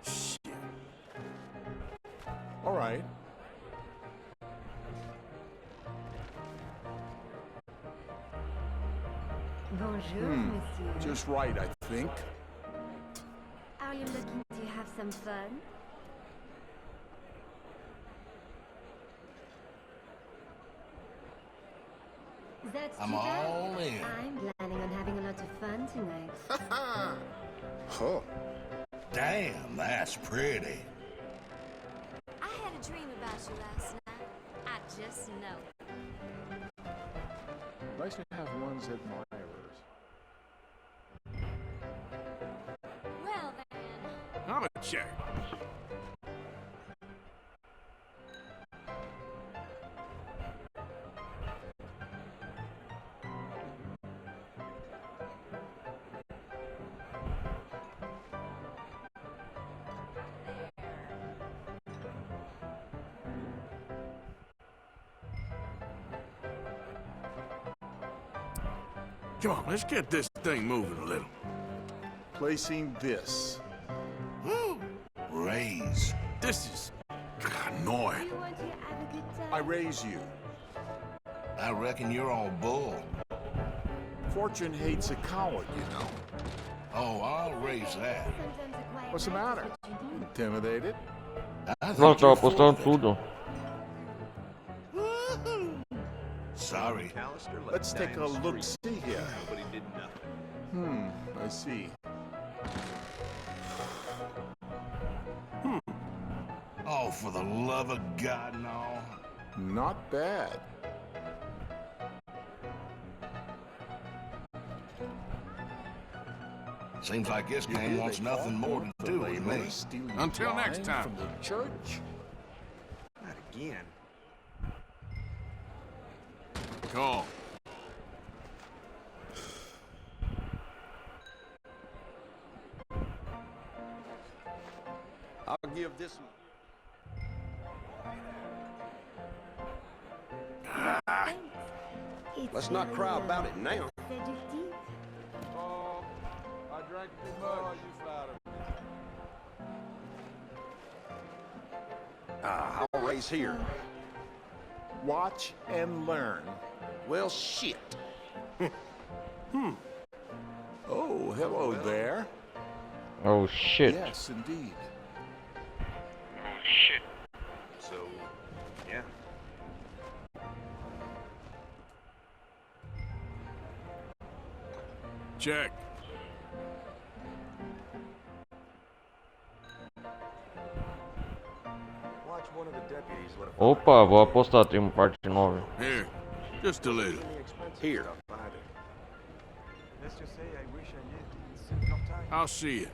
Speaker 3: Shit.
Speaker 19: All right.
Speaker 8: Bonjour, monsieur.
Speaker 19: Just right, I think.
Speaker 8: Are you looking to have some fun? That's
Speaker 17: I'm
Speaker 8: too bad.
Speaker 17: all in.
Speaker 8: I'm planning on having a lot of fun tonight.
Speaker 17: Huh. Damn, that's pretty.
Speaker 8: I had a dream about you last night. I just know.
Speaker 19: Nice to have one's admirers.
Speaker 8: Well then.
Speaker 3: I'm a check. Come on, let's get this thing moving a little.
Speaker 19: Placing this.
Speaker 17: Woo! Raise.
Speaker 3: This is annoying.
Speaker 8: You want to have a good time?
Speaker 19: I raise you.
Speaker 17: I reckon you're all bull.
Speaker 19: Fortune hates a coward, you know.
Speaker 17: Oh, I'll raise that.
Speaker 8: Sometimes a quiet
Speaker 19: What's the
Speaker 8: night is
Speaker 19: matter?
Speaker 8: what you need.
Speaker 19: Intimidated?
Speaker 17: I think
Speaker 1: Nossa,
Speaker 17: you're
Speaker 1: tava apostando
Speaker 17: full of it.
Speaker 1: tudo.
Speaker 17: Sorry.
Speaker 19: Let's take a look-see here. I see.
Speaker 17: Oh, for the love of God, no.
Speaker 19: Not bad.
Speaker 17: Seems like this gang wants nothing more to do with me.
Speaker 3: Until next
Speaker 19: Wine
Speaker 3: time.
Speaker 19: From the church?
Speaker 11: Not again.
Speaker 3: Call.
Speaker 11: I'll give this Let's not cry about it now.
Speaker 19: Oh, I drank too much. You flatter me.
Speaker 11: I'll raise here.
Speaker 19: Watch and learn.
Speaker 11: Well, shit.
Speaker 19: Oh, hello there.
Speaker 1: Oh shit.
Speaker 19: Yes, indeed.
Speaker 11: So, yeah.
Speaker 3: Check.
Speaker 11: Watch one of the deputies let a
Speaker 1: Opa, vou apostar, tem uma parte nova.
Speaker 3: Here. Just a little.
Speaker 11: Here.
Speaker 20: Let's just say I wish I lived in simpler times.
Speaker 3: I'll see you.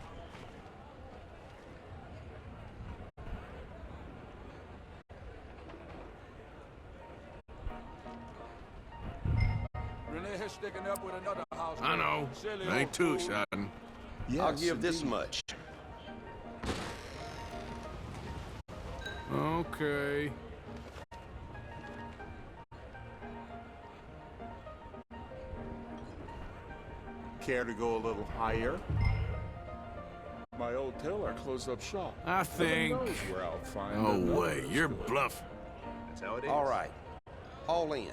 Speaker 19: Renee sticking up with another house.
Speaker 3: I know.
Speaker 19: Silly
Speaker 3: Ain't
Speaker 19: old
Speaker 3: too
Speaker 19: fool.
Speaker 3: exciting.
Speaker 19: Yes,
Speaker 11: I'll give this
Speaker 19: indeed.
Speaker 11: much.
Speaker 3: Okay.
Speaker 19: Care to go a little higher? My old tailor closed up shop.
Speaker 3: I
Speaker 19: Heaven
Speaker 3: think.
Speaker 19: knows where I'll find
Speaker 3: No
Speaker 19: another
Speaker 3: way.
Speaker 19: as
Speaker 3: You're
Speaker 19: good.
Speaker 3: bluffing.
Speaker 11: That's how it is. All right. All in.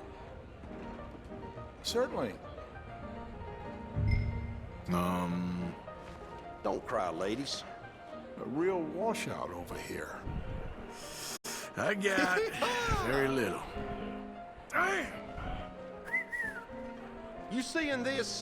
Speaker 19: Certainly.
Speaker 11: Don't cry, ladies.
Speaker 19: A real washout over here.
Speaker 3: I got very little. Damn.
Speaker 11: You seeing this?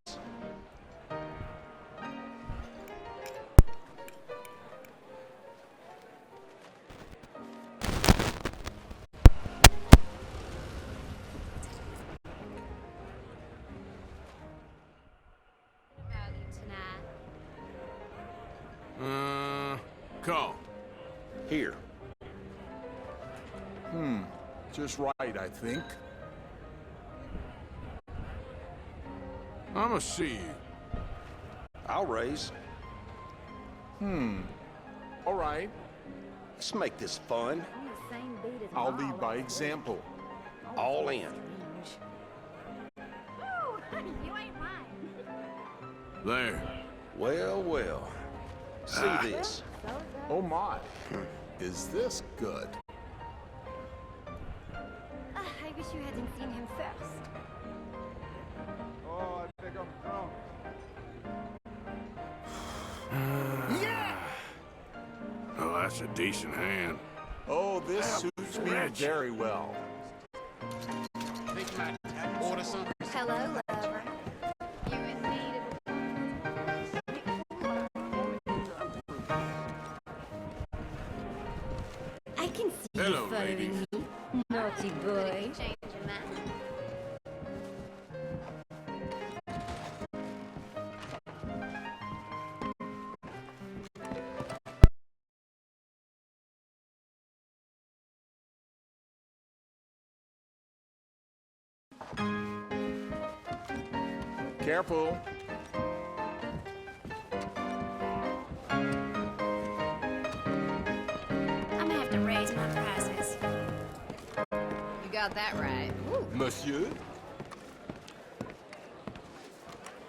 Speaker 8: About you tonight.
Speaker 3: Call.
Speaker 11: Here.
Speaker 19: Just right, I think.
Speaker 3: I'ma see you.
Speaker 11: I'll raise.
Speaker 19: All right.
Speaker 11: Let's make this fun.
Speaker 8: On the same beat as
Speaker 19: I'll
Speaker 8: Marlo.
Speaker 19: lead by example.
Speaker 11: All in.
Speaker 8: Ooh, you ain't mine.
Speaker 3: There.
Speaker 11: Well, well. See this.
Speaker 19: Oh my. Is this good?
Speaker 8: wish you hadn't seen him first.
Speaker 19: Oh, I think I'm drunk.
Speaker 18: Yeah! Oh, that's a decent hand.
Speaker 19: Oh, this suits me very well.
Speaker 7: Think you might order something?
Speaker 8: Hello, lover. You in need of... I can see
Speaker 18: Hello,
Speaker 8: you following
Speaker 18: ladies.
Speaker 8: me. Naughty boy. Change your mind.
Speaker 19: Careful.
Speaker 8: I'm gonna have to raise my prices. You got that right. Ooh.
Speaker 19: Monsieur?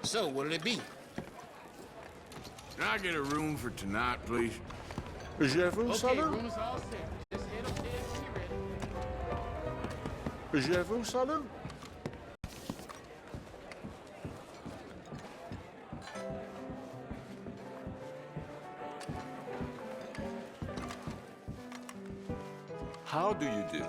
Speaker 7: So, what'll it be?
Speaker 18: Can I get a room for tonight, please?
Speaker 19: Jérusalem?
Speaker 7: room is all set. Just head upstairs when you're ready.
Speaker 19: Jérusalem?
Speaker 10: How do you do?